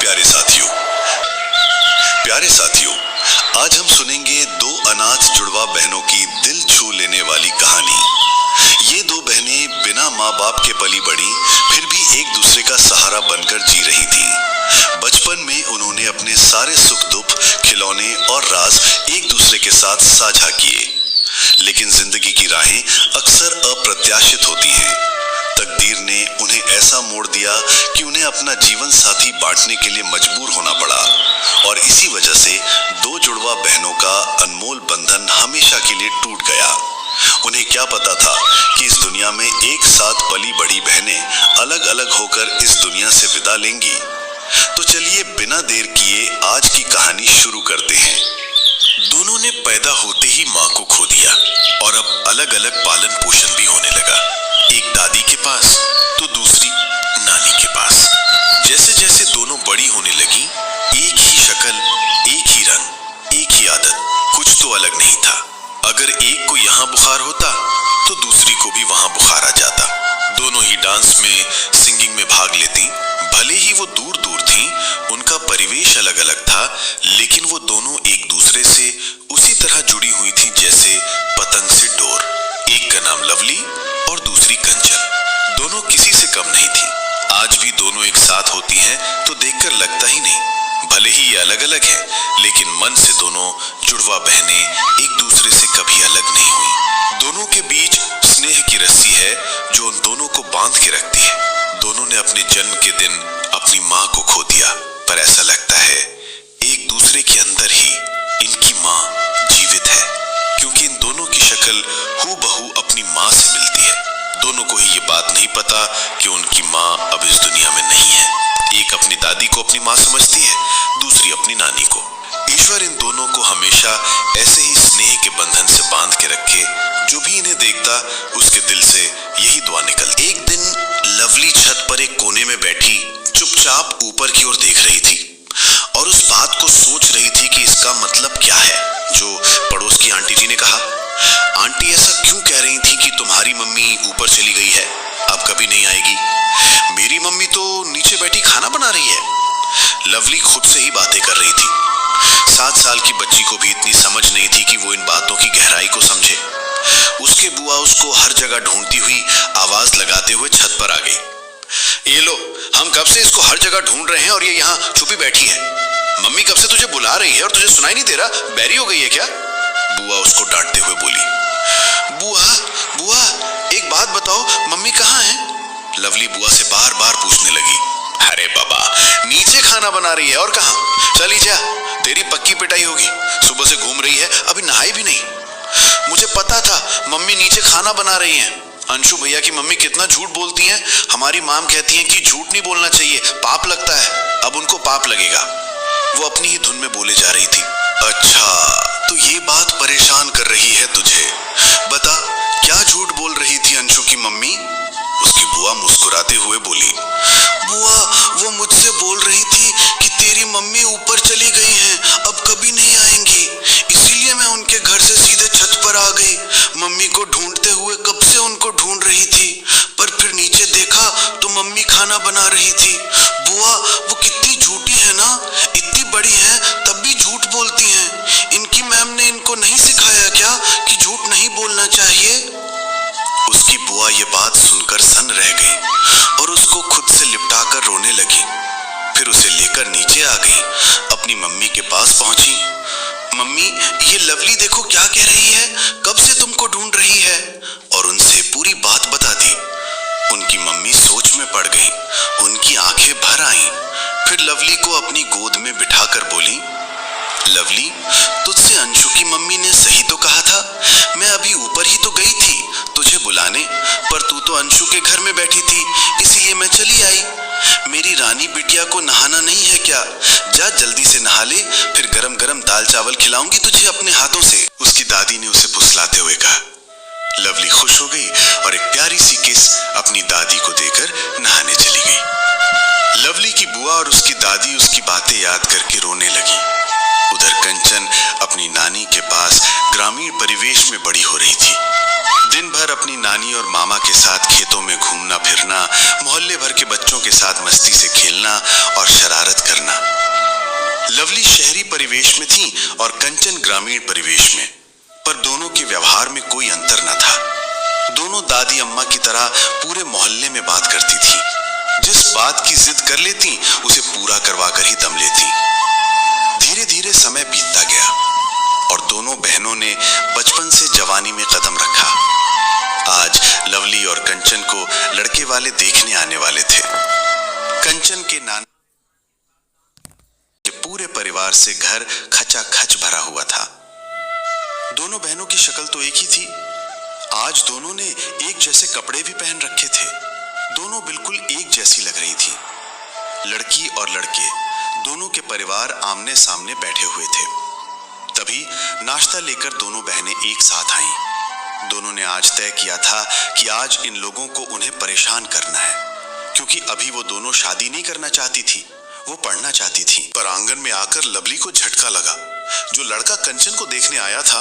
प्यारे साथियों, आज हम सुनेंगे दो अनाथ जुड़वा बहनों की दिल छू लेने वाली कहानी। ये दो बहनें बिना माँ बाप के पली बड़ी, फिर भी एक दूसरे का सहारा बनकर जी रही थी। बचपन में उन्होंने अपने सारे सुख दुख, खिलौने और राज एक दूसरे के साथ साझा किए। लेकिन जिंदगी की राहें अक्सर अप्रत्याशित होती हैं। तकदीर ने उन्हें ऐसा मोड़ दिया कि उन्हें अपना जीवन साथी बांटने के लिए मजबूर होना पड़ा, और इसी वजह से दो जुड़वा बहनों का अनमोल बंधन हमेशा के लिए टूट गया। उन्हें क्या पता था कि इस दुनिया में एक साथ पली बड़ी बहनें अलग अलग होकर इस दुनिया से विदा लेंगी। तो चलिए बिना देर किए आज की कहानी शुरू करते हैं। दोनों ने पैदा होते ही माँ को खो दिया और अब अलग अलग पालन पोषण भी होने लगा। एक दादी के पास तो दूसरी नानी के पास। जैसे जैसे दोनों बड़ी होने लगी, एक ही शक्ल, एक ही रंग, एक ही आदत, कुछ तो अलग नहीं था। अगर एक को यहाँ बुखार होता तो दूसरी को भी वहां बुखार आ जाता। दोनों ही डांस में, सिंगिंग में भाग लेती। भले ही वो दूर दूर थीं, उनका परिवेश अलग अलग था, लेकिन वो दोनों एक दूसरे से उसी तरह जुड़ी हुई थी जैसे पतंग से डोर। एक का नाम लवली और दूसरी कंचन। दोनों किसी से कम नहीं थी। आज भी दोनों एक साथ होती हैं तो देखकर लगता ही नहीं। भले ही ये अलग अलग हैं, लेकिन मन से दोनों जुड़वा बहनें एक दूसरे से कभी अलग नहीं हुई। दोनों के बीच स्नेह की रस्सी है जो उन दोनों को बांध के रखती है। दोनों ने अपने जन्म के दिन अपनी माँ को खो दिया, पर ऐसा लगता है एक दूसरे के अंदर ही इनकी माँ जीवित है, क्योंकि इन दोनों की शक्ल हूबहू अपनी माँ से मिलती है। दोनों को ही ये बात नहीं पता कि उनकी माँ अब इस दुनिया में नहीं है। एक अपनी दादी को अपनी माँ समझती है, दूसरी अपनी नानी को। ईश्वर इन दोनों को हमेशा ऐसे ही स्नेह के बंधन से बांध के रखे। जो भी इन्हें देखता उसके दिल से यही दुआ निकलती। एक दिन लवली छत पर एक कोने में बैठी चुपचाप ऊपर की ओर देख रही थी और उस बात को सोच रही थी कि इसका मतलब क्या है जो पड़ोस की आंटी जी ने कहा। आंटी ऐसा क्यों कह रही थी कि तुम्हारी मम्मी ऊपर चली गई है, अब कभी नहीं आएगी? मेरी मम्मी तो नीचे बैठी खाना बना रही है। लवली खुद से ही बातें कर रही थी। 7 साल की बच्ची को भी इतनी समझ नहीं थी कि वो इन बातों की गहराई को समझे। उसके बुआ उसको हर जगह ढूंढती हुई आवाज लगाते हुए छत पर आ गई। ये लो, हम कब से इसको हर जगह ढूंढ रहे हैं और ये यहाँ छुपी बैठी है। मम्मी कब से तुझे बुला रही है और तुझे सुनाई नहीं दे रहा? बैरी हो गई है क्या? बुआ उसको डांटते हुए बोली। बुआ बुआ एक बात बताओ, मम्मी कहाँ है? लवली बुआ से बार बार पूछने लगी। अरे बाबा, नीचे खाना बना रही है और कहाँ? चली जा, तेरी पक्की पिटाई होगी। सुबह से घूम रही है, अभी नहाई भी नहीं। मुझे पता था मम्मी नीचे खाना बना रही हैं। अंशु भैया की मम्मी कितना झूठ बोलती हैं। हमारी माम कहती हैं कि झूठ नहीं बोलना चाहिए, पाप लगता है। अब उनको पाप लगेगा। वो अपनी ही धुन में बोले जा रही थी। अच्छा, तो ये बात परेशान कर रही है तुझे। बता, क्या झूठ बोल रही थी अंशु की मम्मी? उसकी बुआ मुस्कुराते हुए बोली। बुआ, वो मुझसे बोल रही थी कि तेरी मम्मी ऊपर चली गई हैं, अब कभी नहीं आएंगी। इसीलिए मैं उनके घर से सीधे छत पर आ गई। मम्मी को ढूंढते हुए कब से उनको ढूंढ रही थी, पर फिर नीचे देखा तो मम्मी खाना बना रही थी। बुआ, वो कितनी झूठी है ना, इतनी बड़ी है तब भी झूठ बोलती हैं। इनकी मैम ने इनको नहीं सिखाया क्या कि झूठ नहीं बोलना चाहिए? उसकी बुआ ये बात सुनकर सन्न रह गई और उसको खुद से लिपटाकर रोने लगी। फिर उसे लेकर नीचे आ गई, अपनी मम्मी के पास पहुंची। मम्मी, ये लवली देखो क्या कह रही है, कब से तुमको ढूंढ रही है, और उनसे पूरी बात बता दी। उनकी मम्मी सोच में पड़ गई, उनकी आंखें भर आईं। फिर लवली को अपनी गोद में बिठाकर बोली, लवली, तुझसे अंशु की मम्मी ने सही तो कहा था। मैं अभी ऊपर ही तो गई थी तुझे बुलाने, पर तू तो अंशु के घर में बैठी थी, इसीलिए मैं चली आई। मेरी रानी बिटिया को नहाना नहीं है क्या? जा जल्दी से नहा ले, फिर गरम गरम दाल चावल खिलाऊंगी तुझे अपने हाथों से, उसकी दादी ने उसे फुसलाते हुए कहा। लवली खुश हो गई और एक प्यारी सी किस अपनी दादी को देकर नहाने चली गई। लवली की बुआ और उसकी दादी उसकी बातें याद करके रोने लगी। उधर कंचन अपनी नानी के पास ग्रामीण परिवेश में बड़ी हो रही थी। दिन भर अपनी नानी और मामा के साथ खेतों में घूमना फिरना, मोहल्ले भर के बच्चों के साथ मस्ती से खेलना और शरारत करना। परिवेश में थीं और कंचन ग्रामीण परिवेश में, पर दोनों के व्यवहार में कोई अंतर न था। दोनों दादी अम्मा की तरह पूरे मोहल्ले में बात करती थी। जिस बात की जिद कर लेती उसे पूरा करवा कर ही दम लेती। धीरे धीरे समय बीतता गया और दोनों बहनों ने बचपन से जवानी में कदम रखा। आज लवली और कंचन को लड़के वाले देखने आने वाले थे। कंचन के नाना के पूरे परिवार से घर खचाखच भरा हुआ था। दोनों बहनों की शक्ल तो एक ही थी। आज दोनों ने एक जैसे कपड़े भी पहन रखे थे। दोनों बिल्कुल एक जैसी लग रही थी। लड़की और लड़के दोनों के परिवार आमने सामने बैठे हुए थे। तभी नाश्ता लेकर दोनों बहनें एक साथ आईं। दोनों ने आज तय किया था कि आज इन लोगों को उन्हें परेशान करना है, क्योंकि अभी वो दोनों शादी नहीं करना चाहती थी, वो पढ़ना चाहती थी। पर आंगन में आकर लवली को झटका लगा। जो लड़का कंचन को देखने आया था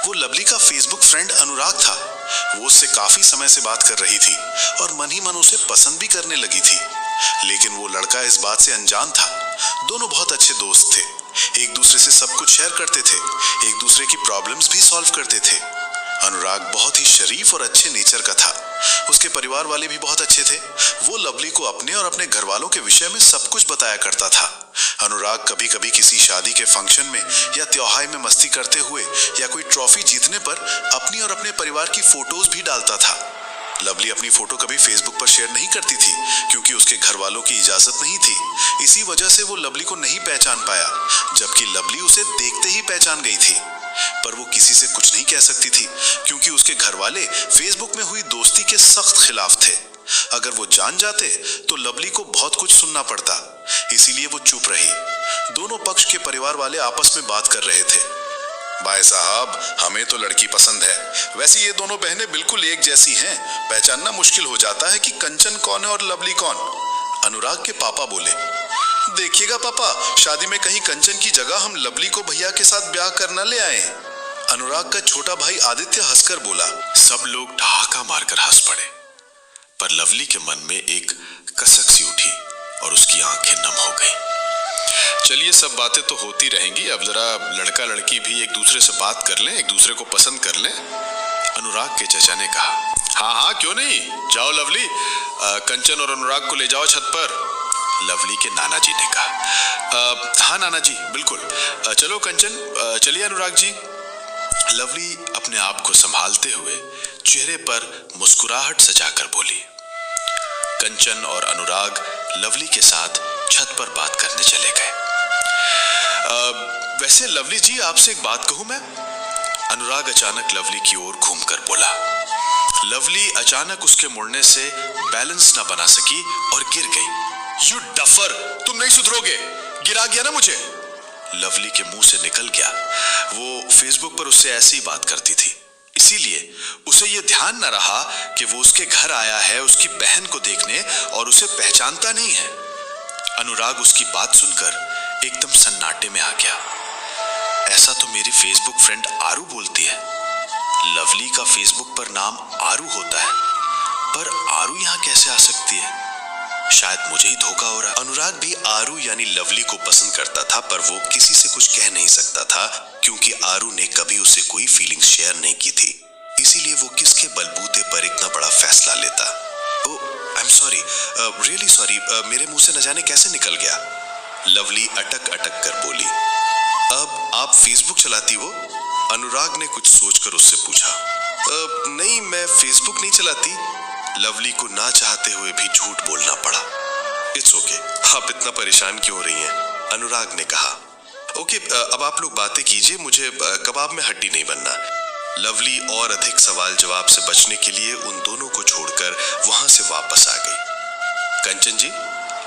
वो लवली का फेसबुक फ्रेंड अनुराग था। वो उससे काफी समय से बात कर रही थी और मन ही मन उसे पसंद भी करने लगी थी। लेकिन वो लड़का इस बात से अनजान था। दोनों बहुत अच्छे दोस्त थे, एक दूसरे से सब कुछ शेयर करते थे, एक दूसरे की प्रॉब्लम्स भी सॉल्व करते थे। अनुराग बहुत ही शरीफ और अच्छे नेचर का था। उसके परिवार वाले भी बहुत अच्छे थे। वो लवली को अपने और अपने घर वालों के विषय में सब कुछ बताया करता था। अनुराग कभी कभी किसी शादी के फंक्शन में या त्योहार में मस्ती करते हुए या कोई ट्रॉफी जीतने पर अपनी और अपने परिवार की फोटोज भी डालता था। लवली अपनी फोटो कभी फेसबुक पर शेयर नहीं करती थी, क्योंकि उसके घर वालों की इजाजत नहीं थी। इसी वजह से वो लवली को नहीं पहचान पाया, जबकि लवली उसे देखते ही पहचान गई थी। पर वो किसी से कुछ नहीं कह सकती थी, क्योंकि उसके घर वाले फेसबुक में हुई दोस्ती के सख्त खिलाफ थे। अगर वो जान जाते तो लवली को बहुत कुछ सुनना पड़ता, इसीलिए वो चुप रही। दोनों पक्ष के परिवार वाले आपस में बात कर रहे थे। भाई साहब, हमें तो लड़की पसंद है। वैसे ये दोनों बहनें बिल्कुल एक जैसी हैं, पहचानना मुश्किल हो जाता है कि कंचन कौन है और लवली कौन। अनुराग के पापा बोले। देखिएगा पापा, शादी में कहीं कंचन की जगह हम लवली को भैया के साथ ब्याह करना ले आए। अनुराग का छोटा भाई आदित्य हंसकर बोला। सब लोग ठहाका मारकर हंस पड़े, पर लवली के मन में एक कसक सी उठी और उसकी आंखें नम हो गई। चलिए, सब बातें तो होती रहेंगी, अब जरा लड़का लड़की भी एक दूसरे से बात कर लें, एक दूसरे को पसंद कर लें। अनुराग के चचा ने कहा। हाँ हाँ, क्यों नहीं, जाओ लवली, कंचन और अनुराग को ले जाओ छत पर। लवली के नाना जी ने कहा। हाँ नाना जी, बिल्कुल, चलो कंचन, चलिए अनुराग जी। लवली अपने आप को संभालते हुए चेहरे पर मुस्कुराहट सजाकर बोली। कंचन और अनुराग लवली के साथ छत पर बात करने चले गए। वैसे लवली जी, आपसे एक बात कहूं मैं? अनुराग अचानक लवली की ओर घूमकर बोला। लवली अचानक उसके मुड़ने से बैलेंस ना बना सकी और गिर गई। यू डफर, तुम नहीं सुधरोगे, गिरा गया ना मुझे। लवली के मुंह से निकल गया। वो फेसबुक पर उससे ऐसी ही बात करती थी, इसीलिए उसे यह ध्यान न रहा कि वो उसके घर आया है उसकी बहन को देखने और उसे पहचानता नहीं है। अनुराग उसकी बात सुनकर एकदम सन्नाटे में आ गया। ऐसा तो मेरी फेसबुक फ्रेंड आरू बोलती है। लवली का फेसबुक पर नाम आरू होता है, पर आरू यहां कैसे आ सकती है? शायद मुझे ही धोखा हो रहा। अनुराग भी आरू यानी लवली को पसंद करता था, पर वो किसी से कुछ कह नहीं सकता था, क्योंकि आरू ने कभी उसे कोई फीलिंग शेयर नहीं की थी। इसीलिए वो किसके बलबूते पर इतना बड़ा फैसला लेता। Oh, I am sorry, really sorry, मेरे मुंह से न जाने कैसे निकल गया। लवली अटक अटक कर बोली। अब आप फेसबुक चलाती हो? अनुराग ने कुछ सोचकर उससे पूछा। नहीं, मैं फेसबुक नहीं चलाती। लवली को ना चाहते हुए भी झूठ बोलना पड़ा। इट्स ओके, आप इतना परेशान क्यों हो रही हैं? अनुराग ने कहा। ओके, अब आप लोग बातें कीजिए, मुझे कबाब में हड्डी नहीं बनना। लवली और अधिक सवाल जवाब से बचने के लिए उन दोनों को छोड़कर वहां से वापस आ गई। कंचन जी,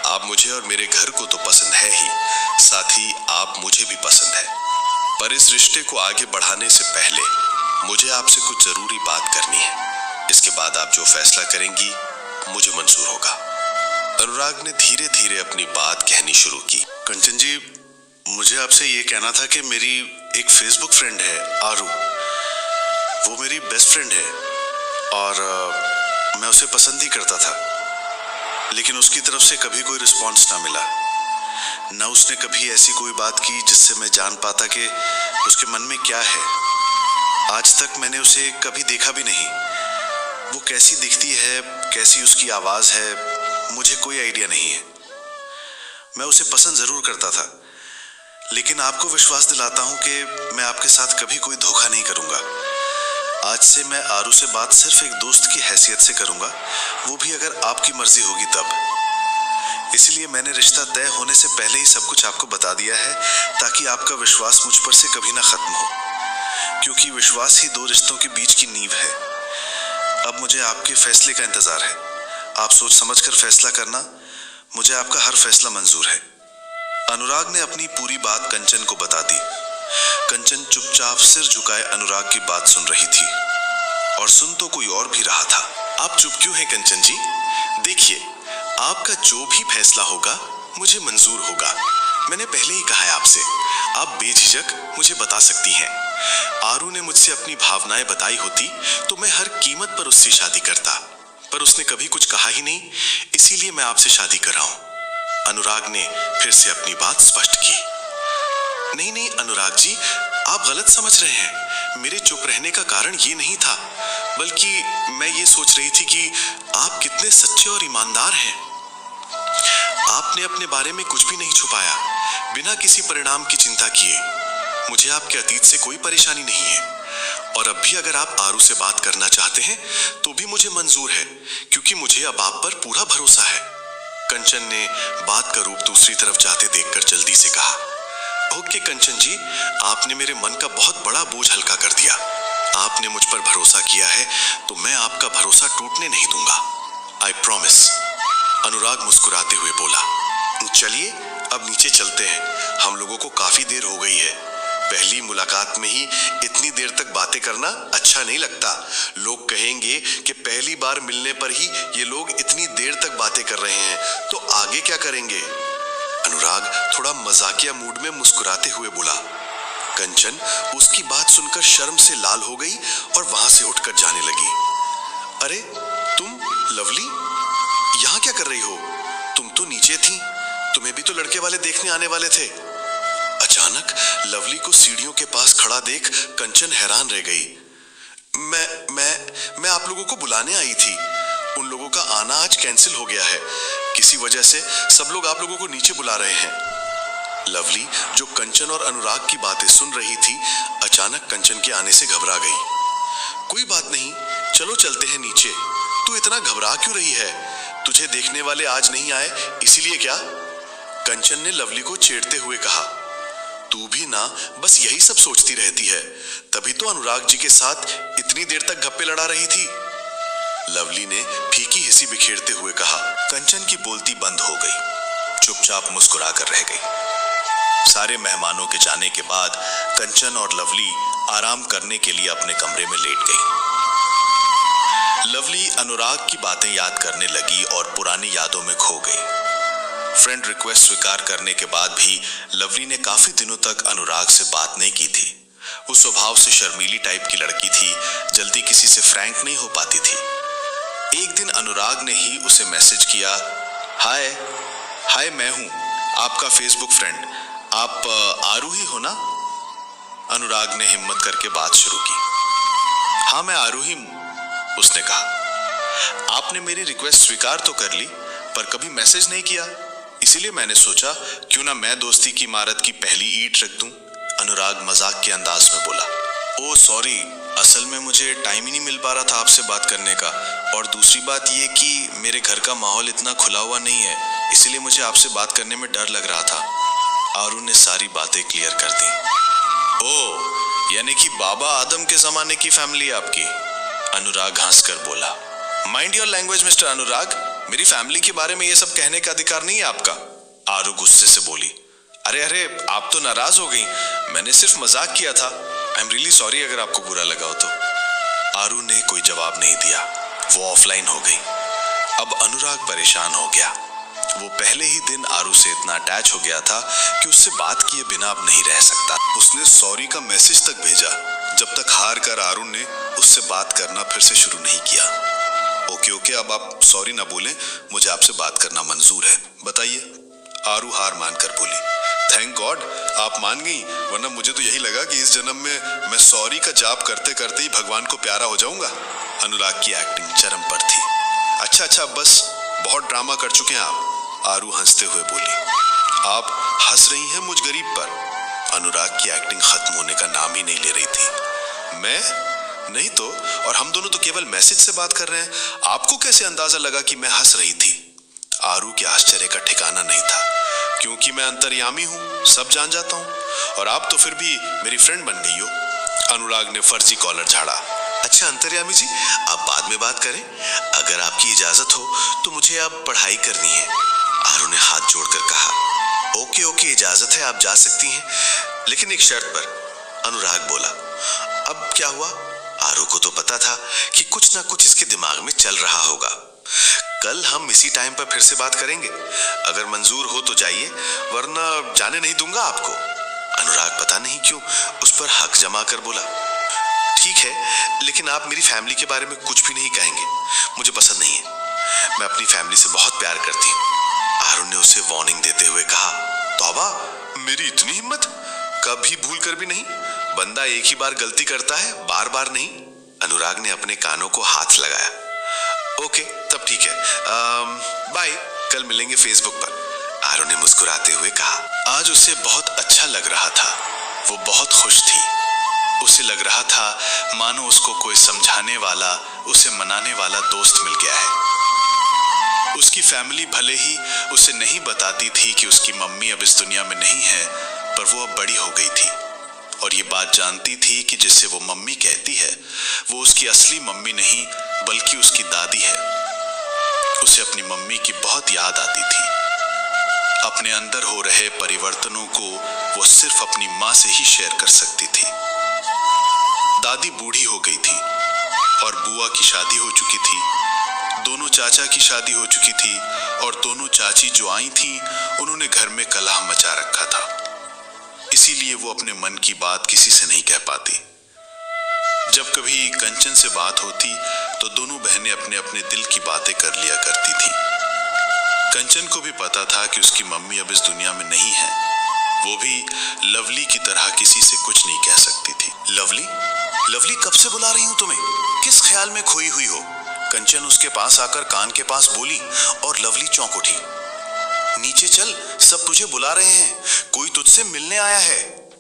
आप मुझे और मेरे घर को तो पसंद है ही, साथ ही आप मुझे भी पसंद है, पर इस रिश्ते को आगे बढ़ाने से पहले मुझे आपसे कुछ जरूरी बात करनी है। इसके बाद आप जो फैसला करेंगी मुझे मंजूर होगा। अनुराग ने धीरे धीरे अपनी बात कहनी शुरू की। कंचन जी, मुझे आपसे ये कहना था कि मेरी एक फेसबुक फ्रेंड है आरू, वो मेरी बेस्ट फ्रेंड है और मैं उसे पसंद ही करता था, लेकिन उसकी तरफ से कभी कोई रिस्पॉन्स ना मिला। ना उसने उसने कभी ऐसी कोई बात की जिससे मैं जान पाता कि उसके मन में क्या है। आज तक मैंने उसे कभी देखा भी नहीं। वो कैसी दिखती है, कैसी उसकी आवाज़ है, मुझे कोई आइडिया नहीं है। मैं उसे पसंद ज़रूर करता था, लेकिन आपको विश्वास दिलाता हूँ कि मैं आपके साथ कभी कोई धोखा नहीं करूँगा। आज से मैं आरू से बात सिर्फ एक दोस्त की हैसियत से करूँगा, वो भी अगर आपकी मर्जी होगी तब। इसलिए मैंने रिश्ता तय होने से पहले ही सब कुछ आपको बता दिया है, ताकि आपका विश्वास मुझ पर से कभी ना खत्म हो, क्योंकि विश्वास ही दो रिश्तों के बीच की नींव है। अब मुझे आपके फैसले का इंतजार है। आप सोच समझकर फैसला करना। मुझे आपका हर फैसला मंजूर है। अनुराग ने अपनी पूरी बात कंचन को बता दी। कंचन चुपचाप सिर झुकाए अनुराग की बात सुन रही थी, और सुन तो कोई और भी रहा था। आप चुप क्यों हैं कंचन जी? देखिए, आपका जो भी फैसला होगा मुझे मंजूर होगा। मैंने पहले ही कहा है आपसे, आप बेझिझक मुझे बता सकती हैं। आरू ने मुझसे अपनी भावनाएं बताई होती तो मैं हर कीमत पर उससे शादी करता, पर उसने कभी कुछ कहा ही नहीं, इसीलिए मैं आपसे शादी कर रहा हूं। अनुराग ने फिर से अपनी बात स्पष्ट की। नहीं नहीं अनुराग जी, आप गलत समझ रहे हैं। मेरे चुप रहने का कारण ये नहीं था, बल्कि मैं ये सोच रही थी कि आप कितने सच्चे और ईमानदार हैं। आपने अपने बारे में कुछ भी नहीं छुपाया, बिना किसी परिणाम की चिंता किए। मुझे आपके अतीत से कोई परेशानी नहीं है, और अब भी अगर आप आरू से बात करना चाहते हैं तो भी मुझे मंजूर है, क्योंकि मुझे अब आप पर पूरा भरोसा है। कंचन ने बात का रूप दूसरी तरफ जाते देखकर जल्दी से कहा। ओके कंचन जी, आपने मेरे मन का बहुत बड़ा बोझ हल्का कर दिया। आपने मुझ पर भरोसा किया है तो मैं आपका भरोसा टूटने नहीं दूंगा। I promise. अनुराग मुस्कुराते हुए बोला। चलिए अब नीचे चलते हैं, हम लोगों को काफी देर हो गई है। पहली मुलाकात में ही इतनी देर तक बातें करना अच्छा नहीं लगता। लोग कहेंगे कि पहली बार मिलने पर ही ये लोग इतनी देर तक बातें कर रहे हैं, तो आगे क्या करेंगे? अनुराग थोड़ा मजाकिया मूड में मुस्कुराते हुए बोला। कंचन उसकी बात सुनकर शर्म से लाल हो गई और वहां से उठकर जाने लगी। अरे तुम लवली, यहाँ क्या कर रही हो? तुम तो नीचे थी, तुम्हें भी तो लड़के वाले देखने आने वाले थे। अचानक लवली को सीढ़ियों के पास खड़ा देख कंचन हैरान रह गई। मैं आप लोगों को बुलाने आई थी। उन लोगों का आना आज कैंसिल हो गया है। किसी वजह से सब लोग आप लोगों को नीचे बुला रहे हैं। लवली, जो कंचन और अनुराग की बातें सुन रही थी, अचानक कंचन के आने से घबरा गई। कोई बात नहीं, चलो चलते हैं नीचे। तू इतना घबरा क्यों रही है? तुझे देखने वाले आज नहीं आए, इसीलिए क्या? कंचन ने लवली को छेड़ते हुए कहा। तू भी ना बस यही सब सोचती रहती है, तभी तो अनुराग जी के साथ इतनी देर तक गप्पे लड़ा रही थी। लवली ने फीकी हंसी बिखेरते हुए कहा। कंचन की बोलती बंद हो गई, चुपचाप मुस्कुरा कर रह गई। सारे मेहमानों के जाने के बाद कंचन और लवली आराम करने के लिए अपने कमरे में लेट गई। लवली अनुराग की बातें याद करने लगी और पुरानी यादों में खो गई। फ्रेंड रिक्वेस्ट स्वीकार करने के बाद भी लवली ने काफी दिनों तक अनुराग से बात नहीं की थी। वो स्वभाव से शर्मीली टाइप की लड़की थी, जल्दी किसी से फ्रैंक नहीं हो पाती थी। एक दिन अनुराग ने ही उसे मैसेज किया। हाय मैं हूं आपका फेसबुक फ्रेंड, आप आरू ही हो ना? अनुराग ने हिम्मत करके बात शुरू की। हाँ मैं आरू ही हूं, उसने कहा। आपने मेरी रिक्वेस्ट स्वीकार तो कर ली, पर कभी मैसेज नहीं किया, इसीलिए मैंने सोचा क्यों ना मैं दोस्ती की इमारत की पहली ईंट रख दूं। अनुराग मजाक के अंदाज में बोला। ओह सॉरी, असल में मुझे टाइम ही नहीं मिल पा रहा था आपसे बात करने का, और दूसरी बात ये कि मेरे घर का माहौल इतना खुला हुआ नहीं है, इसीलिए मुझे आपसे बात करने में डर लग रहा था। आरू ने सारी बातें क्लियर कर दी। ओह, यानी कि बाबा आदम के जमाने की फैमिली है आपकी? अनुराग हंसकर बोला। माइंड योर लैंग्वेज मिस्टर अनुराग, मेरी फैमिली के बारे में ये सब कहने का अधिकार नहीं है आपका। आरू गुस्से से बोली। अरे आप तो नाराज हो गई, मैंने सिर्फ मजाक किया था। आई एम रियली सॉरी अगर आपको बुरा लगा हो तो। आरू ने कोई जवाब नहीं दिया, वो ऑफलाइन हो गई। अब अनुराग परेशान हो गया। वो पहले ही दिन आरू से इतना अटैच हो गया था कि उससे बात किए बिना अब नहीं रह सकता। उसने सॉरी का मैसेज तक भेजा, जब तक हार कर आरू ने उससे बात करना फिर से शुरू नहीं किया। ओके, अब आप सॉरी ना बोलें, मुझे आपसे बात करना मंजूर है, बताइए। आरू हार मानकर बोली। थैंक गॉड आप मान गई, वरना मुझे तो यही लगा कि इस जन्म में मैं सॉरी का जाप करते करते ही भगवान को प्यारा हो जाऊंगा। अनुराग की एक्टिंग चरम पर थी। अच्छा बस बहुत ड्रामा कर चुके हैं आप, आरू हंसते हुए बोली। आप हंस रही हैं मुझ गरीब पर? अनुराग की एक्टिंग खत्म होने का नाम ही नहीं ले रही थी। मैं नहीं तो, और हम दोनों तो केवल मैसेज से बात कर रहे हैं, आपको कैसे अंदाजा लगा कि मैं हंस रही थी? आरू के आश्चर्य का ठिकाना नहीं था, क्योंकि मैं अंतर्यामी हूं, सब जान जाता हूं, और आप तो फिर भी मेरी फ्रेंड बन गई हो। अनुराग ने फर्जी कॉलर झाड़ा। अच्छा अंतर्यामी जी, आप बाद में बात करें, अगर आपकी इजाजत हो तो मुझे अब पढ़ाई करनी है। आरू ने हाथ जोड़कर कहा। ओके इजाजत है, आप जा सकती हैं, लेकिन एक शर्त पर। अनुराग बोला। अब क्या हुआ? आरू को तो पता था कि कुछ ना कुछ इसके दिमाग में चल रहा होगा। कल हम इसी टाइम पर फिर से बात करेंगे, अगर मंजूर हो तो जाइए, वरना जाने नहीं दूंगा आपको। अनुराग पता नहीं क्यों उस पर हक जमा कर बोला। ठीक है, लेकिन आप मेरी फैमिली के बारे में कुछ भी नहीं कहेंगे, मुझे पसंद नहीं है। मैं अपनी फैमिली से बहुत प्यार करती हूँ। आरू ने उसे वार्निंग देते हुए कहा। तौबा, मेरी इतनी हिम्मत, कभी भूल कर भी नहीं। बंदा एक ही बार गलती करता है, बार बार नहीं। अनुराग ने अपने कानों को हाथ लगाया। ओके तब ठीक है, बाय, कल मिलेंगे फेसबुक पर। आरू ने मुस्कुराते हुए कहा। आज उसे बहुत अच्छा लग रहा था, वो बहुत खुश थी। उसे लग रहा था मानो उसको कोई समझाने वाला, उसे मनाने वाला दोस्त मिल गया है। उसकी फैमिली भले ही उसे नहीं बताती थी कि उसकी मम्मी अब इस दुनिया में नहीं है, पर वो अब बड़ी हो गई थी और ये बात जानती थी कि जिसे वो मम्मी कहती है वो उसकी असली मम्मी नहीं बल्कि उसकी दादी है। उसे अपनी मम्मी की बहुत याद आती थी। अपने अंदर हो रहे परिवर्तनों को वो सिर्फ अपनी माँ से ही शेयर कर सकती थी। दादी बूढ़ी हो गई थी और बुआ की शादी हो चुकी थी। दोनों चाचा की शादी हो चुकी थी और दोनों चाची जो आई थी उन्होंने घर में कलह मचा रखा था। इसीलिए वो अपने मन की बात किसी से नहीं कह पाती। जब कभी कंचन से बात होती तो दोनों बहनें अपने अपने दिल की बातें कर लिया करती थी। कंचन को भी पता था कि उसकी मम्मी अब इस दुनिया में नहीं है। वो भी लवली की तरह किसी से कुछ नहीं कह सकती थी। लवली, लवली कब से बुला रही हूं तुम्हें? किस ख्याल में खोई हुई हो? कंचन उसके पास आकर कान के पास बोली और लवली चौंक उठी। नीचे चल, सब तुझे बुला रहे हैं, कोई तुझसे मिलने आया है,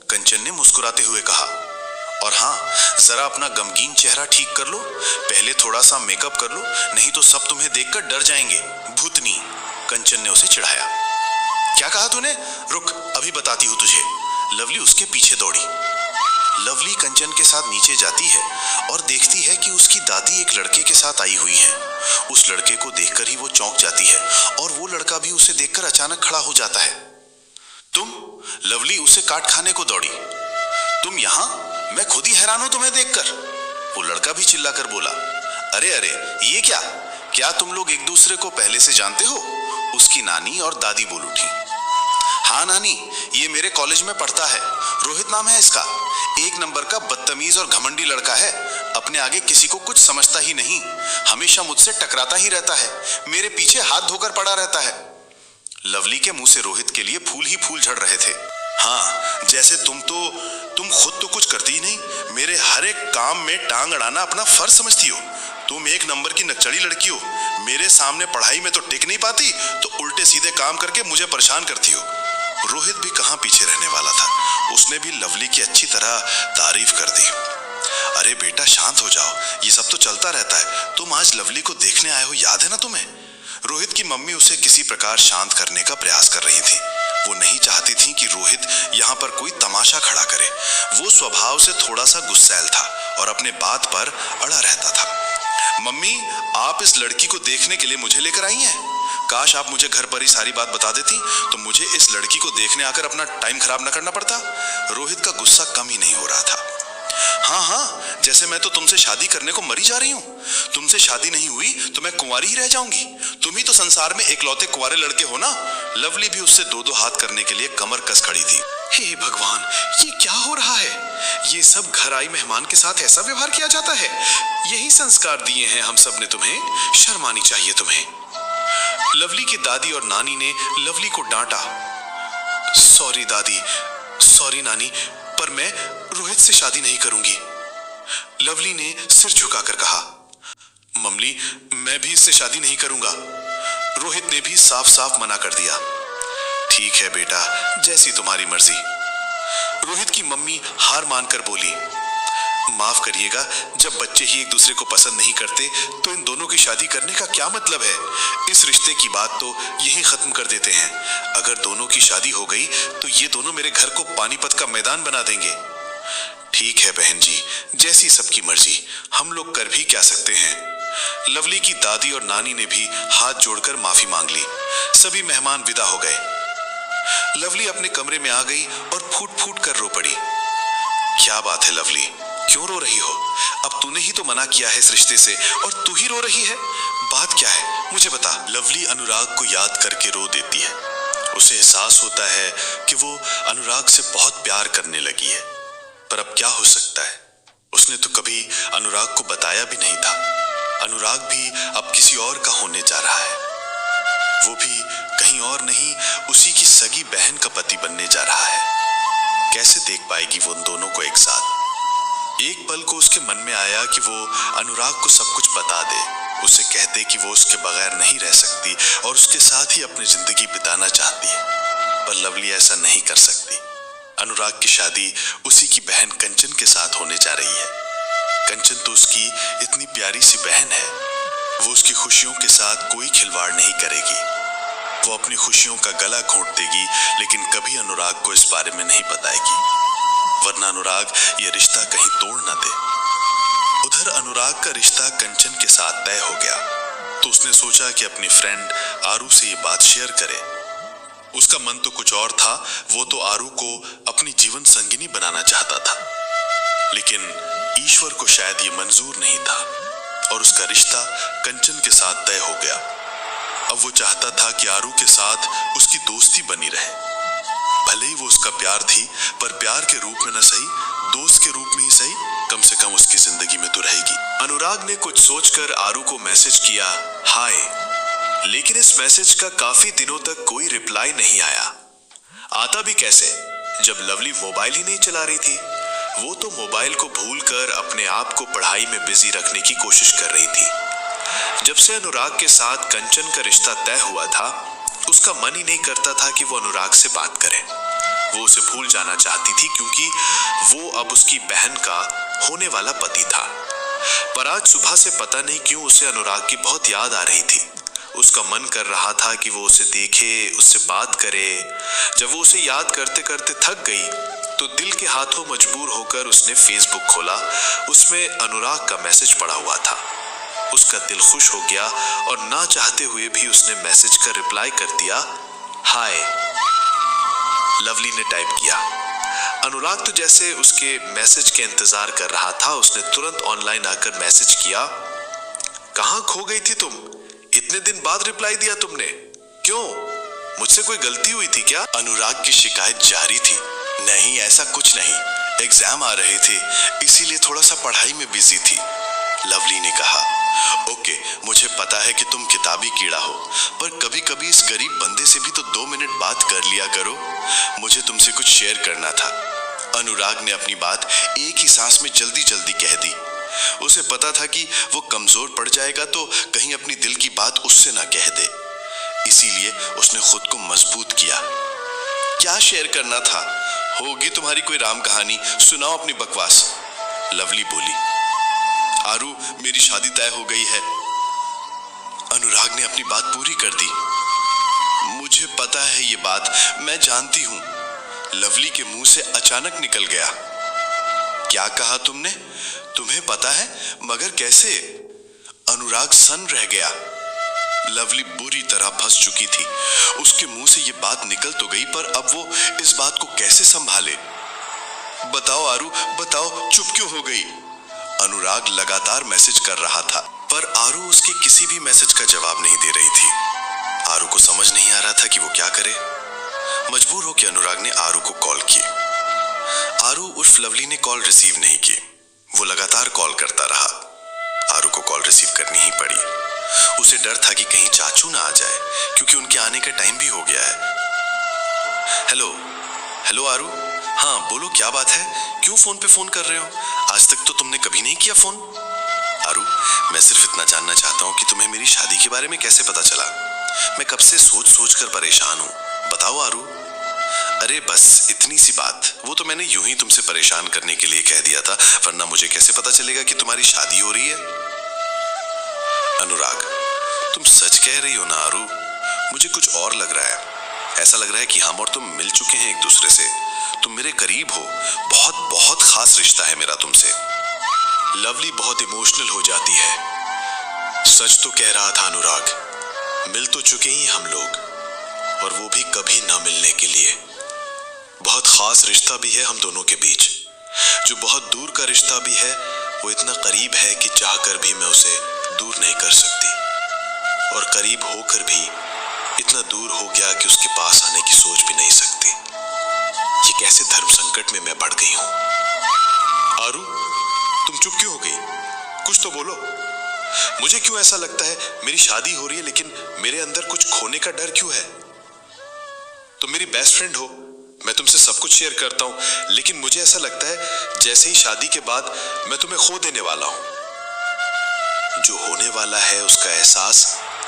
कंचन ने मुस्कुराते हुए कहा। और हाँ, जरा अपना गमगीन चेहरा ठीक कर लो, पहले थोड़ा सा मेकअप कर लो, नहीं तो सब तुम्हें देखकर डर जाएंगे, भूतनी, कंचन ने उसे चिढ़ाया। क्या कहा तूने? रुक, अभी बताती हूँ तुझे। लवली उसके पीछे दौड़ी। लवली कंचन के साथ नीचे जाती है और देखती है कि उसकी दादी एक लड़के के साथ आई हुई है। उस लड़के को देखकर ही वो चौंक जाती है और वो लड़का भी उसे देखकर अचानक खड़ा हो जाता है। तुम? लवली उसे काट खाने को दौड़ी। तुम यहाँ? मैं खुद ही हैरान हूं तुम्हें देखकर, वो लड़का भी चिल्लाकर बोला। अरे अरे, ये क्या? क्या तुम लोग एक दूसरे को पहले से जानते हो? उसकी नानी और दादी बोल उठी। हाँ नानी, ये मेरे कॉलेज में पढ़ता है, रोहित नाम है इसका। एक नंबर का बदतमीज और घमंडी लड़का है, अपने आगे किसी को कुछ समझता ही नहीं, हमेशा मुझसे टकराता ही रहता है, मेरे पीछे हाथ धोकर पड़ा रहता है। लवली के मुंह से रोहित के लिए फूल ही फूल झड़ रहे थे। हाँ, जैसे तुम खुद तो कुछ करती ही नहीं, मेरे हर एक काम में टांग अड़ाना अपना फर्ज समझती हो। तुम एक नंबर की नकचड़ी लड़की हो, मेरे सामने पढ़ाई में तो टिक नहीं पाती तो उल्टे सीधे काम करके मुझे परेशान करती हो। रोहित भी कहाँ पीछे रहने वाला था, उसने भी लवली की अच्छी तरह तारीफ कर दी। अरे बेटा शांत हो जाओ, ये सब तो चलता रहता है, तुम आज लवली को देखने आए हो, याद है ना तुम्हें? रोहित की मम्मी उसे किसी प्रकार शांत करने का प्रयास कर रही थी। वो नहीं चाहती थी कि रोहित यहाँ पर कोई तमाशा खड़ा करे। वो स्वभाव से थोड़ा सा गुस्सैल था और अपने बात पर अड़ा रहता था। मम्मी, आप इस लड़की को देखने के लिए मुझे लेकर आई हैं? काश आप मुझे घर पर ही सारी बात बता देती तो मुझे इस लड़की को देखने आकर अपना टाइम खराब न करना पड़ता। रोहित का गुस्सा कम ही नहीं हो रहा था। हाँ, जैसे मैं तो तुमसे शादी करने को मरी जा रही हूँ। तुमसे शादी नहीं हुई तो मैं कुंवारी ही रह जाऊंगी। तुम ही तो संसार में एकलौते कुंवारे लड़के हो ना। लवली भी उससे दो दो हाथ करने के लिए कमर कस खड़ी थी। हे भगवान, ये क्या हो रहा है? ये सब घर आई मेहमान के साथ ऐसा व्यवहार किया जाता है? यही संस्कार दिए हैं हम सब ने तुम्हें, शर्म आनी चाहिए तुम्हें। लवली की दादी और नानी ने लवली को डांटा। सॉरी दादी, सॉरी नानी, पर मैं रोहित से शादी नहीं करूंगी। लवली ने सिर झुकाकर कहा। ममली, मैं भी इससे शादी नहीं करूंगा। रोहित ने भी साफ साफ मना कर दिया। ठीक है बेटा, जैसी तुम्हारी मर्जी। रोहित की मम्मी हार मानकर बोली, माफ करिएगा, जब बच्चे ही एक दूसरे को पसंद नहीं करते तो इन दोनों की शादी करने का क्या मतलब है। इस रिश्ते की बात तो यहीं खत्म कर देते हैं। अगर दोनों की शादी हो गई तो ये दोनों मेरे घर को पानीपत का मैदान बना देंगे। ठीक है बहन जी, जैसी सबकी मर्जी, हम लोग कर भी क्या सकते हैं। लवली की दादी और नानी ने भी हाथ जोड़कर माफी मांग ली। सभी मेहमान विदा हो गए। लवली अपने कमरे में आ गई और फूट फूट कर रो पड़ी। क्या बात है लवली, क्यों रो रही हो? अब तूने ही तो मना किया है इस रिश्ते से और तू ही रो रही है। बात क्या है, मुझे बता। लवली अनुराग को याद करके रो देती है। उसे एहसास होता है कि वो अनुराग से बहुत प्यार करने लगी है, पर अब क्या हो सकता है। उसने तो कभी अनुराग को बताया भी नहीं था। अनुराग भी अब किसी और का होने जा रहा है। वो भी कहीं और नहीं, उसी की सगी बहन का पति बनने जा रहा है। कैसे देख पाएगी वो उन दोनों को एक साथ। एक पल को उसके मन में आया कि वो अनुराग को सब कुछ बता दे, उसे कहते कि वो उसके बगैर नहीं रह सकती और उसके साथ ही अपनी जिंदगी बिताना चाहती है, पर लवली ऐसा नहीं कर सकती। अनुराग की शादी उसी की बहन कंचन के साथ होने जा रही है। कंचन तो उसकी इतनी प्यारी सी बहन है, वो उसकी खुशियों के साथ कोई खिलवाड़ नहीं करेगी। वो अपनी खुशियों का गला घोंट देगी, लेकिन कभी अनुराग को इस बारे में नहीं बताएगी, वरना अनुराग ये रिश्ता कहीं तोड़ न दे। उधर अनुराग का रिश्ता कंचन के साथ तय हो गया, तो उसने सोचा कि अपनी फ्रेंड आरू से ये बात शेयर करे। उसका मन तो कुछ और था, वो तो आरू को अपनी जीवन संगिनी बनाना चाहता था, लेकिन ईश्वर को शायद ये मंजूर नहीं था और उसका रिश्ता कंचन के साथ तय हो गया। अब वो चाहता था कि आरू के साथ उसकी दोस्ती बनी रहे। भले ही वो उसका प्यार थी, पर प्यार के रूप में न सही, दोस्त के रूप में ही सही, कम से कम उसकी जिंदगी में तो रहेगी। अनुराग ने कुछ सोचकर आरू को मैसेज किया, हाय, लेकिन इस मैसेज का काफी दिनों तक कोई रिप्लाई नहीं आया। आता भी कैसे, जब लवली मोबाइल ही नहीं चला रही थी। वो तो मोबाइल को भूलकर अपने आप को पढ़ाई में बिजी रखने की कोशिश कर रही थी। जब से अनुराग के साथ कंचन का रिश्ता तय हुआ था, उसका मन ही नहीं करता था कि वो अनुराग से बात करे। वो उसे भूल जाना चाहती थी, क्योंकि वो अब उसकी बहन का होने वाला पति था। पर आज सुबह से पता नहीं क्यों उसे अनुराग की बहुत याद आ रही थी। उसका मन कर रहा था कि वो उसे देखे, उससे बात करे। जब वो उसे याद करते करते थक गई, तो दिल के हाथों मजबूर होकर उसने फेसबुक खोला। उसमें अनुराग का मैसेज पड़ा हुआ था। उसका दिल खुश हो गया और ना चाहते हुए भी उसने मैसेज का रिप्लाई कर दिया, हाय। लवली ने टाइप किया। अनुराग तो जैसे उसके मैसेज के इंतजार कर रहा था, उसने तुरंत ऑनलाइन आकर मैसेज किया, कहां खो गई थी तुम? इतने दिन बाद रिप्लाई दिया तुमने, क्यों? मुझसे कोई गलती हुई थी क्या? अनुराग की शिकायत जारी थी। नहीं, ऐसा कुछ नहीं, एग्जाम आ रहे थे, इसीलिए थोड़ा सा पढ़ाई में बिजी थी। लवली ने कहा, ओके, मुझे पता है कि तुम किताबी कीड़ा हो, पर कभी कभी इस गरीब बंदे से भी तो 2 मिनट बात कर लिया करो। मुझे तुमसे कुछ शेयर करना था। अनुराग ने अपनी बात एक ही सांस में जल्दी जल्दी कह दी। उसे पता था कि वो कमजोर पड़ जाएगा तो कहीं अपनी दिल की बात उससे ना कह दे, इसीलिए उसने खुद को मजबूत किया। क्या शेयर करना था? होगी तुम्हारी कोई राम कहानी, सुनाओ अपनी बकवास। लवली बोली, आरू, मेरी शादी तय हो गई है। अनुराग ने अपनी बात पूरी कर दी। मुझे पता है ये बात, मैं जानती हूं। लवली के मुंह से अचानक निकल गया, क्या कहा तुमने? तुम्हें पता है, मगर कैसे? अनुराग सन रह गया। लवली बुरी तरह फंस चुकी थी। उसके मुंह से ये बात निकल तो गई, पर अब वो इस बात को कैसे संभाले? बताओ आरू, बताओ, चुप क्यों हो गई? अनुराग लगातार मैसेज कर रहा था, पर आरू उसके किसी भी मैसेज का जवाब नहीं दे रही थी। आरू को समझ नहीं आ रहा था कि वो क्या करे। मजबूर होकर अनुराग ने आरू को कॉल की। आरू उर्फ लवली ने कॉल रिसीव नहीं की। वो लगातार कॉल करता रहा। आरू को कॉल रिसीव करनी ही पड़ी। उसे डर था कि कहीं चाचू ना आ जाए, क्योंकि उनके आने का टाइम भी हो गया है। हेलो, हेलो आरू। हाँ बोलो, क्या बात है? क्यों फोन पे फोन कर रहे हो? आज तक तो तुमने कभी नहीं किया फोन। आरू, मैं सिर्फ इतना जानना चाहता हूँ कि तुम्हें मेरी शादी के बारे में कैसे पता चला? मैं कब से सोच सोच कर परेशान हूँ। बताओ आरू। अरे बस इतनी सी बात, वो तो मैंने यूं ही तुमसे परेशान करने के लिए कह दिया था, वरना मुझे कैसे पता चलेगा कि तुम्हारी शादी हो रही है? अनुराग, तुम सच कह रही हो ना आरू? मुझे कुछ और लग रहा है। ऐसा लग रहा है कि हम और तुम मिल चुके हैं एक दूसरे से। तुम मेरे करीब हो, बहुत बहुत खास रिश्ता है मेरा तुमसे। लवली बहुत इमोशनल हो जाती है। सच तो कह रहा था अनुराग, मिल तो चुके ही हम लोग, और वो भी कभी ना मिलने के लिए। बहुत खास रिश्ता भी है हम दोनों के बीच। जो बहुत दूर का रिश्ता भी है, वो इतना करीब है कि चाहकर भी मैं उसे दूर नहीं कर सकती, और करीब होकर भी इतना दूर हो गया कि उसके पास आने की सोच भी नहीं सकती। ये कैसे धर्म संकट में मैं पड़ गई हूं। आरू, तुम चुप क्यों हो गई? कुछ तो बोलो। मुझे क्यों ऐसा लगता है मेरी शादी हो रही है, लेकिन मेरे अंदर कुछ खोने का डर क्यों है? तुम मेरी बेस्ट फ्रेंड हो, मैं तुमसे सब कुछ शेयर करता हूं, लेकिन मुझे ऐसा लगता है जैसे ही शादी के बाद मैं तुम्हें खो देने वाला हूं। जो होने वाला है उसका एहसास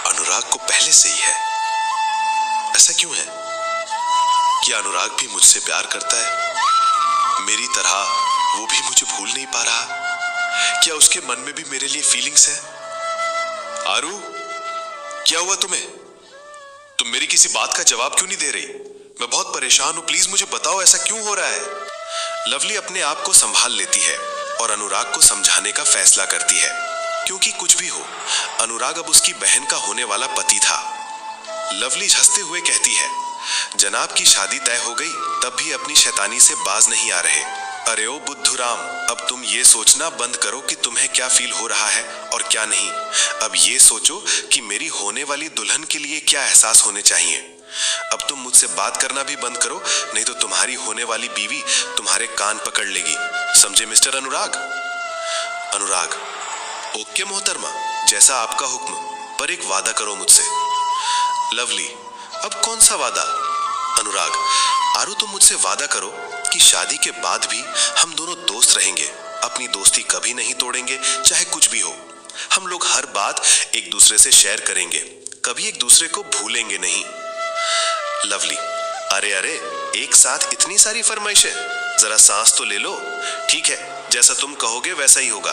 अनुराग को पहले से ही है। ऐसा क्यों है? क्या अनुराग भी मुझसे प्यार करता है मेरी तरह? वो भी मुझे भूल नहीं पा रहा? क्या उसके मन में भी मेरे लिए फीलिंग्स है? आरू, क्या हुआ तुम्हें? तुम मेरी किसी बात का जवाब क्यों नहीं दे रही? मैं बहुत परेशान हूं, प्लीज मुझे बताओ ऐसा क्यों हो रहा है? लवली अपने आप को संभाल लेती है और अनुराग को समझाने का फैसला करती है, क्योंकि कुछ भी हो, अनुराग अब उसकी बहन का होने वाला पति था। लवली हंसते हुए कहती है, जनाब की शादी तय हो गई, तब भी अपनी शैतानी से बाज नहीं आ रहे। अरे ओ बुद्धूराम, अब तुम ये सोचना बंद करो कि तुम्हें क्या फील हो रहा है और क्या नहीं। अब ये सोचो कि मेरी होने वाली दुल्हन के लिए क्या एहसास होने चाहिए। अब तुम मुझसे बात करना भी बंद करो, नहीं तो तुम्हारी होने वाली बीवी तुम्हारे कान पकड़ लेगी। समझे मिस्टर अनुराग? अनुराग, ओके मोहतरमा, जैसा आपका हुक्म, पर एक वादा करो मुझसे। लवली, अब कौन सा वादा? अनुराग, आरू तुम मुझसे वादा करो कि शादी के बाद भी हम दोनों दोस्त रहेंगे, अपनी दोस्ती कभी नहीं तोड़ेंगे, चाहे कुछ भी हो। हम लोग हर बात एक दूसरे से शेयर करेंगे, कभी एक दूसरे को भूलेंगे नहीं। लवली, अरे अरे, एक साथ इतनी सारी फरमाइशें, जरा सांस तो ले लो। ठीक है, जैसा तुम कहोगे वैसा ही होगा।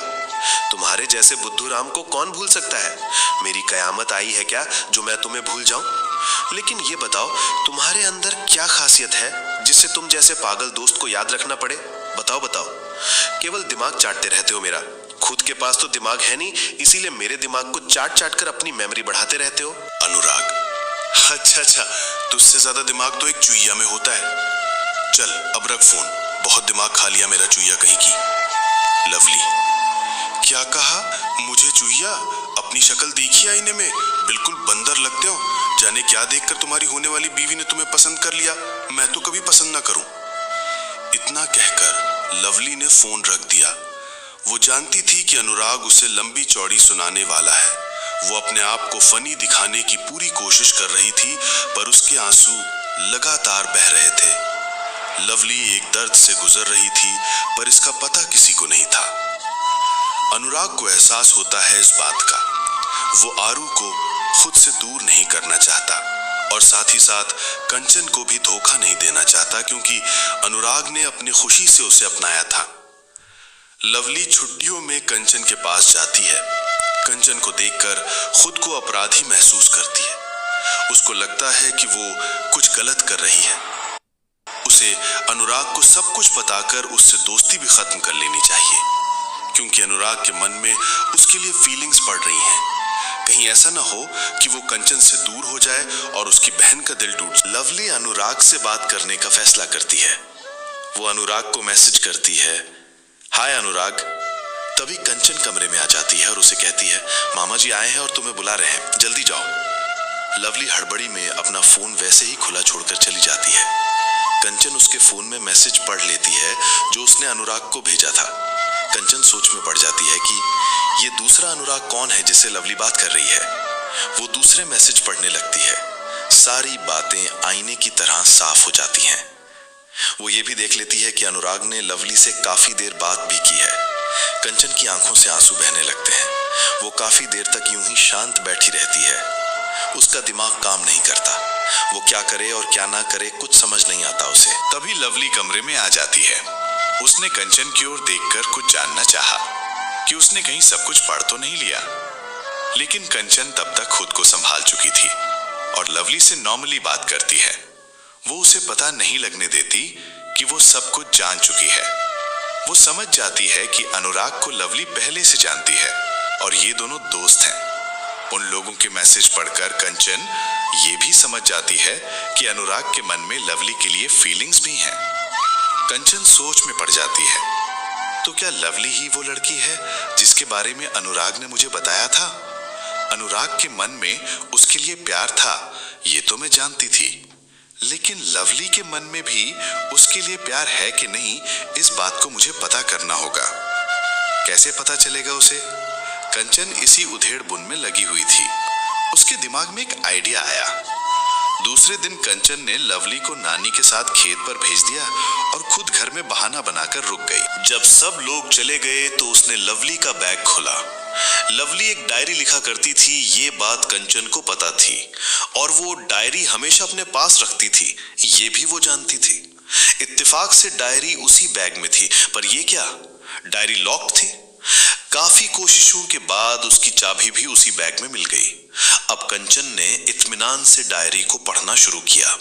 तुम्हारे जैसे बुद्धूराम को कौन भूल सकता है? मेरी कयामत आई है क्या जो मैं तुम्हें भूल जाऊं? लेकिन ये बताओ, तुम्हारे अंदर क्या खासियत है जिससे तुम जैसे पागल दोस्त को याद रखना पड़े? बताओ बताओ। केवल दिमाग चाटते रहते हो मेरा। खुद के पास तो दिमाग है नहीं, इसीलिए मेरे दिमाग को चाट चाट कर अपनी मेमोरी बढ़ाते रहते हो। अनुराग, अच्छा, तुझसे ज्यादा दिमाग तो एक चुईया में होता है। चल अब रख फोन, बहुत दिमाग खा लिया मेरा चुईया कहीं की। लवली, क्या कहा? मुझे चुईया? अपनी शक्ल देखी आईने में, बिल्कुल बंदर लगते हो। जाने क्या देखकर तुम्हारी होने वाली बीवी ने तुम्हें पसंद कर लिया, मैं तो कभी पसंद ना करूं। इतना कहकर लवली ने फोन रख दिया। वो जानती थी कि अनुराग उसे लंबी चौड़ी सुनाने वाला है। वो अपने आप को फनी दिखाने की पूरी कोशिश कर रही थी, पर उसके आंसू लगातार बह रहे थे। लवली एक दर्द से गुजर रही थी, पर इसका पता किसी को नहीं था। अनुराग को एहसास होता है इस बात का। वो आरू को खुद से दूर नहीं करना चाहता, और साथ ही साथ कंचन को भी धोखा नहीं देना चाहता, क्योंकि अनुराग ने अपनी खुशी से उसे अपनाया था। लवली छुट्टियों में कंचन के पास जाती है। कंचन को देखकर खुद को अपराधी महसूस करती है। उसको लगता है कि वो कुछ गलत कर रही है। उसे अनुराग को सब कुछ बताकर उससे दोस्ती भी खत्म कर लेनी चाहिए, क्योंकि अनुराग के मन में उसके लिए फीलिंग्स बढ़ रही हैं। कहीं ऐसा ना हो कि वो कंचन से दूर हो जाए और उसकी बहन का दिल टूट जाए। लवली अनुराग से बात करने का फैसला करती है। वो अनुराग को मैसेज करती है, हाय अनुराग। तभी कंचन कमरे में आ जाती है और उसे कहती है, मामा जी आए हैं और तुम्हें बुला रहे हैं, जल्दी जाओ। लवली हड़बड़ी में अपना फोन वैसे ही खुला छोड़कर चली जाती है। कंचन उसके फोन में मैसेज पढ़ लेती है जो उसने अनुराग को भेजा था। कंचन सोच में पड़ जाती है कि ये दूसरा अनुराग कौन है जिससे लवली बात कर रही है। वो दूसरे मैसेज पढ़ने लगती है। सारी बातें आईने की तरह साफ हो जाती हैं। वो ये भी देख लेती है कि अनुराग ने लवली से काफी देर बात भी की है। कंचन की आंखों से आंसू बहने लगते हैं। वो काफी देर तक यूं ही शांत बैठी रहती है। उसका दिमाग काम नहीं करता। वो क्या करे और क्या ना करे कुछ समझ नहीं आता उसे। तभी लवली कमरे में आ जाती है। उसने कंचन की ओर देखकर कुछ जानना चाहा कि उसने कहीं सब कुछ पढ़ तो नहीं लिया, लेकिन कंचन तब तक खुद को संभाल चुकी थी और लवली से नॉर्मली बात करती है। वो उसे पता नहीं लगने देती कि वो सब कुछ जान चुकी है। वो समझ जाती है कि अनुराग को लवली पहले से जानती है और ये दोनों दोस्त हैं। उन लोगों के मैसेज पढ़कर कंचन ये भी समझ जाती है कि अनुराग के मन में लवली के लिए फीलिंग्स भी हैं। कंचन सोच में पड़ जाती है, तो क्या लवली ही वो लड़की है जिसके बारे में अनुराग ने मुझे बताया था? अनुराग के मन में उसके लिए प्यार था, ये तो मैं जानती थी, लेकिन लवली के मन में भी उसके लिए प्यार है कि नहीं, इस बात को मुझे पता करना होगा। कैसे पता चलेगा उसे? कंचन इसी उधेड़-बुन में लगी हुई थी। उसके दिमाग में एक आइडिया आया। दूसरे दिन कंचन ने लवली को नानी के साथ खेत पर भेज दिया और खुद घर में बहाना बनाकर रुक गई। जब सब लोग चले गए तो उसने लवली का बैग खोला। लवली एक डायरी लिखा करती थी, ये बात कंचन को पता थी और वो डायरी हमेशा अपने पास रखती थी, ये भी वो जानती थी। इत्तेफाक से डायरी उसी बैग में थी, पर ये क्या, डायरी लॉक्ड थी। काफी कोशिशों के बाद उसकी चाबी भी उसी बैग में मिल गई। अब कंचन ने इत्मीनान से डायरी को पढ़ना शुरू किया।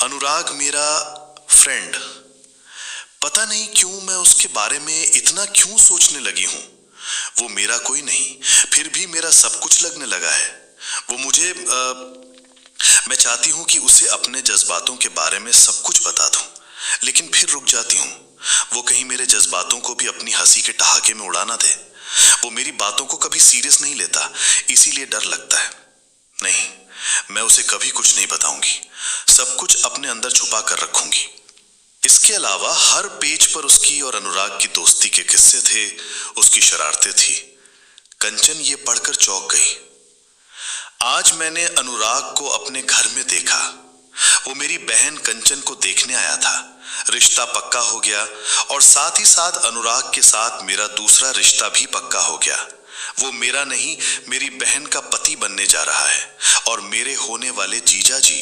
अनुराग मेरा फ्रेंड, पता नहीं क्यों मैं उसके बारे में इतना क्यों सोचने लगी हूं। वो मेरा कोई नहीं, फिर भी मेरा सब कुछ लगने लगा है। वो मुझे मैं चाहती हूं कि उसे अपने जज्बातों के बारे में सब कुछ बता दूं, लेकिन फिर रुक जाती हूं। वो कहीं मेरे जज्बातों को भी अपनी हंसी के ठहाके में उड़ा ना दे। वो मेरी बातों को कभी सीरियस नहीं लेता, इसीलिए डर लगता है। नहीं, मैं उसे कभी कुछ नहीं बताऊंगी, सब कुछ अपने अंदर छुपा कर रखूंगी। इसके अलावा हर पेज पर उसकी और अनुराग की दोस्ती के किस्से थे, उसकी शरारतें थी। कंचन ये पढ़कर चौंक गई। आज मैंने अनुराग को अपने घर में देखा। वो मेरी बहन कंचन को देखने आया था। रिश्ता पक्का हो गया और साथ ही साथ अनुराग के साथ मेरा दूसरा रिश्ता भी पक्का हो गया। वो मेरा नहीं, मेरी बहन का पति बनने जा रहा है और मेरे होने वाले जीजा जी।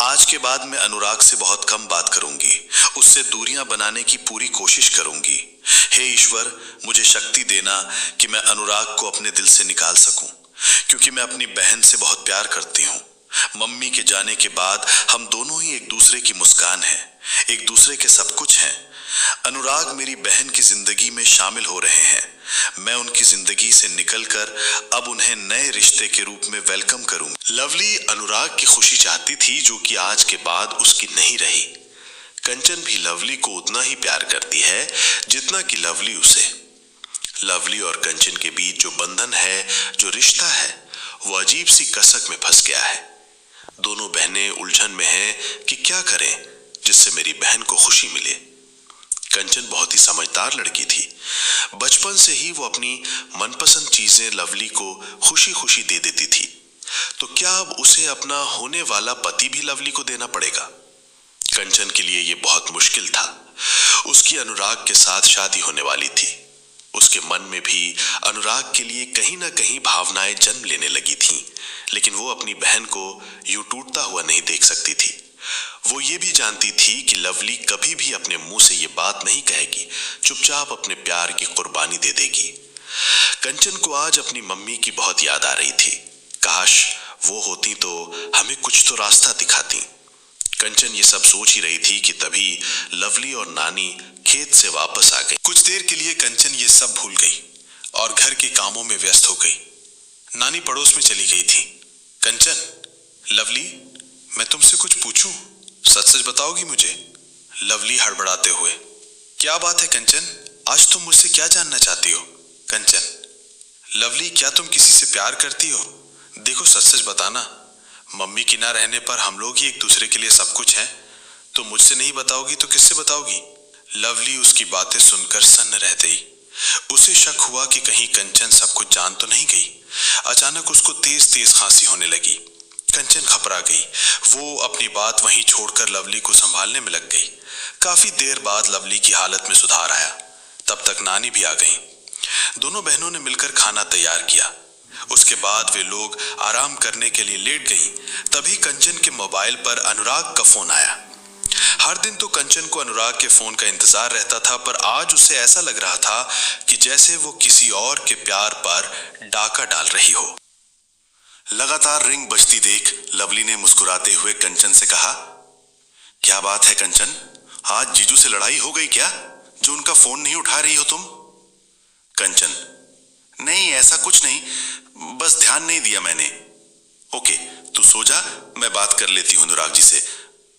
आज के बाद मैं अनुराग से बहुत कम बात करूंगी, उससे दूरियां बनाने की पूरी कोशिश करूंगी। हे ईश्वर, मुझे शक्ति देना कि मैं अनुराग को अपने दिल से निकाल सकूं, क्योंकि मैं अपनी बहन से बहुत प्यार करती हूं। मम्मी के जाने के बाद हम दोनों ही एक दूसरे की मुस्कान हैं, एक दूसरे के सब कुछ हैं। अनुराग मेरी बहन की जिंदगी में शामिल हो रहे हैं। मैं उनकी जिंदगी से निकलकर अब उन्हें नए रिश्ते के रूप में वेलकम करूंगी। लवली अनुराग की खुशी चाहती थी, जो कि आज के बाद उसकी नहीं रही। कंचन भी लवली को उतना ही प्यार करती है जितना कि लवली उसे। लवली और कंचन के बीच जो बंधन है, जो रिश्ता है, वो अजीब सी कसक में फंस गया है। दोनों बहनें उलझन में हैं कि क्या करें जिससे मेरी बहन को खुशी मिले। कंचन बहुत ही समझदार लड़की थी। बचपन से ही वो अपनी मनपसंद चीजें लवली को खुशी खुशी दे देती थी। तो क्या अब उसे अपना होने वाला पति भी लवली को देना पड़ेगा? कंचन के लिए ये बहुत मुश्किल था। उसकी अनुराग के साथ शादी होने वाली थी। उसके मन में भी अनुराग के लिए कहीं ना कहीं भावनाएं जन्म लेने लगी थीं, लेकिन वो अपनी बहन को यूं टूटता हुआ नहीं देख सकती थी। वो ये भी जानती थी कि लवली कभी भी अपने मुंह से ये बात नहीं कहेगी, चुपचाप अपने प्यार की कुर्बानी दे देगी। कंचन को आज अपनी मम्मी की बहुत याद आ रही थी। काश वो होती तो हमें कुछ तो रास्ता दिखाती। कंचन ये सब सोच ही रही थी कि तभी लवली और नानी खेत से वापस आ गई। कुछ देर के लिए कंचन ये सब भूल गई और घर के कामों में व्यस्त हो गई। नानी पड़ोस में चली गई थी। कंचन, लवली, मैं तुमसे कुछ पूछूं? सच सच बताओगी मुझे? लवली हड़बड़ाते हुए। क्या बात है कंचन, आज तुम मुझसे क्या जानना चाहती हो? कंचन, लवली, क्या तुम किसी से प्यार करती हो? देखो सच सच बताना। मम्मी की ना रहने पर हम लोग ही एक दूसरे के लिए सब कुछ हैं। तुम मुझसे नहीं बताओगी तो किससे बताओगी? लवली उसकी बातें सुनकर सन्न रह गई। उसे शक हुआ कि कहीं कंचन सब कुछ जान तो नहीं गई। अचानक उसको तेज तेज खांसी होने लगी। कंचन घबरा गई। वो अपनी बात वहीं छोड़कर लवली को संभालने में लग गई। काफी देर बाद लवली की हालत में सुधार आया। तब तक नानी भी आ गई। दोनों बहनों ने मिलकर खाना तैयार किया। उसके बाद वे लोग आराम करने के लिए लेट गईं। तभी कंचन के मोबाइल पर अनुराग का फोन आया। हर दिन तो कंचन को अनुराग के फोन का इंतजार रहता था, पर आज उसे ऐसा लग रहा था कि जैसे वो किसी और के प्यार पर डाका डाल रही हो। लगातार रिंग बजती देख लवली ने मुस्कुराते हुए कंचन से कहा, क्या बात है कंचन, आज जीजू से लड़ाई हो गई क्या, जो उनका फोन नहीं उठा रही हो तुम? कंचन, नहीं ऐसा कुछ नहीं, बस ध्यान नहीं दिया मैंने। ओके, तू सो जा, मैं बात कर लेती हूं अनुराग जी से।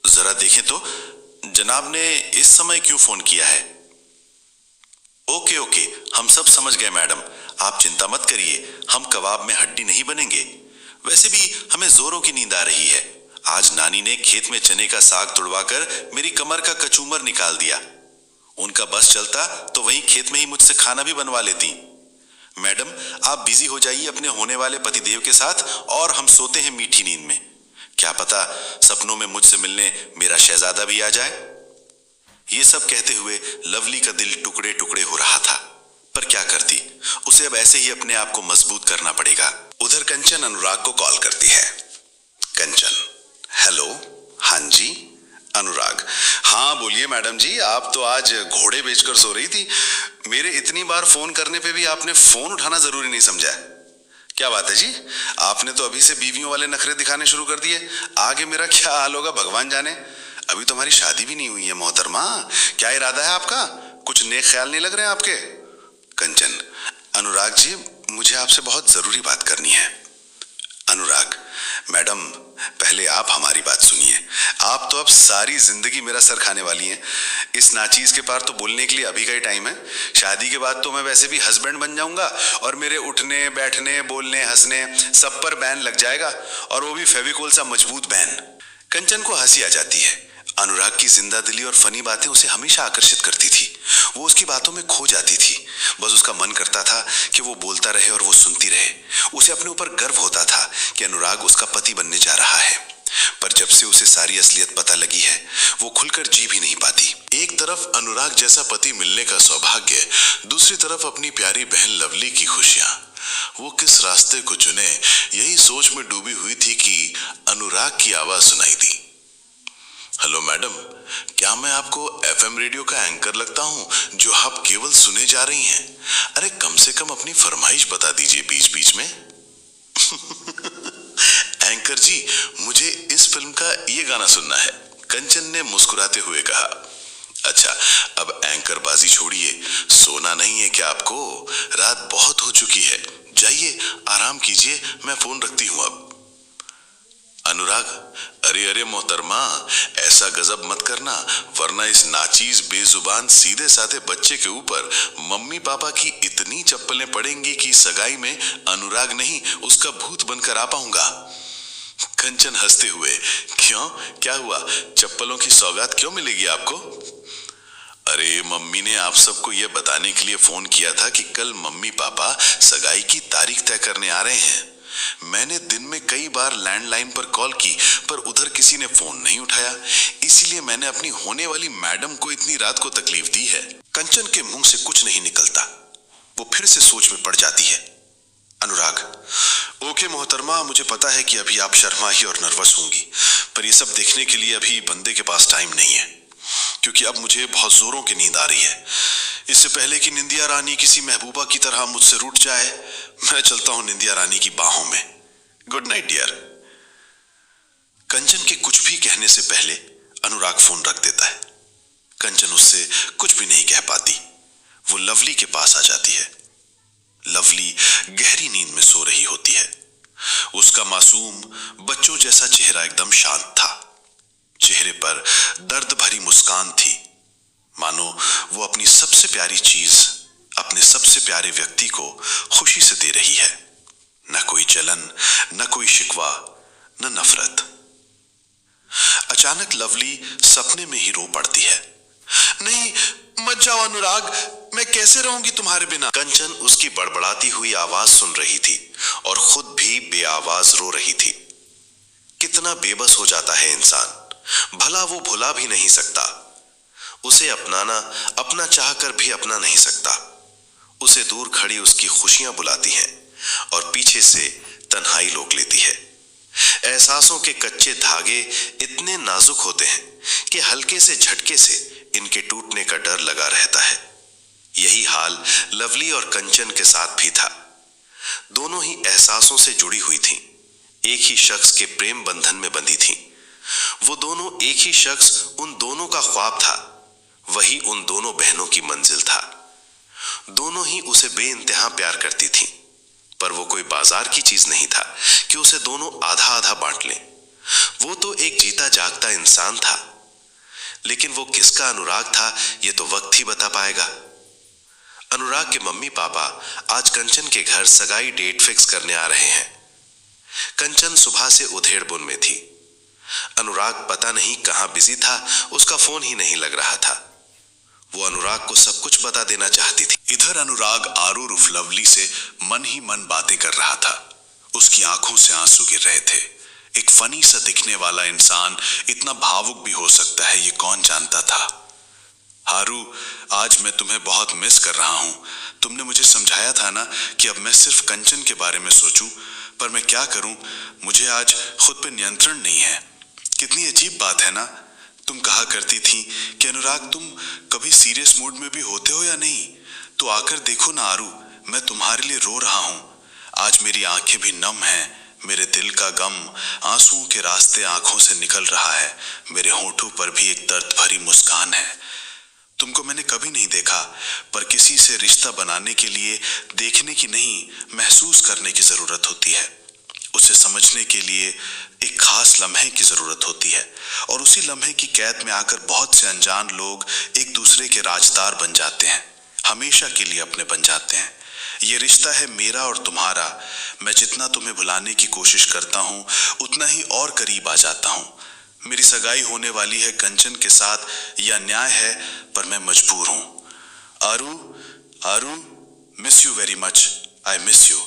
जरा देखें तो जनाब ने इस समय क्यों फोन किया है? ओके ओके, हम सब समझ गए मैडम, आप चिंता मत करिए, हम कबाब में हड्डी नहीं बनेंगे। वैसे भी हमें जोरों की नींद आ रही है। आज नानी ने खेत में चने का साग तुड़वाकर मेरी कमर का कचूमर निकाल दिया। उनका बस चलता तो वहीं खेत में ही मुझसे खाना भी बनवा लेती। मैडम, आप बिजी हो जाइए अपने होने वाले पतिदेव के साथ और हम सोते हैं मीठी नींद में। क्या पता सपनों में मुझसे मिलने मेरा शहजादा भी आ जाए। ये सब कहते हुए लवली का दिल टुकड़े टुकड़े हो रहा था, पर क्या करती, उसे अब ऐसे ही अपने आप को मजबूत करना पड़ेगा। उधर कंचन अनुराग को कॉल करती है। कंचन, हेलो, हाँ जी। अनुराग, हाँ बोलिए मैडम जी, आप तो आज घोड़े बेचकर सो रही थी। मेरे इतनी बार फोन करने पे भी आपने फोन उठाना जरूरी नहीं समझा। क्या बात है जी, आपने तो अभी से बीवियों वाले नखरे दिखाने शुरू कर दिए। आगे मेरा क्या हाल होगा भगवान जाने। अभी तो हमारी शादी भी नहीं हुई है मोहतरमा, क्या इरादा है आपका? कुछ नेक ख्याल नहीं लग रहे हैं आपके? कंचन, अनुराग जी मुझे आपसे बहुत जरूरी बात करनी है। अनुराग, मैडम पहले आप हमारी बात सुनिए। आप तो अब सारी जिंदगी मेरा सर खाने वाली हैं। इस नाचीज के पार तो बोलने के लिए अभी का ही टाइम है। शादी के बाद तो मैं वैसे भी हस्बैंड बन जाऊंगा और मेरे उठने बैठने बोलने हंसने सब पर बैन लग जाएगा, और वो भी फेविकोल सा मजबूत बैन। कंचन को हंसी आ जाती है। अनुराग की जिंदा दिली और फनी बातें उसे हमेशा आकर्षित करती थी। वो उसकी बातों में खो जाती थी। बस उसका मन करता था कि वो बोलता रहे और वो सुनती रहे। उसे अपने ऊपर गर्व होता था कि अनुराग उसका पति बनने जा रहा है। पर जब से उसे सारी असलियत पता लगी है, वो खुलकर जी भी नहीं पाती। एक तरफ अनुराग जैसा पति मिलने का सौभाग्य, दूसरी तरफ अपनी प्यारी बहन लवली की खुशियां। वो किस रास्ते को चुने, यही सोच में डूबी हुई थी कि अनुराग की आवाज सुनाई दी। हेलो मैडम, क्या मैं आपको एफएम रेडियो का एंकर लगता हूं जो आप केवल सुने जा रही हैं? अरे कम से कम अपनी फरमाइश बता दीजिए बीच बीच में। एंकर जी, मुझे इस फिल्म का ये गाना सुनना है, कंचन ने मुस्कुराते हुए कहा। अच्छा, अब एंकर बाजी छोड़िए, सोना नहीं है क्या आपको? रात बहुत हो चुकी है, जाइए आराम कीजिए, मैं फोन रखती हूं अब। अनुराग, अरे अरे मोहतरमा, ऐसा गजब मत करना, वरना इस नाचीज बेजुबान सीधे साधे बच्चे के ऊपर मम्मी पापा की इतनी चप्पलें पड़ेंगी कि सगाई में अनुराग नहीं उसका भूत बनकर आ पाऊंगा। कंचन हंसते हुए, क्यों, क्या हुआ, चप्पलों की सौगात क्यों मिलेगी आपको? अरे मम्मी ने आप सबको यह बताने के लिए फोन किया था कि कल मम्मी पापा सगाई की तारीख तय करने आ रहे हैं। मैंने दिन में कई बार लैंडलाइन पर कॉल की, पर उधर किसी ने फोन नहीं उठाया, इसीलिए मैंने अपनी होने वाली मैडम को इतनी रात को तकलीफ दी है। कंचन के मुंह से कुछ नहीं निकलता। वो फिर से सोच में पड़ जाती है। अनुराग, ओके मोहतरमा, मुझे पता है कि अभी आप शर्माई और नर्वस होंगी, पर यह सब देखने के लिए अभी बंदे के पास टाइम नहीं है, क्योंकि अब मुझे बहुत जोरों की नींद आ रही है। इससे पहले कि निंदिया रानी किसी महबूबा की तरह मुझसे रूठ जाए, मैं चलता हूं निंदिया रानी की बाहों में। Good night dear. कंचन के कुछ भी कहने से पहले अनुराग फोन रख देता है। कंचन उससे कुछ भी नहीं कह पाती। वो लवली के पास आ जाती है। लवली गहरी नींद में सो रही होती है। उसका मासूम बच्चों जैसा चेहरा एकदम शांत था। चेहरे पर दर्द भरी मुस्कान थी, मानो वो अपनी सबसे प्यारी चीज, अपने सबसे प्यारे व्यक्ति को खुशी से दे रही है। न कोई जलन, न कोई शिकवा, न नफरत। अचानक लवली सपने में ही रो पड़ती है। नहीं, मत जाओ अनुराग, मैं कैसे रहूंगी तुम्हारे बिना। कंचन उसकी बड़बड़ाती हुई आवाज सुन रही थी और खुद भी बेआवाज रो रही थी। कितना बेबस हो जाता है इंसान, भला वो भुला भी नहीं सकता। उसे अपनाना अपना चाहकर भी अपना नहीं सकता। उसे दूर खड़ी उसकी खुशियां बुलाती हैं और पीछे से तन्हाई रोक लेती है। एहसासों के कच्चे धागे इतने नाजुक होते हैं कि हल्के से झटके से इनके टूटने का डर लगा रहता है। यही हाल लवली और कंचन के साथ भी था। दोनों ही एहसासों से जुड़ी हुई थीं, एक ही शख्स के प्रेम बंधन में बंधी थीं। वो दोनों एक ही शख्स उन दोनों का ख्वाब था, वही उन दोनों बहनों की मंजिल था। दोनों ही उसे बेइंतहा प्यार करती थीं, पर वो कोई बाजार की चीज नहीं था कि उसे दोनों आधा आधा बांट लें। वो तो एक जीता जागता इंसान था, लेकिन वो किसका अनुराग था ये तो वक्त ही बता पाएगा। अनुराग के मम्मी पापा आज कंचन के घर सगाई डेट फिक्स करने आ रहे हैं। कंचन सुबह से उधेड़बुन में थी। अनुराग पता नहीं कहां बिजी था, उसका फोन ही नहीं लग रहा था। वो अनुराग को सब कुछ बता देना चाहती थी। इधर अनुराग आरू उर्फ लवली से मन ही मन बातें कर रहा था। उसकी आंखों से आंसू गिर रहे थे। एक फनी सा दिखने वाला इंसान इतना भावुक भी हो सकता है, ये कौन जानता था। हारू, आज मैं तुम्हें बहुत मिस कर रहा हूं। तुमने मुझे समझाया था ना कि अब मैं सिर्फ कंचन के बारे में सोचूं, पर मैं क्या करूं, मुझे आज खुद पे नियंत्रण नहीं है। कितनी अजीब बात है ना। तुम कहा करती थी कि अनुराग तुम कभी सीरियस मूड में भी होते हो या नहीं, तो आकर देखो ना आरू, मैं तुम्हारे लिए रो रहा हूं। आज मेरी आंखें भी नम हैं, मेरे दिल का गम आंसुओं के रास्ते आंखों से निकल रहा है। मेरे होठों पर भी एक दर्द भरी मुस्कान है। तुमको मैंने कभी नहीं देखा, पर किसी से रिश्ता बनाने के लिए देखने की नहीं, महसूस करने की जरूरत होती है। उसे समझने के लिए एक खास लम्हे की जरूरत होती है, और उसी लम्हे की कैद में आकर बहुत से अनजान लोग एक दूसरे के राजदार बन जाते हैं, हमेशा के लिए अपने बन जाते हैं। ये रिश्ता है मेरा और तुम्हारा। मैं जितना तुम्हें भुलाने की कोशिश करता हूँ, उतना ही और करीब आ जाता हूँ। मेरी सगाई होने वाली है कंचन के साथ, यह न्याय है, पर मैं मजबूर हूँ। Aaru, miss you very much, I miss you.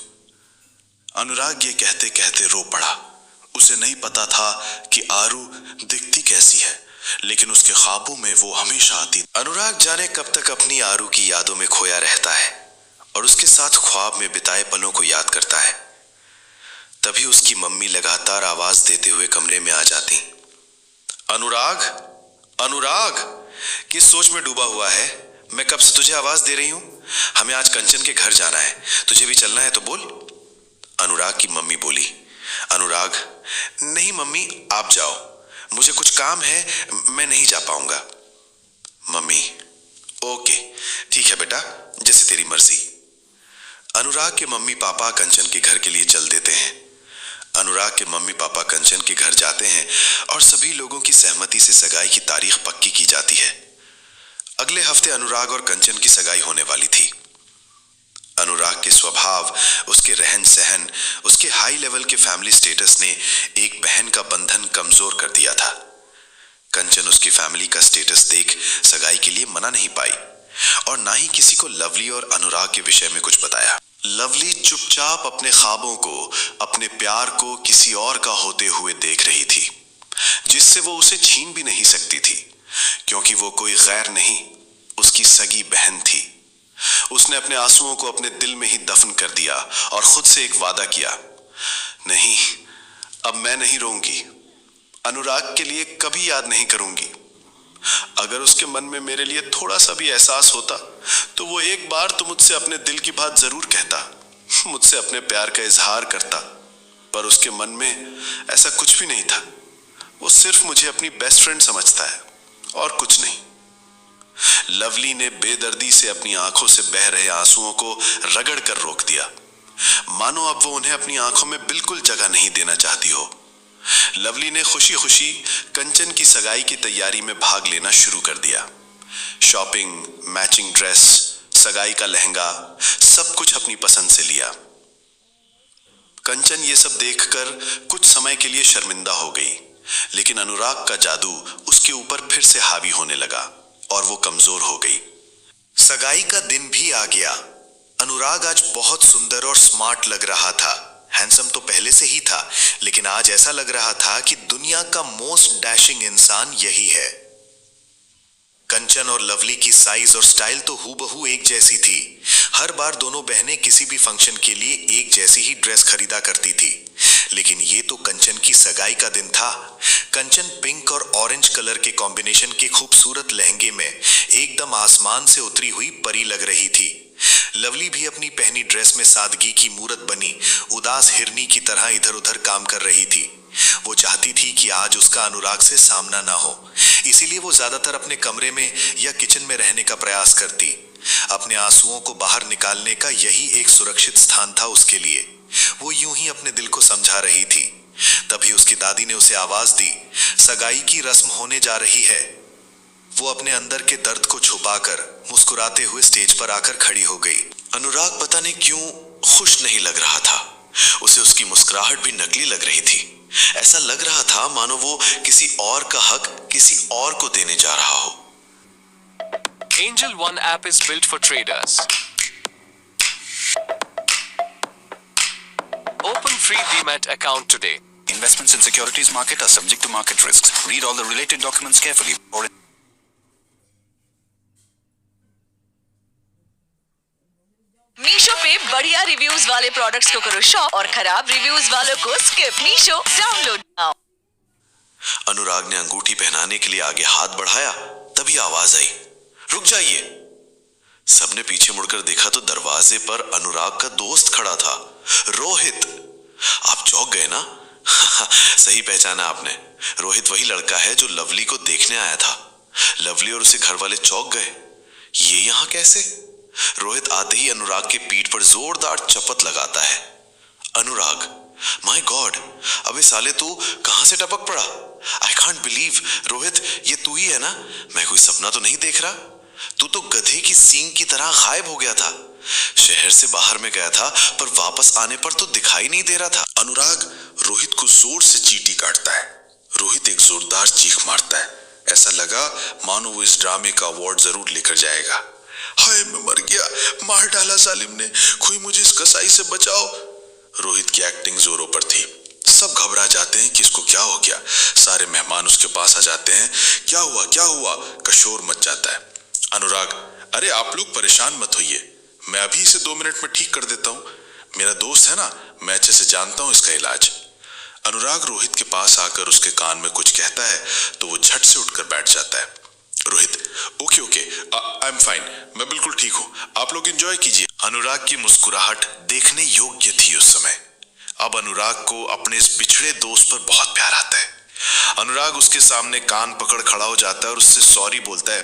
Anurag ये कहते कहते रो पड़ा। उसे नहीं पता था कि आरू दिखती कैसी है, लेकिन उसके ख्वाबों में वो हमेशा आती। अनुराग जाने कब तक अपनी आरू की यादों में खोया रहता है और उसके साथ ख्वाब में बिताए पलों को याद करता है। तभी उसकी मम्मी लगातार आवाज देते हुए कमरे में आ जाती। अनुराग, किस सोच में डूबा हुआ है? मैं कब से तुझे आवाज दे रही हूं। हमें आज कंचन के घर जाना है, तुझे भी चलना है तो बोल। अनुराग की मम्मी बोली। अनुराग, नहीं मम्मी, आप जाओ, मुझे कुछ काम है, मैं नहीं जा पाऊंगा। मम्मी, ओके ठीक है बेटा, जैसे तेरी मर्जी। अनुराग के मम्मी पापा कंचन के घर के लिए चल देते हैं। अनुराग के मम्मी पापा कंचन के घर जाते हैं और सभी लोगों की सहमति से सगाई की तारीख पक्की की जाती है। अगले हफ्ते अनुराग और कंचन की सगाई होने वाली थी। अनुराग के स्वभाव, उसके रहन सहन, उसके हाई लेवल के फैमिली स्टेटस ने एक बहन का बंधन कमजोर कर दिया था। कंचन उसकी फैमिली का स्टेटस देख सगाई के लिए मना नहीं पाई और ना ही किसी को लवली और अनुराग के विषय में कुछ बताया। लवली चुपचाप अपने ख्वाबों को, अपने प्यार को किसी और का होते हुए देख रही थी, जिससे वो उसे छीन भी नहीं सकती थी, क्योंकि वो कोई गैर नहीं, उसकी सगी बहन थी। उसने अपने आंसुओं को अपने दिल में ही दफन कर दिया और खुद से एक वादा किया, नहीं, अब मैं नहीं रोऊंगी, अनुराग के लिए कभी याद नहीं करूंगी। अगर उसके मन में मेरे लिए थोड़ा सा भी एहसास होता तो वो एक बार तो मुझसे अपने दिल की बात जरूर कहता, मुझसे अपने प्यार का इजहार करता, पर उसके मन में ऐसा कुछ भी नहीं था। वो सिर्फ मुझे अपनी बेस्ट फ्रेंड समझता है और कुछ नहीं। लवली ने बेदर्दी से अपनी आंखों से बह रहे आंसुओं को रगड़ कर रोक दिया, मानो अब वो उन्हें अपनी आंखों में बिल्कुल जगह नहीं देना चाहती हो। लवली ने खुशी खुशी कंचन की सगाई की तैयारी में भाग लेना शुरू कर दिया। शॉपिंग, मैचिंग ड्रेस, सगाई का लहंगा, सब कुछ अपनी पसंद से लिया। कंचन ये सब देखकर कुछ समय के लिए शर्मिंदा हो गई, लेकिन अनुराग का जादू उसके ऊपर फिर से हावी होने लगा और वो कमजोर हो गई। सगाई का दिन भी आ गया। अनुराग आज बहुत सुंदर और स्मार्ट लग रहा था। हैंडसम तो पहले से ही था, लेकिन आज ऐसा लग रहा था कि दुनिया का मोस्ट डैशिंग इंसान यही है। कंचन कंचन और लवली की साइज और स्टाइल तो हूबहू एक जैसी थी। हर बार दोनों बहनें किसी भी फंक्शन के लिए एक जैसी ही ड्रेस खरीदा करती थी, लेकिन ये तो कंचन की सगाई का दिन था। कंचन पिंक और ऑरेंज कलर के कॉम्बिनेशन के खूबसूरत लहंगे में एकदम आसमान से उतरी हुई परी लग रही थी। लवली भी अपनी पहनी ड्रेस में सादगी की मूरत बनी उदास हिरनी की तरह इधर उधर काम कर रही थी। वो चाहती थी कि आज उसका अनुराग से सामना ना हो, इसीलिए वो ज्यादातर अपने कमरे में या किचन में रहने का प्रयास करती। अपने आंसुओं को बाहर निकालने का यही एक सुरक्षित स्थान था उसके लिए। वो यूं ही अपने दिल को समझा रही थी। तभी उसकी दादी ने उसे आवाज दी, सगाई की रस्म होने जा रही है। वो अपने अंदर के दर्द को छुपाकर मुस्कुराते हुए स्टेज पर आकर खड़ी हो गई। अनुराग पता नहीं क्यों खुश नहीं लग रहा था। उसे उसकी मुस्कुराहट भी नकली लग रही थी। ऐसा लग रहा था मानो वो किसी और का हक किसी और को देने जा रहा हो। Angel One app is built for traders. Open free Demat account today. Investments in securities market are subject to market risks. Read all the related documents carefully. Meesho पे बढ़िया रिव्यूज वाले प्रोडक्ट्स को करो शॉप और खराब रिव्यूज वालों को स्किप। Meesho download now. अनुराग ने अंगूठी पहनाने के लिए आगे हाथ बढ़ाया, तभी आवाज आई, रुक जाइए। सबने पीछे मुड़कर देखा तो दरवाजे पर अनुराग का दोस्त खड़ा था, रोहित। आप चौंक गए ना? सही पहचाना आपने। रोहित वही लड़का है जो लवली को देखने आया था। लवली और उसे घर वाले चौंक गए, ये यहां कैसे? रोहित आते ही अनुराग के पीठ पर जोरदार चपत लगाता है। अनुराग, माय गॉड, अबे साले तू कहां से टपक पड़ा? I can't believe. रोहित, ये तू ही है ना? मैं कोई सपना तो नहीं देख रहा? तू तो गधे की सींग की तरह गायब हो गया था। शहर से बाहर में गया था, पर वापस आने पर तो दिखाई नहीं दे रहा था। अनुराग रोहित को जोर से चींटी काटता है। रोहित एक जोरदार चीख मारता है। ऐसा लगा मानो वो इस ड्रामे का अवार्ड जरूर लेकर जाएगा। हाय, मैं मर गया, मार डाला जालिम ने, कोई मुझे इस कसाई से बचाओ। रोहित की एक्टिंग जोरों पर थी। सब घबरा जाते हैं कि इसको क्या हो गया। सारे मेहमान उसके पास आ जाते हैं। क्या हुआ क्या हुआ का शोर मच जाता है। अनुराग, अरे आप लोग परेशान मत होइए, मैं अभी इसे 2 मिनट में ठीक कर देता हूँ। मेरा दोस्त है ना, मैं अच्छे से जानता हूँ इसका इलाज। अनुराग रोहित के पास आकर उसके कान में कुछ कहता है तो वो झट से उठकर बैठ जाता है। Rohit, okay okay, I am fine, मैं बिल्कुल ठीक हूँ, आप लोग एंजॉय कीजिए। अनुराग की मुस्कुराहट देखने योग्य थी उस समय। अब अनुराग को अपने इस बिछड़े दोस्त पर बहुत प्यार आता है। अनुराग उसके सामने कान पकड़ खड़ा हो जाता है और उससे सॉरी बोलता है।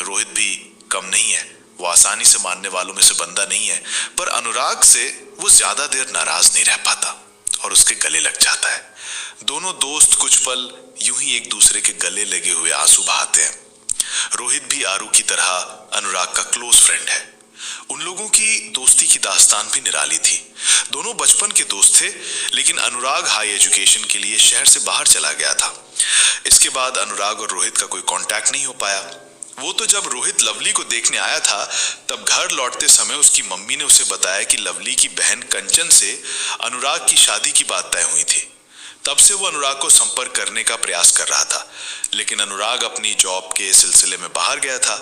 रोहित भी कम नहीं है, वो आसानी से मानने वालों में से बंदा नहीं है, पर अनुराग से वो ज्यादा देर नाराज नहीं रह पाता और उसके गले लग जाता है। दोनों दोस्त कुछ पल यूं ही एक दूसरे के गले लगे हुए आंसू बहाते हैं। रोहित भी आरू की तरह अनुराग का क्लोज फ्रेंड है। उन लोगों की दोस्ती की दास्तान भी निराली थी। दोनों बचपन के दोस्त थे, लेकिन अनुराग हाई एजुकेशन के लिए शहर से बाहर चला गया था। इसके बाद अनुराग और रोहित का कोई कांटेक्ट नहीं हो पाया। वो तो जब रोहित लवली को देखने आया था, तब घर लौटते समय उसकी मम्मी ने उसे बताया कि लवली की बहन कंचन से अनुराग की शादी की बात तय हुई थी। तब से वो अनुराग को संपर्क करने का प्रयास कर रहा था, लेकिन अनुराग अपनी जॉब के सिलसिले में बाहर गया था,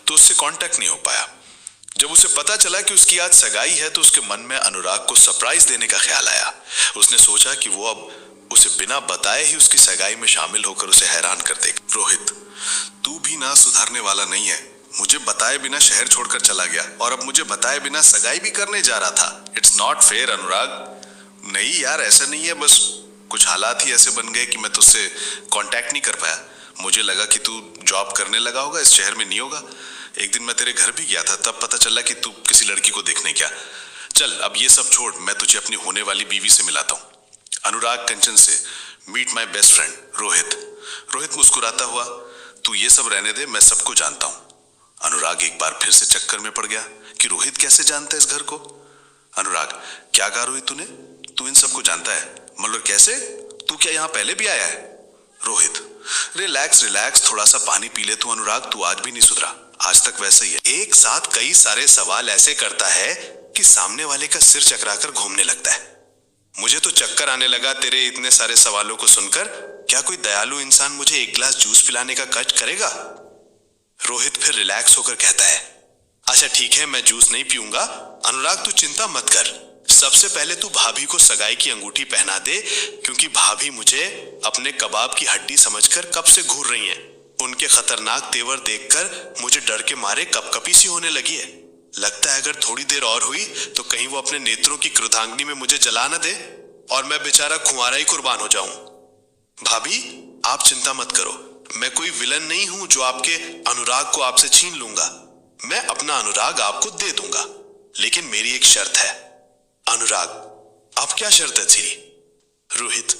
तो उससे कांटेक्ट नहीं हो पाया। जब उसे पता चला कि उसकी आज सगाई है, तो उसके मन में अनुराग को सरप्राइज देने का ख्याल आया। उसने सोचा कि वो अब उसे बिना बताए ही उसकी सगाई में शामिल होकर उसे हैरान कर देगा। रोहित, तू भी ना सुधरने वाला नहीं है। मुझे बताए बिना शहर छोड़कर चला गया और अब मुझे बताए बिना सगाई भी करने जा रहा था। इट्स नॉट फेयर अनुराग। नहीं यार, ऐसा नहीं है, बस कुछ हालात ही ऐसे बन गए कि मैं तुझसे कांटेक्ट नहीं कर पाया। मुझे लगा कि तू जॉब करने लगा होगा, इस शहर में नहीं होगा। एक दिन मैं तेरे घर भी गया था, तब पता चला कि तू किसी लड़की को देखने गया। चल अब ये सब छोड़, मैं तुझे अपनी होने वाली बीवी से मिलाता हूँ। अनुराग कंचन से, meet my best friend Rohit. Rohit मुस्कुराता हुआ, तू ये सब रहने दे, मैं सबको जानता हूँ। अनुराग एक बार फिर से चक्कर में पड़ गया कि रोहित कैसे जानता है इस घर को। अनुराग, क्या कहा रोहित तूने? तू इन सबको जानता है? मतलब कैसे? तू क्या यहाँ पहले भी आया है? रोहित, रिलैक्स रिलैक्स, थोड़ा सा पानी पी ले तू। अनुराग, तू आज भी नहीं सुधरा, आज तक वैसे ही है। एक साथ कई सारे सवाल ऐसे करता है कि सामने वाले का सिर चकराकर घूमने लगता है। मुझे तो चक्कर आने लगा तेरे इतने सारे सवालों को सुनकर। क्या कोई दयालु इंसान मुझे एक गिलास जूस पिलाने का कष्ट करेगा? रोहित फिर रिलैक्स होकर कहता है, अच्छा ठीक है, मैं जूस नहीं पीऊंगा। अनुराग तू चिंता मत कर, सबसे पहले तू भाभी को सगाई की अंगूठी पहना दे, क्योंकि भाभी मुझे अपने कबाब की हड्डी समझकर कब से घूर रही हैं। उनके खतरनाक तेवर देखकर मुझे डर के मारे कपकपी सी होने लगी है। लगता है अगर थोड़ी देर और हुई तो कहीं वो अपने नेत्रों की क्रोधाग्नि में मुझे जला न दे और मैं बेचारा खुआरा ही कुर्बान हो जाऊं। भाभी आप चिंता मत करो, मैं कोई विलन नहीं हूं जो आपके अनुराग को आपसे छीन लूंगा। मैं अपना अनुराग आपको दे दूंगा, लेकिन मेरी एक शर्त है। अनुराग, आप क्या शर्त है तेरी? रोहित,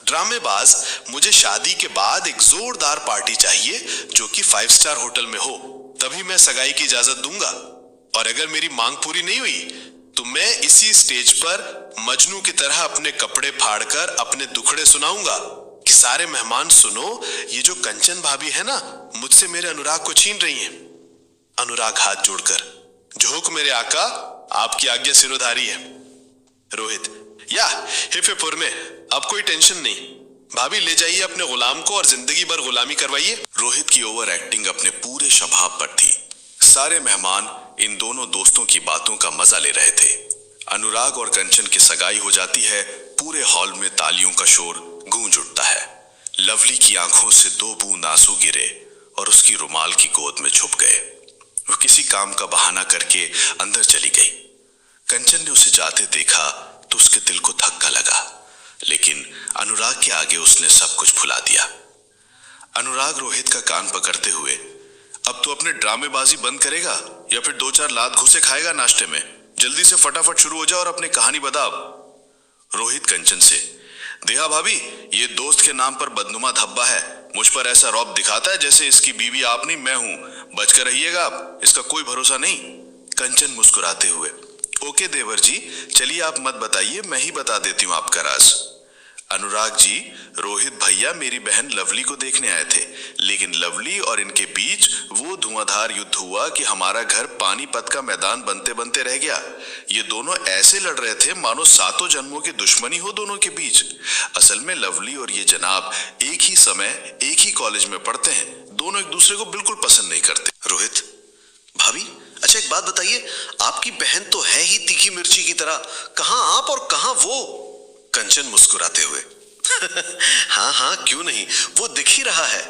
ड्रामेबाज, मुझे शादी के बाद एक जोरदार पार्टी चाहिए जो कि 5 स्टार होटल में हो, तभी मैं सगाई की इजाजत दूंगा। और अगर मेरी मांग पूरी नहीं हुई तो मैं इसी स्टेज पर मजनू की तरह अपने कपड़े फाड़कर अपने दुखड़े सुनाऊंगा कि सारे मेहमान सुनो, ये जो कंचन भाभी है ना, मुझसे मेरे अनुराग को छीन रही हैं। अनुराग हाथ जोड़कर, जो हुक्म मेरे आका, आपकी आज्ञा सिरोधारी है। रोहित, या हिफेपुर में, अब कोई टेंशन नहीं, भाभी ले जाइए अपने गुलाम को और जिंदगी भर गुलामी करवाइए। रोहित की ओवर एक्टिंग अपने पूरे स्वभाव पर थी। सारे मेहमान इन दोनों दोस्तों की बातों का मजा ले रहे थे। अनुराग और कंचन की सगाई हो जाती है, पूरे हॉल में तालियों का शोर गूंज उठता है। लवली की आंखों से 2 बूंद आंसू गिरे और उसकी रुमाल की गोद में छुप गए। वो किसी काम का बहाना करके अंदर चली गई। कंचन ने उसे जाते देखा तो उसके दिल को धक्का लगा, लेकिन अनुराग के आगे उसने सब कुछ भुला दिया। अनुराग रोहित का कान पकड़ते हुए, अब तो अपने ड्रामेबाजी बंद करेगा या फिर 2-4 लात घुसे खाएगा नाश्ते में? जल्दी से फटाफट शुरू हो जा और अपनी कहानी बता। रोहित कंचन से, देहा भाभी, ये दोस्त के नाम पर बदनुमा धब्बा है, मुझ पर ऐसा रौब दिखाता है जैसे इसकी बीवी आप नहीं मैं हूं, बचकर रहिएगा आप, इसका कोई भरोसा नहीं। कंचन मुस्कुराते हुए, ओके देवर जी, चलिए आप मत बताइए, मैं ही बता देती हूँ आपका राज। अनुराग जी, रोहित भैया मेरी बहन लवली को देखने आए थे, लेकिन लवली और इनके बीच वो धुआंधार युद्ध हुआ कि हमारा घर पानीपत का मैदान बनते बनते रह गया। ये दोनों ऐसे लड़ रहे थे मानो 7 जन्मों की दुश्मनी हो दोनों के बीच। असल में लवली और ये जनाब एक ही समय एक ही कॉलेज में पढ़ते हैं, दोनों एक दूसरे को बिल्कुल पसंद नहीं करते। रोहित, भाभी, अच्छा एक बात बताइए, आपकी बहन तो है ही तीखी मिर्ची की तरह, कहां आप और कहां वो? कंचन मुस्कुराते हुए, हाँ हाँ क्यों नहीं, वो दिख ही रहा है।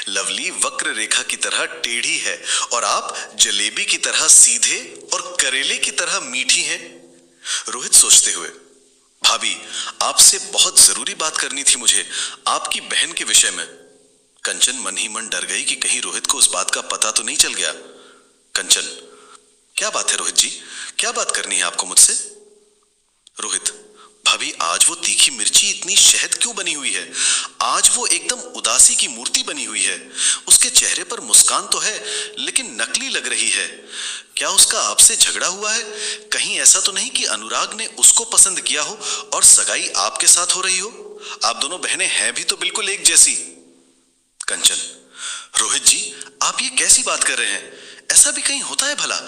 लवली वक्र रेखा की तरह टेढ़ी है और आप जलेबी की तरह सीधे और करेले की तरह मीठी हैं। रोहित सोचते हुए, भाभी आपसे बहुत जरूरी बात करनी थी मुझे, आपकी बहन के विषय में। कंचन मन ही मन डर गई कि कहीं रोहित को उस बात का पता तो नहीं चल गया। कंचन, क्या बात है रोहित जी, क्या बात करनी है आपको मुझसे? रोहित, भाभी आज वो तीखी मिर्ची इतनी शहद क्यों बनी हुई है? आज वो एकदम उदासी की मूर्ति बनी हुई है। उसके चेहरे पर मुस्कान तो है लेकिन नकली लग रही है। क्या उसका आपसे झगड़ा हुआ है? कहीं ऐसा तो नहीं कि अनुराग ने उसको पसंद किया हो और सगाई आपके साथ हो रही हो? आप दोनों बहनें हैं भी तो बिल्कुल एक जैसी। कंचन, रोहित जी आप ये कैसी बात कर रहे हैं? ऐसा भी कहीं होता है भला?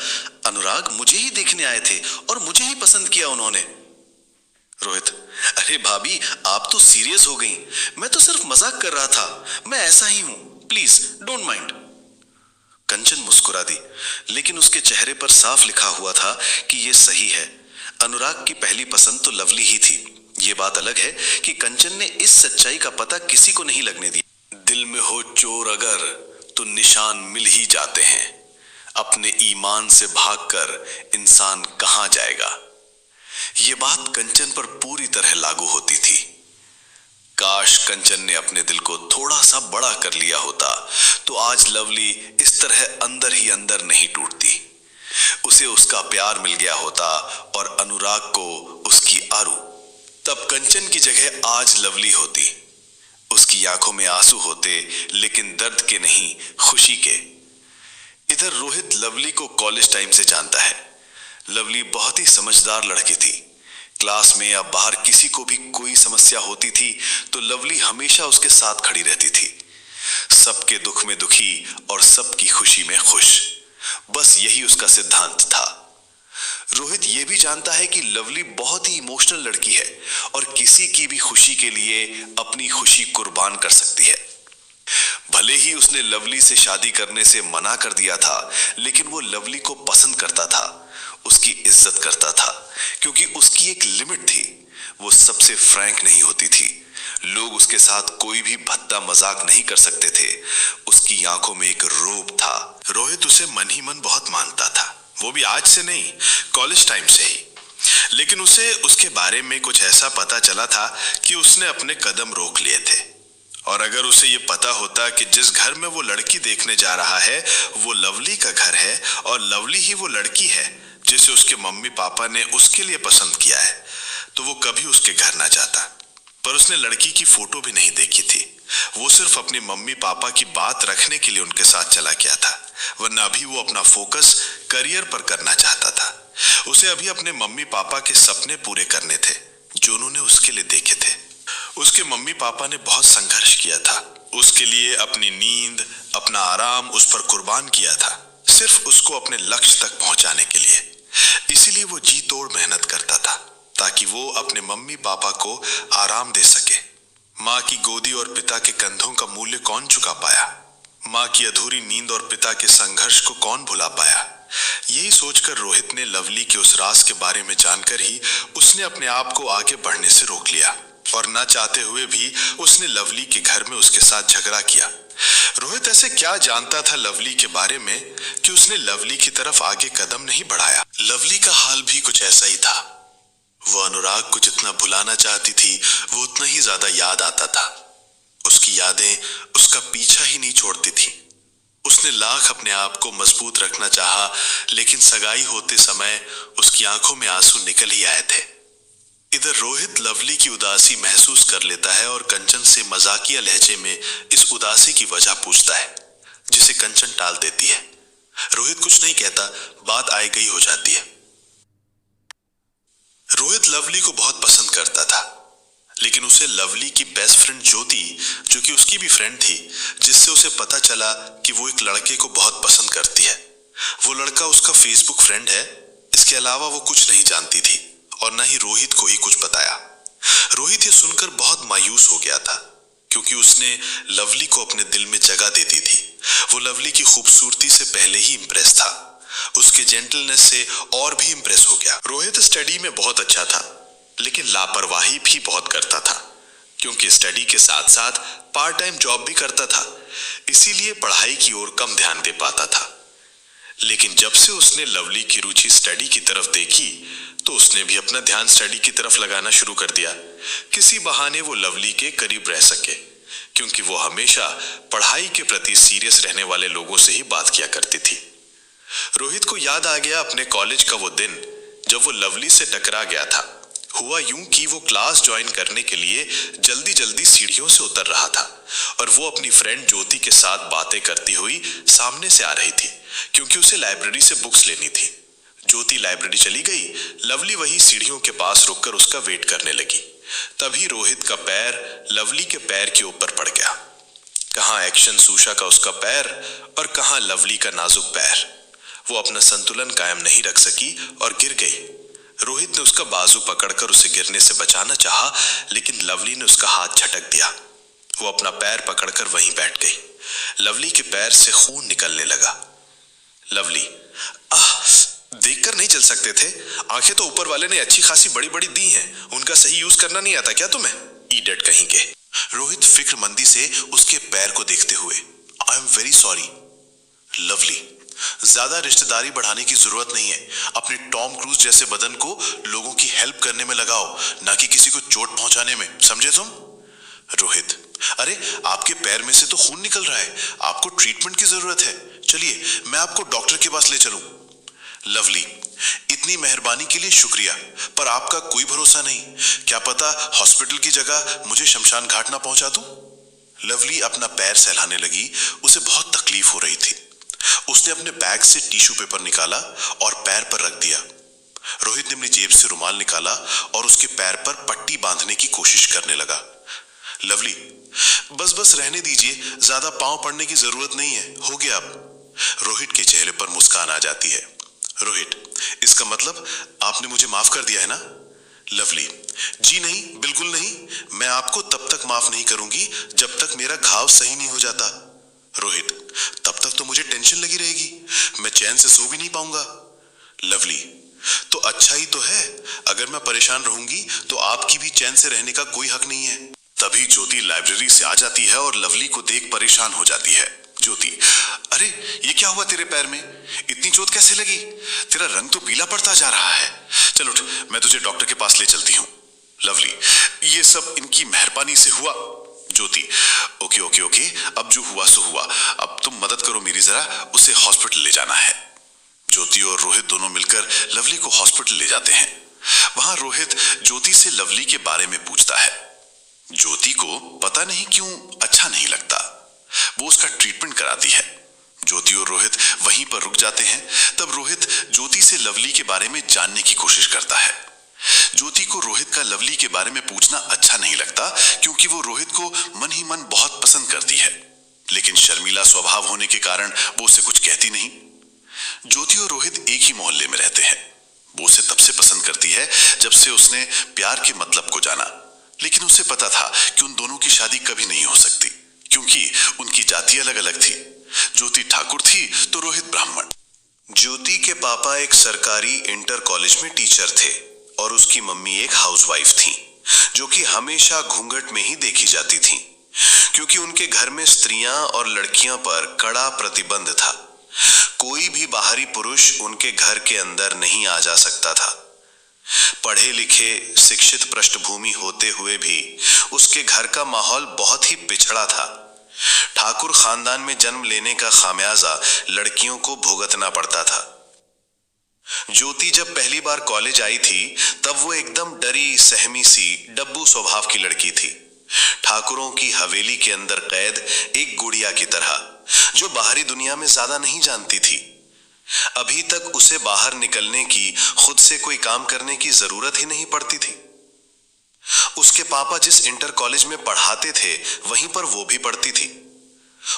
अनुराग मुझे ही देखने आए थे और मुझे ही पसंद किया उन्होंने। रोहित, अरे भाभी आप तो सीरियस हो गई, मैं तो सिर्फ मजाक कर रहा था, मैं ऐसा ही हूं, प्लीज डोंट माइंड। कंचन मुस्कुरा दी, लेकिन उसके चेहरे पर साफ लिखा हुआ था कि यह सही है। अनुराग की पहली पसंद तो लवली ही थी। यह बात अलग है कि कंचन ने इस सच्चाई का पता किसी को नहीं लगने दिया। दिल में हो चोर अगर तो निशान मिल ही जाते हैं, अपने ईमान से भागकर इंसान कहां जाएगा। ये बात कंचन पर पूरी तरह लागू होती थी। काश कंचन ने अपने दिल को थोड़ा सा बड़ा कर लिया होता तो आज लवली इस तरह अंदर ही अंदर नहीं टूटती। उसे उसका प्यार मिल गया होता और अनुराग को उसकी आरू। तब कंचन की जगह आज लवली होती। उसकी आंखों में आंसू होते, लेकिन दर्द के नहीं, खुशी के। इधर रोहित लवली को कॉलेज टाइम से जानता है। लवली बहुत ही समझदार लड़की थी। क्लास में या बाहर किसी को भी कोई समस्या होती थी तो लवली हमेशा उसके साथ खड़ी रहती थी। सबके दुख में दुखी और सबकी खुशी में खुश, बस यही उसका सिद्धांत था। रोहित यह भी जानता है कि लवली बहुत ही इमोशनल लड़की है और किसी की भी खुशी के लिए अपनी खुशी कुर्बान कर सकती है। भले ही उसने लवली से शादी करने से मना कर दिया था, लेकिन वो लवली को पसंद करता था, उसकी इज्जत करता था, क्योंकि उसकी एक लिमिट थी। वो सबसे फ्रैंक नहीं होती थी। लोग उसके साथ कोई भी भद्दा मजाक नहीं कर सकते थे। उसकी आंखों में एक रूप था। रोहित उसे मन ही मन बहुत मानता था, वो भी आज से नहीं, कॉलेज टाइम से ही। लेकिन उसे उसके बारे में कुछ ऐसा पता चला था कि उसने अपने कदम रोक लिए थे। और अगर उसे ये पता होता कि जिस घर में वो लड़की देखने जा रहा है वो लवली का घर है और लवली ही वो लड़की है जिसे उसके मम्मी पापा ने उसके लिए पसंद किया है, तो वो कभी उसके घर ना जाता। पर उसने लड़की की फोटो भी नहीं देखी थी। वो सिर्फ अपने मम्मी पापा की बात रखने के लिए उनके साथ चला गया था, वरना अभी वो अपना फोकस करियर पर करना चाहता था। उसे अभी अपने मम्मी पापा के सपने पूरे करने थे जो उन्होंने उसके लिए देखे थे। उसके मम्मी पापा ने बहुत संघर्ष किया था, उसके लिए अपनी नींद, अपना आराम उस पर कुर्बान किया था, सिर्फ उसको अपने लक्ष्य तक पहुंचाने के लिए। इसीलिए वो जी तोड़ मेहनत करता था ताकि वो अपने मम्मी पापा को आराम दे सके। माँ की गोदी और पिता के कंधों का मूल्य कौन चुका पाया? माँ की अधूरी नींद और पिता के संघर्ष को कौन भुला पाया? यही सोचकर रोहित ने लवली के उस राज के बारे में जानकर ही उसने अपने आप को आगे बढ़ने से रोक लिया, और ना चाहते हुए भी उसने लवली के घर में उसके साथ झगड़ा किया। रोहित ऐसे क्या जानता था लवली के बारे में कि उसने लवली की तरफ आगे कदम नहीं बढ़ाया। लवली का हाल भी कुछ ऐसा ही था। वो अनुराग को जितना भुलाना चाहती थी वो उतना ही ज्यादा याद आता था। उसकी यादें उसका पीछा ही नहीं छोड़ती थी। उसने लाख अपने आप को मजबूत रखना चाहा, लेकिन सगाई होते समय उसकी आंखों में आंसू निकल ही आए थे। इधर रोहित लवली की उदासी महसूस कर लेता है और कंचन से मजाकिया लहजे में इस उदासी की वजह पूछता है, जिसे कंचन टाल देती है। रोहित कुछ नहीं कहता, बात आई गई हो जाती है। रोहित लवली को बहुत पसंद करता था, लेकिन उसे लवली की बेस्ट फ्रेंड ज्योति, जो कि उसकी भी फ्रेंड थी, जिससे उसे पता चला कि वो एक लड़के को बहुत पसंद करती है। वो लड़का उसका फेसबुक फ्रेंड है। इसके अलावा वो कुछ नहीं जानती थी और न ही रोहित को ही कुछ बताया। रोहित ये सुनकर बहुत मायूस हो गया था, क्योंकि उसने लवली को अपने दिल में जगह दे दी थी। वो लवली की खूबसूरती से पहले ही इंप्रेस था, उसके जेंटलनेस से और भी इंप्रेस हो गया। रोहित स्टडी में बहुत अच्छा था, लेकिन लापरवाही भी बहुत करता था, क्योंकि स्टडी के साथ साथ पार्ट टाइम जॉब भी करता था, इसीलिए पढ़ाई की ओर कम ध्यान दे पाता था। लेकिन जब से उसने लवली की रुचि स्टडी की तरफ देखी तो उसने भी अपना ध्यान स्टडी की तरफ लगाना शुरू कर दिया। किसी बहाने वो लवली के करीब रह सके, क्योंकि वो हमेशा पढ़ाई के प्रति सीरियस रहने वाले लोगों से ही बात किया करती थी। रोहित को याद आ गया अपने कॉलेज का वो दिन जब वो लवली से टकरा गया था। हुआ यूं कि वो क्लास ज्वाइन करने के लिए जल्दी जल्दी सीढ़ियों से उतर रहा था और वो अपनी फ्रेंड ज्योति के साथ बातें करती हुई सामने से आ रही थी, क्योंकि उसे लाइब्रेरी से बुक्स लेनी थी। ज्योति लाइब्रेरी चली गई, लवली वही सीढ़ियों के पास रुककर उसका वेट करने लगी। तभी रोहित का पैर लवली के पैर के ऊपर पड़ गया। कहाँ एक्शन सूशा का उसका पैर और कहाँ लवली का नाजुक पैर। वो अपना संतुलन कायम नहीं रख सकी और गिर गई। रोहित ने उसका बाजू पकड़कर उसे गिरने से बचाना चाहा, लेकिन लवली ने उसका हाथ झटक दिया। वो अपना पैर पकड़कर वहीं बैठ गई। लवली के पैर से खून निकलने लगा। लवली, देखकर नहीं चल सकते थे? आंखें तो ऊपर वाले ने अच्छी खासी बड़ी बड़ी दी हैं, उनका सही यूज करना नहीं आता क्या तुम्हें? इडियट कहीं के। रोहित फिक्रमंदी से उसके पैर को देखते हुए, I am very sorry lovely, ज्यादा रिश्तेदारी बढ़ाने की जरूरत नहीं है। अपने टॉम क्रूज जैसे बदन को लोगों की हेल्प करने में लगाओ, ना कि किसी को चोट पहुंचाने में, समझे तुम? रोहित, अरे आपके पैर में से तो खून निकल रहा है, आपको ट्रीटमेंट की जरूरत है, चलिए मैं आपको डॉक्टर के पास ले चलूं। लवली, इतनी मेहरबानी के लिए शुक्रिया, पर आपका कोई भरोसा नहीं, क्या पता हॉस्पिटल की जगह मुझे शमशान घाट ना पहुंचा दूं। लवली अपना पैर सहलाने लगी, उसे बहुत तकलीफ हो रही थी। उसने अपने बैग से टिश्यू पेपर निकाला और पैर पर रख दिया। रोहित ने अपनी जेब से रुमाल निकाला और उसके पैर पर पट्टी बांधने की कोशिश करने लगा। लवली, बस बस रहने दीजिए, ज्यादा पांव पड़ने की जरूरत नहीं है, हो गया अब। रोहित के चेहरे पर मुस्कान आ जाती है। रोहित, इसका मतलब आपने मुझे माफ कर दिया है ना? लवली, जी नहीं, बिल्कुल नहीं। मैं आपको तब तक माफ नहीं करूंगी जब तक मेरा घाव सही नहीं हो जाता। रोहित, तब तक तो मुझे टेंशन लगी रहेगी, मैं चैन से सो भी नहीं पाऊंगा। लवली, तो अच्छा ही तो है, अगर मैं परेशान रहूंगी तो आपकी भी चैन से रहने का कोई हक नहीं है। तभी ज्योति लाइब्रेरी से आ जाती है और लवली को देख परेशान हो जाती है। ज्योति, अरे ये क्या हुआ तेरे पैर में? इतनी चोट कैसे लगी? तेरा रंग तो पीला पड़ता जा रहा है। चलो उठ, मैं तुझे डॉक्टर के पास ले चलती हूँ। लवली, ये सब इनकी मेहरबानी से हुआ। ज्योति, ओके ओके ओके, अब जो हुआ सो हुआ, अब तुम मदद करो मेरी जरा, उसे हॉस्पिटल ले जाना है। ज्योति और रोहित दोनों मिलकर लवली को हॉस्पिटल ले जाते हैं। वहां रोहित ज्योति से लवली के बारे में पूछता है। ज्योति को पता नहीं क्यों अच्छा नहीं लगता, वो उसका ट्रीटमेंट कराती है। ज्योति और रोहित वहीं पर रुक जाते हैं। तब रोहित ज्योति से लवली के बारे में जानने की कोशिश करता है। ज्योति को रोहित का लवली के बारे में पूछना अच्छा नहीं लगता, क्योंकि वो रोहित को मन ही मन बहुत पसंद करती है, लेकिन शर्मीला स्वभाव होने के कारण वो उसे कुछ कहती नहीं। ज्योति और रोहित एक ही मोहल्ले में रहते हैं। वो उसे तब से पसंद करती है जब से उसने प्यार के मतलब को जाना, लेकिन उसे पता था कि उन दोनों की शादी कभी नहीं हो सकती, क्योंकि उनकी जाति अलग अलग थी। ज्योति ठाकुर थी तो रोहित ब्राह्मण। ज्योति के पापा एक सरकारी इंटर कॉलेज में टीचर थे और उसकी मम्मी एक हाउसवाइफ थी, जो कि हमेशा घूंघट में ही देखी जाती थी, क्योंकि उनके घर में स्त्रियां और लड़कियां पर कड़ा प्रतिबंध था। कोई भी बाहरी पुरुष उनके घर के अंदर नहीं आ जा सकता था। पढ़े लिखे शिक्षित पृष्ठभूमि होते हुए भी उसके घर का माहौल बहुत ही पिछड़ा था। ठाकुर खानदान में जन्म लेने का खामियाजा लड़कियों को भुगतना पड़ता था। ज्योति जब पहली बार कॉलेज आई थी तब वो एकदम डरी सहमी सी डब्बू स्वभाव की लड़की थी, ठाकुरों की हवेली के अंदर कैद एक गुड़िया की तरह, जो बाहरी दुनिया में ज्यादा नहीं जानती थी। अभी तक उसे बाहर निकलने की, खुद से कोई काम करने की जरूरत ही नहीं पड़ती थी। उसके पापा जिस इंटर कॉलेज में पढ़ाते थे वहीं पर वो भी पढ़ती थी।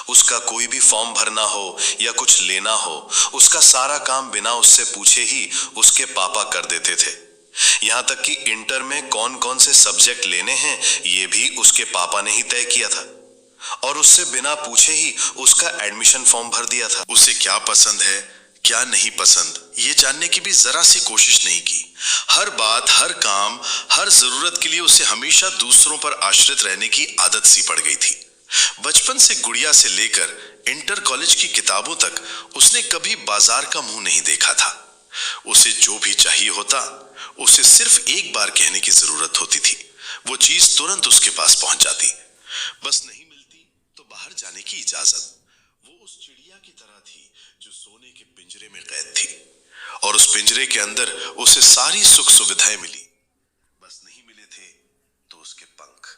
उसका कोई भी फॉर्म भरना हो या कुछ लेना हो, उसका सारा काम बिना उससे पूछे ही उसके पापा कर देते थे। यहां तक कि इंटर में कौन कौन से सब्जेक्ट लेने हैं ये भी उसके पापा ने ही तय किया था, और उससे बिना पूछे ही उसका एडमिशन फॉर्म भर दिया था। उसे क्या पसंद है क्या नहीं पसंद ये जानने की भी जरा सी कोशिश नहीं की। हर बात, हर काम, हर जरूरत के लिए उसे हमेशा दूसरों पर आश्रित रहने की आदत सी पड़ गई थी। बचपन से गुड़िया से लेकर इंटर कॉलेज की किताबों तक उसने कभी बाजार का मुंह नहीं देखा था। उसे जो भी चाहिए होता उसे सिर्फ एक बार कहने की जरूरत होती थी, वो चीज तुरंत उसके पास पहुंच जाती। बस नहीं मिलती तो बाहर जाने की इजाजत। वो उस चिड़िया की तरह थी जो सोने के पिंजरे में कैद थी, और उस पिंजरे के अंदर उसे सारी सुख सुविधाएं मिली, बस नहीं मिले थे तो उसके पंख,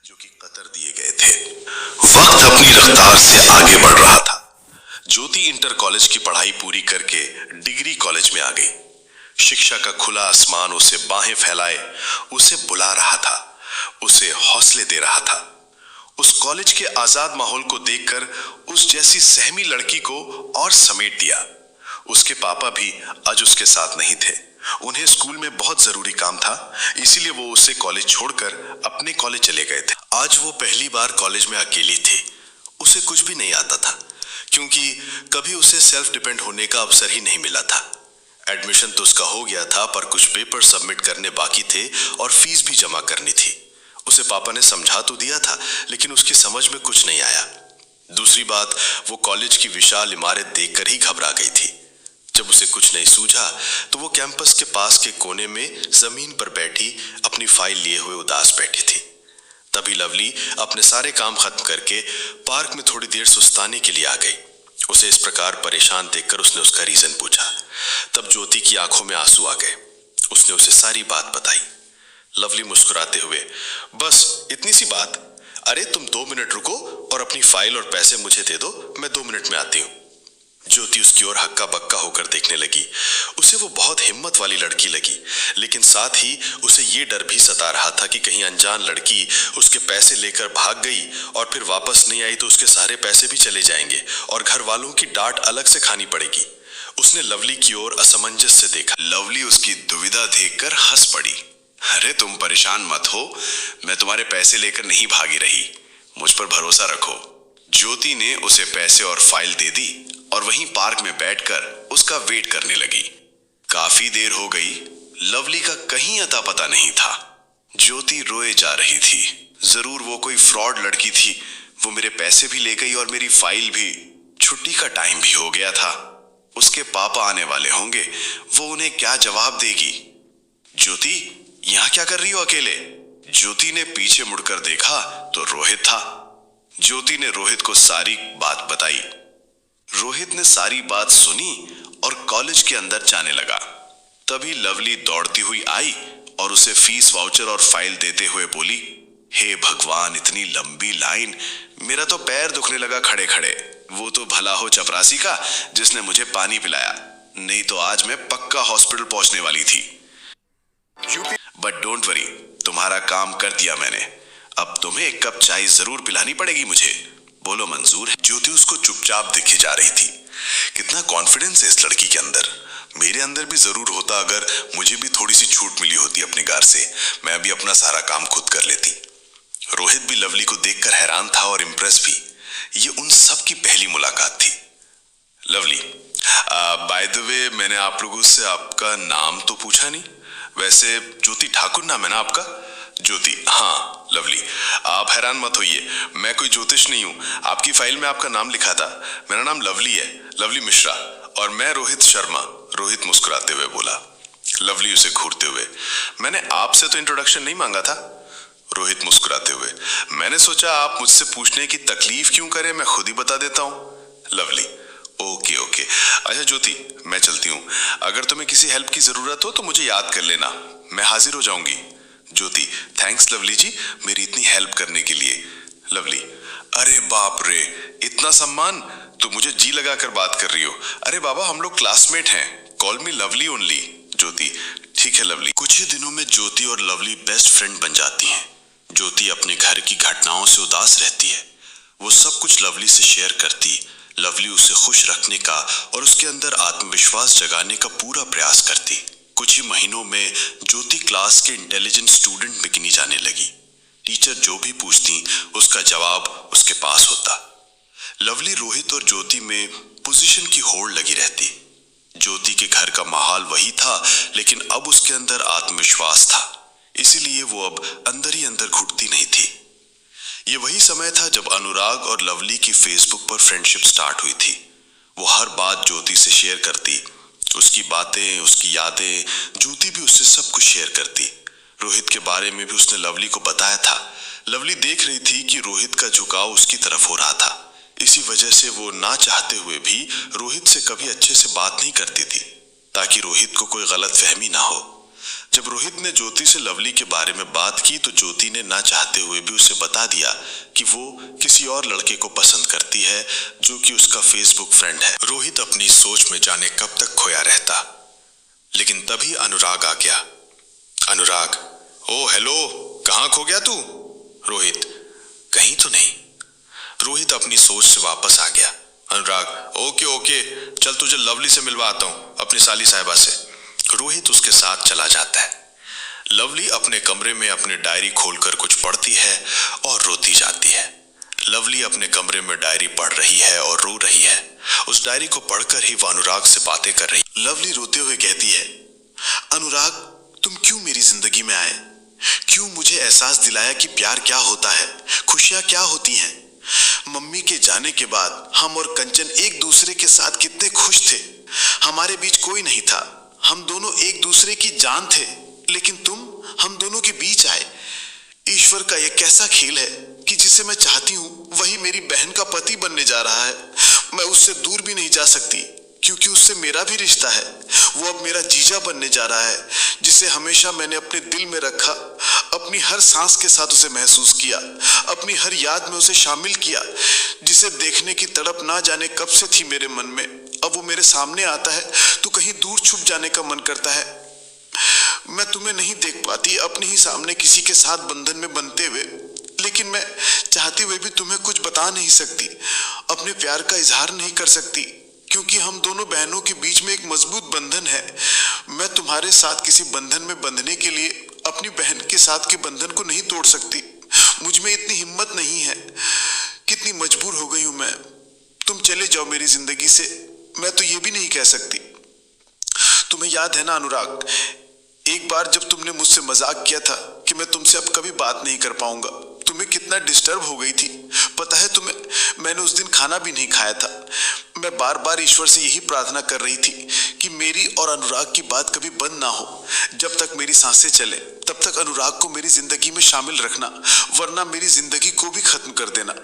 जो कि कतर दिए गए थे। वक्त अपनी रफ्तार से आगे बढ़ रहा था। ज्योति इंटर कॉलेज की पढ़ाई पूरी करके डिग्री कॉलेज में आ गई। शिक्षा का खुला आसमान उसे बाहें फैलाए उसे बुला रहा था, उसे हौसले दे रहा था। उस कॉलेज के आजाद माहौल को देखकर उस जैसी सहमी लड़की को और समेट दिया। उसके पापा भी आज उसके साथ नहीं थे, उन्हें स्कूल में बहुत जरूरी काम था, इसीलिए वो उसे कॉलेज छोड़कर अपने कॉलेज चले गए थे। आज वो पहली बार कॉलेज में अकेली थी। उसे कुछ भी नहीं आता था, क्योंकि कभी उसे सेल्फ डिपेंड होने का अवसर ही नहीं मिला था। एडमिशन तो उसका हो गया था, पर कुछ पेपर सबमिट करने बाकी थे और फीस भी जमा करनी थी। उसे पापा ने समझा तो दिया था, लेकिन उसकी समझ में कुछ नहीं आया। दूसरी बात, वो कॉलेज की विशाल इमारत देखकर ही घबरा गई थी। जब उसे कुछ नहीं सूझा तो वो कैंपस के पास के कोने में जमीन पर बैठी अपनी फाइल लिए हुए उदास बैठी थी। तभी लवली अपने सारे काम खत्म करके पार्क में थोड़ी देर सुस्ताने के लिए आ गई। उसे इस प्रकार परेशान देखकर उसने उसका रीजन पूछा। तब ज्योति की आंखों में आंसू आ गए। उसने उसे सारी बात बताई। लवली मुस्कुराते हुए, बस इतनी सी बात? अरे तुम 2 मिनट रुको और अपनी फाइल और पैसे मुझे दे दो, मैं 2 मिनट में आती हूँ। ज्योति उसकी ओर हक्का बक्का होकर देखने लगी। उसे वो बहुत हिम्मत वाली लड़की लगी, लेकिन साथ ही उसे ये डर भी सता रहा था कि कहीं अनजान लड़की उसके पैसे लेकर भाग गई और फिर वापस नहीं आई तो उसके सारे पैसे भी चले जाएंगे और घर वालों की डांट अलग से खानी पड़ेगी। उसने लवली की ओर असमंजस से देखा। लवली उसकी दुविधा देखकर हंस पड़ी। अरे तुम परेशान मत हो, मैं तुम्हारे पैसे लेकर नहीं भागी रही, मुझ पर भरोसा रखो। ज्योति ने उसे पैसे और फाइल दे दी और वहीं पार्क में बैठकर उसका वेट करने लगी। काफी देर हो गई, लवली का कहीं अता पता नहीं था। ज्योति रोए जा रही थी। जरूर वो कोई फ्रॉड लड़की थी, वो मेरे पैसे भी ले गई और मेरी फाइल भी। छुट्टी का टाइम भी हो गया था, उसके पापा आने वाले होंगे, वो उन्हें क्या जवाब देगी। ज्योति, यहां क्या कर रही हो अकेले? ज्योति ने पीछे मुड़कर देखा तो रोहित था। ज्योति ने रोहित को सारी बात बताई। रोहित ने सारी बात सुनी और कॉलेज के अंदर जाने लगा। तभी लवली दौड़ती हुई आई और उसे फीस वाउचर और फाइल देते हुए बोली, हे भगवान, इतनी लंबी लाइन, मेरा तो पैर दुखने लगा खड़े खड़े। वो तो भला हो चपरासी का जिसने मुझे पानी पिलाया, नहीं तो आज मैं पक्का हॉस्पिटल पहुंचने वाली थी। बट डोंट वरी, तुम्हारा काम कर दिया मैंने। अब तुम्हें एक कप चाय जरूर पिलानी पड़ेगी मुझे। बोलो मंजूर है? ज्योति उसको चुपचाप दिखे जा रही थी। कितना कॉन्फिडेंस है इस लड़की के अंदर। मेरे अंदर भी जरूर होता, अगर मुझे भी थोड़ी सी छूट मिली होती अपने घर से, मैं भी अपना सारा काम खुद कर लेती। रोहित भी लवली को देखकर हैरान था और इम्प्रेस भी। ये उन सब की पहली मुलाकात थी। लवली, बाय द वे, मैंने आप लोगों से आपका नाम तो पूछा नहीं। वैसे ज्योति ठाकुर नाम है ना आपका? ज्योति, हाँ। लवली, आप हैरान मत होइए, मैं कोई ज्योतिष नहीं हूं। आपकी फाइल में आपका नाम लिखा था। मेरा नाम लवली है, लवली मिश्रा, और मैं रोहित शर्मा। रोहित मुस्कुराते हुए बोला। लवली उसे घूरते हुए, मैंने आपसे तो इंट्रोडक्शन नहीं मांगा था। रोहित मुस्कुराते हुए, मैंने सोचा आप मुझसे पूछने की तकलीफ क्यों करें, मैं खुद ही बता देता हूं। Lovely, okay okay. अच्छा ज्योति, मैं चलती हूँ। अगर तुम्हें किसी हेल्प की जरूरत हो तो मुझे याद कर लेना, मैं हाजिर हो जाऊंगी। ज्योति, थैंक्स लवली जी, मेरी इतनी हेल्प करने के लिए। लवली, अरे बाप रे, इतना सम्मान, तो मुझे जी लगा कर बात कर रही हो। अरे बाबा, हम लोग क्लासमेट हैं, कॉल मी लवली ओनली। ज्योति, ठीक है लवली। कुछ ही दिनों में ज्योति और लवली बेस्ट फ्रेंड बन जाती हैं। ज्योति अपने घर की घटनाओं से उदास रहती है, वो सब कुछ लवली से शेयर करती। लवली उसे खुश रखने का और उसके अंदर आत्मविश्वास जगाने का पूरा प्रयास करती। कुछ ही महीनों में ज्योति क्लास के इंटेलिजेंट स्टूडेंट में गिनी जाने लगी। टीचर जो भी पूछती उसका जवाब उसके पास होता। लवली, रोहित और ज्योति में पोजीशन की होड़ लगी रहती। ज्योति के घर का माहौल वही था, लेकिन अब उसके अंदर आत्मविश्वास था, इसीलिए वो अब अंदर ही अंदर घुटती नहीं थी। ये वही समय था जब अनुराग और लवली की फेसबुक पर फ्रेंडशिप स्टार्ट हुई थी। वो हर बात ज्योति से शेयर करती, उसकी बातें, उसकी यादें। ज्योति भी उससे सब कुछ शेयर करती। रोहित के बारे में भी उसने लवली को बताया था। लवली देख रही थी कि रोहित का झुकाव उसकी तरफ हो रहा था, इसी वजह से वो ना चाहते हुए भी रोहित से कभी अच्छे से बात नहीं करती थी, ताकि रोहित को कोई गलत फहमी ना हो। जब रोहित ने ज्योति से लवली के बारे में बात की तो ज्योति ने ना चाहते हुए भी उसे बता दिया कि वो किसी और लड़के को पसंद करती है, जो कि उसका फेसबुक फ्रेंड है। रोहित अपनी सोच में जाने कब तक खोया रहता, लेकिन तभी अनुराग आ गया। अनुराग, ओ हेलो, कहाँ खो गया तू? रोहित, कहीं तो नहीं। रोहित अपनी सोच से वापस आ गया। अनुराग, ओके ओके, चल तुझे लवली से मिलवा आता हूँ, अपनी साली साहिबा से। रोहित उसके साथ चला जाता है। लवली अपने कमरे में अपनी डायरी खोलकर कुछ पढ़ती है और रोती जाती है। लवली अपने कमरे में डायरी पढ़ रही है और रो रही है। उस डायरी को पढ़कर ही वो अनुराग से बातें कर रही। लवली रोते हुए कहती है, अनुराग, तुम क्यों मेरी जिंदगी में आए? क्यों मुझे एहसास दिलाया कि प्यार क्या होता है, खुशियां क्या होती हैं? मम्मी के जाने के बाद हम और कंचन एक दूसरे के साथ कितने खुश थे। हमारे बीच कोई नहीं था, हम दोनों एक दूसरे की जान थे, लेकिन तुम हम दोनों के बीच आए। ईश्वर का यह कैसा खेल है कि जिसे मैं चाहती हूं वही मेरी बहन का पति बनने जा रहा है। मैं उससे दूर भी नहीं जा सकती, क्योंकि उससे मेरा भी रिश्ता है। वो अब मेरा जीजा बनने जा रहा है, जिसे हमेशा मैंने अपने दिल में रखा। अपनी हर सांस के साथ उसे महसूस किया, अपनी हर याद में उसे शामिल किया, जिसे देखने की तड़प ना जाने कब से थी मेरे मन में। अब वो मेरे सामने आता है तो कहीं दूर छुप जाने का मन करता है। मैं तुम्हें नहीं देख पाती अपने ही सामने किसी के साथ बंधन में बंधते हुए, लेकिन मैं चाहते हुए भी तुम्हें कुछ बता नहीं सकती, अपने प्यार का इजहार नहीं कर सकती, क्योंकि हम दोनों बहनों के बीच में एक मजबूत बंधन है। मैं तुम्हारे साथ किसी बंधन में बंधने के लिए अपनी बहन के साथ के बंधन को नहीं तोड़ सकती। मुझ में इतनी हिम्मत नहीं है। कितनी मजबूर हो गई हूं मैं। तुम चले जाओ मेरी जिंदगी से, मैं तो ये भी नहीं कह सकती। तुम्हें याद है ना अनुराग, एक बार जब तुमने मुझसे मजाक किया था कि मैं तुमसे अब कभी बात नहीं कर पाऊंगा, तुम्हें कितना डिस्टर्ब हो गई थी। पता है तुम्हें, मैंने उस दिन खाना भी नहीं खाया था। मैं बार बार ईश्वर से यही प्रार्थना कर रही थी कि मेरी और अनुराग की बात कभी बंद ना हो। जब तक मेरी सांसें चले तब तक अनुराग को मेरी जिंदगी में शामिल रखना, वरना मेरी जिंदगी को भी खत्म कर देना।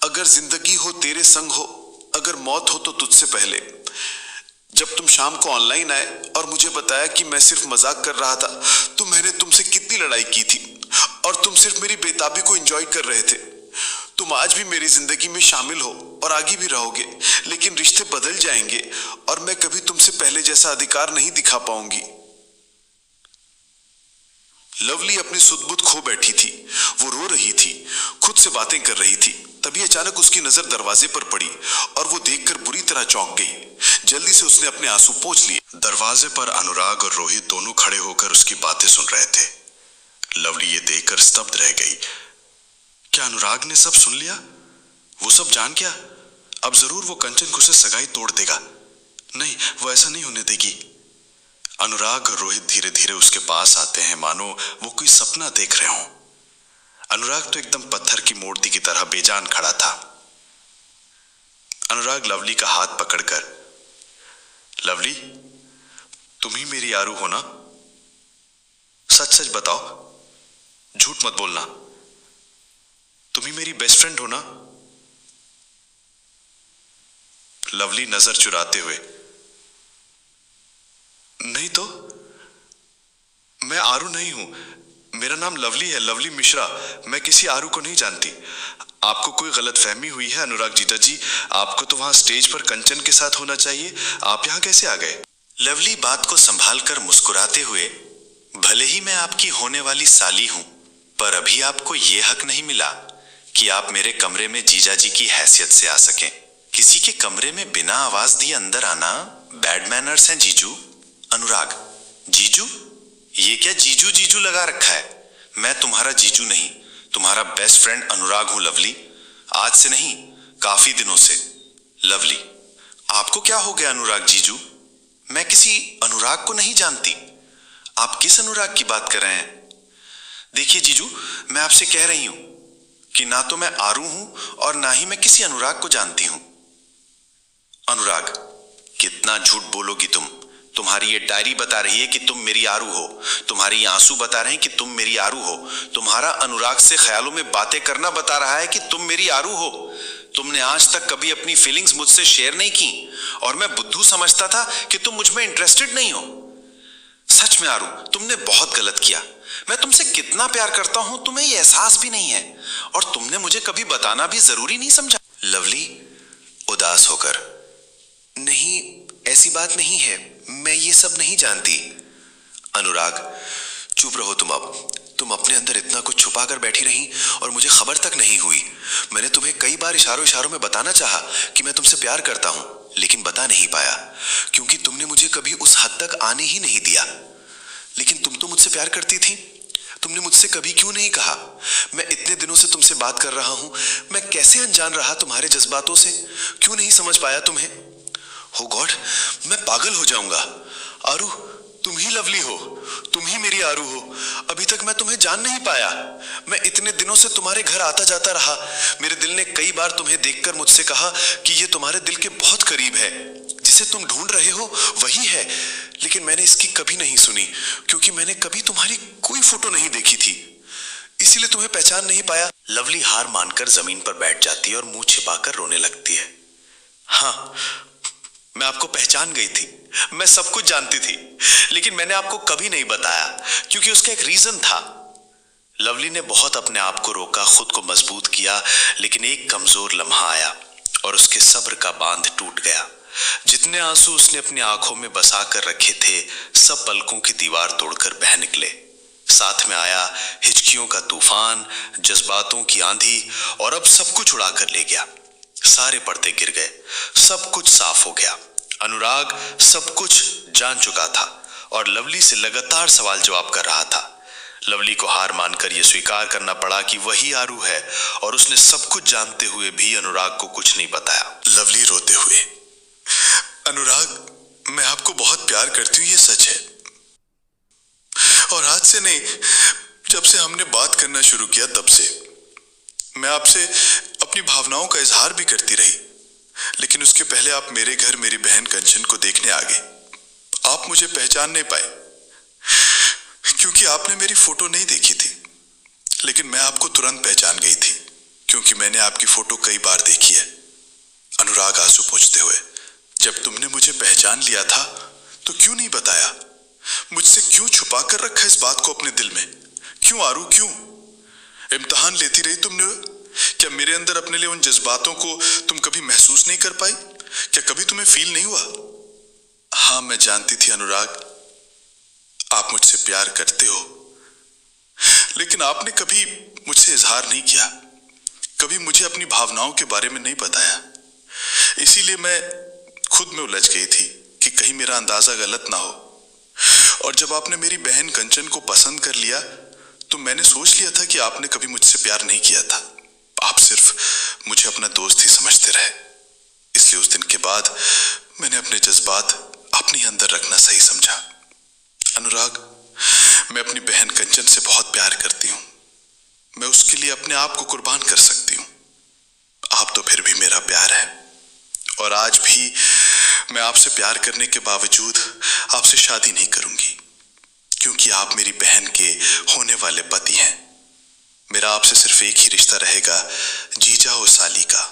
अगर जिंदगी हो तेरे संग हो, अगर मौत हो तो तुझसे पहले। जब तुम शाम को ऑनलाइन आए और मुझे बताया कि मैं सिर्फ मजाक कर रहा था, तो मैंने तुमसे कितनी लड़ाई की थी और तुम सिर्फ मेरी बेताबी को एंजॉय कर रहे थे। तुम आज भी मेरी जिंदगी में शामिल हो और आगे भी रहोगे, लेकिन रिश्ते बदल जाएंगे और मैं कभी तुमसे पहले जैसा अधिकार नहीं दिखा पाऊंगी। लवली अपनी सुध-बुध खो बैठी थी। वो रो रही थी, खुद से बातें कर रही थी। तभी अचानक उसकी नजर दरवाजे पर पड़ी और वो देखकर बुरी तरह चौंक गई। जल्दी से उसने अपने आंसू पोंछ लिए। दरवाजे पर अनुराग और रोहित दोनों खड़े होकर उसकी बातें सुन रहे थे। लवली ये देखकर स्तब्ध रह गई। क्या अनुराग ने सब सुन लिया? वो सब जान गया? अब जरूर वो कंचन को से सगाई तोड़ देगा। नहीं, वो ऐसा नहीं होने देगी। अनुराग और रोहित धीरे धीरे उसके पास आते हैं, मानो वो कोई सपना देख रहे हों। अनुराग तो एकदम पत्थर की मूर्ति की तरह बेजान खड़ा था। अनुराग लवली का हाथ पकड़कर, लवली, तुम ही मेरी आरू हो ना? सच सच बताओ, झूठ मत बोलना। तुम ही मेरी बेस्ट फ्रेंड हो ना? लवली नजर चुराते हुए, नहीं तो, मैं आरू नहीं हूं। मेरा नाम लवली है, लवली मिश्रा। मैं किसी आरू को नहीं जानती। आपको कोई गलतफहमी हुई है अनुराग जीजा जी। आपको तो वहां स्टेज पर कंचन के साथ होना चाहिए। आप यहां कैसे आ गए? लवली बात को संभाल कर मुस्कुराते हुए, भले ही मैं आपकी होने वाली साली हूं, पर अभी आपको यह हक नहीं मिला कि आप मेरे कमरे में जीजा जी की हैसियत से आ सकें। किसी के कमरे में बिना आवाज दिए अंदर आना बैड मैनर्स हैं जीजू। अनुराग, जीजू? ये क्या जीजू जीजू लगा रखा है? मैं तुम्हारा जीजू नहीं, तुम्हारा बेस्ट फ्रेंड अनुराग हूं लवली। आज से नहीं, काफी दिनों से। लवली, आपको क्या हो गया अनुराग जीजू? मैं किसी अनुराग को नहीं जानती। आप किस अनुराग की बात कर रहे हैं? देखिए जीजू, मैं आपसे कह रही हूं कि ना तो मैं आरू हूं और ना ही मैं किसी अनुराग को जानती हूं। अनुराग, कितना झूठ बोलोगी तुम? तुम्हारी ये डायरी बता रही है कि तुम मेरी आरू हो। तुम्हारी आंसू बता रहे हैं कि तुम मेरी आरू हो। तुम्हारा अनुराग से ख्यालों में बातें करना बता रहा है कि तुम मेरी आरू हो। तुमने आज तक कभी अपनी फीलिंग्स मुझसे शेयर नहीं की और मैं बुद्धू समझता था कि तुम मुझ में इंटरेस्टेड नहीं हो। सच में आरू, तुमने बहुत गलत किया। मैं तुमसे कितना प्यार करता हूं तुम्हें ये एहसास भी नहीं है, और तुमने मुझे कभी बताना भी जरूरी नहीं समझा। लवली उदास होकर, नहीं, ऐसी बात नहीं है, मैं ये सब नहीं जानती। अनुराग, चुप रहो तुम। अब तुम अपने अंदर इतना कुछ छुपा कर बैठी रही और मुझे खबर तक नहीं हुई। मैंने तुम्हें कई बार इशारों इशारों में बताना चाहा कि मैं तुमसे प्यार करता हूं, लेकिन बता नहीं पाया, क्योंकि तुमने मुझे कभी उस हद तक आने ही नहीं दिया। लेकिन तुम तो मुझसे प्यार करती थी। तुमने मुझसे कभी क्यों नहीं कहा? मैं इतने दिनों से तुमसे बात कर रहा हूं, मैं कैसे अनजान रहा तुम्हारे जज्बातों से? क्यों नहीं समझ पाया तुम्हें? हो गॉड, मैं पागल हो जाऊंगा। आरू, तुम ही लवली हो, तुम ही मेरी आरू हो। अभी तक मैं तुम्हें जान नहीं पाया। मैं इतने दिनों से तुम्हारे घर आता जाता रहा। मेरे दिल ने कई बार तुम्हें देखकर मुझसे कहा कि ये तुम्हारे दिल के बहुत करीब है, जिसे तुम ढूंढ रहे हो वही है। लेकिन मैंने इसकी कभी नहीं सुनी, क्योंकि मैंने कभी तुम्हारी कोई फोटो नहीं देखी थी, इसीलिए तुम्हें पहचान नहीं पाया। लवली हार मानकर जमीन पर बैठ जाती है और मुंह छिपाकर रोने लगती है। हाँ, मैं आपको पहचान गई थी, मैं सब कुछ जानती थी, लेकिन मैंने आपको कभी नहीं बताया, क्योंकि उसका एक रीजन था। लवली ने बहुत अपने आप को रोका, खुद को मजबूत किया, लेकिन एक कमजोर लम्हा आया और उसके सब्र का बांध टूट गया। जितने आंसू उसने अपनी आंखों में बसा कर रखे थे, सब पलकों की दीवार तोड़कर बह निकले। साथ में आया हिचकियों का तूफान, जज्बातों की आंधी, और अब सब कुछ उड़ा कर ले गया। सारे पर्दे गिर गए, सब कुछ साफ हो गया। अनुराग सब कुछ जान चुका था और लवली से लगातार सवाल जवाब कर रहा था। लवली को हार मानकर यह स्वीकार करना पड़ा कि वही आरू है और उसने सब कुछ जानते हुए भी अनुराग को कुछ नहीं बताया। लवली रोते हुए, अनुराग, मैं आपको बहुत प्यार करती हूँ, ये सच है। और आज से नहीं, जब से हमने बात करना शुरू किया तब से मैं आपसे अपनी भावनाओं का इजहार भी करती रही। लेकिन उसके पहले आप मेरे घर मेरी बहन कंचन को देखने आ गए। आप मुझे पहचान नहीं पाए क्योंकि आपने मेरी फोटो नहीं देखी थी, लेकिन मैं आपको तुरंत पहचान गई थी क्योंकि मैंने आपकी फोटो कई बार देखी है। अनुराग आंसू पोंछते हुए, जब तुमने मुझे पहचान लिया था तो क्यों नहीं बताया? मुझसे क्यों छुपा कर रखा इस बात को अपने दिल में? क्यों आरू, क्यों? इम्तिहान लेती रही तुमने। क्या मेरे अंदर अपने लिए उन जज्बातों को तुम कभी महसूस नहीं कर पाई? क्या कभी तुम्हें फील नहीं हुआ? हाँ, मैं जानती थी अनुराग, आप मुझसे प्यार करते हो, लेकिन आपने कभी मुझसे इजहार नहीं किया, कभी मुझे अपनी भावनाओं के बारे में नहीं बताया। इसीलिए मैं खुद में उलझ गई थी कि कहीं मेरा अंदाजा गलत ना हो। और जब आपने मेरी बहन कंचन को पसंद कर लिया तो मैंने सोच लिया था कि आपने कभी मुझसे प्यार नहीं किया था, आप सिर्फ मुझे अपना दोस्त ही समझते रहे। इसलिए उस दिन के बाद मैंने अपने जज्बात अपने अंदर रखना सही समझा। अनुराग, मैं अपनी बहन कंचन से बहुत प्यार करती हूं। मैं उसके लिए अपने आप को कुर्बान कर सकती हूं। आप तो फिर भी मेरा प्यार है। और आज भी मैं आपसे प्यार करने के बावजूद आपसे शादी नहीं करूंगी, क्योंकि आप मेरी बहन के होने वाले पति हैं। मेरा आपसे सिर्फ एक ही रिश्ता रहेगा, जीजा और साली का,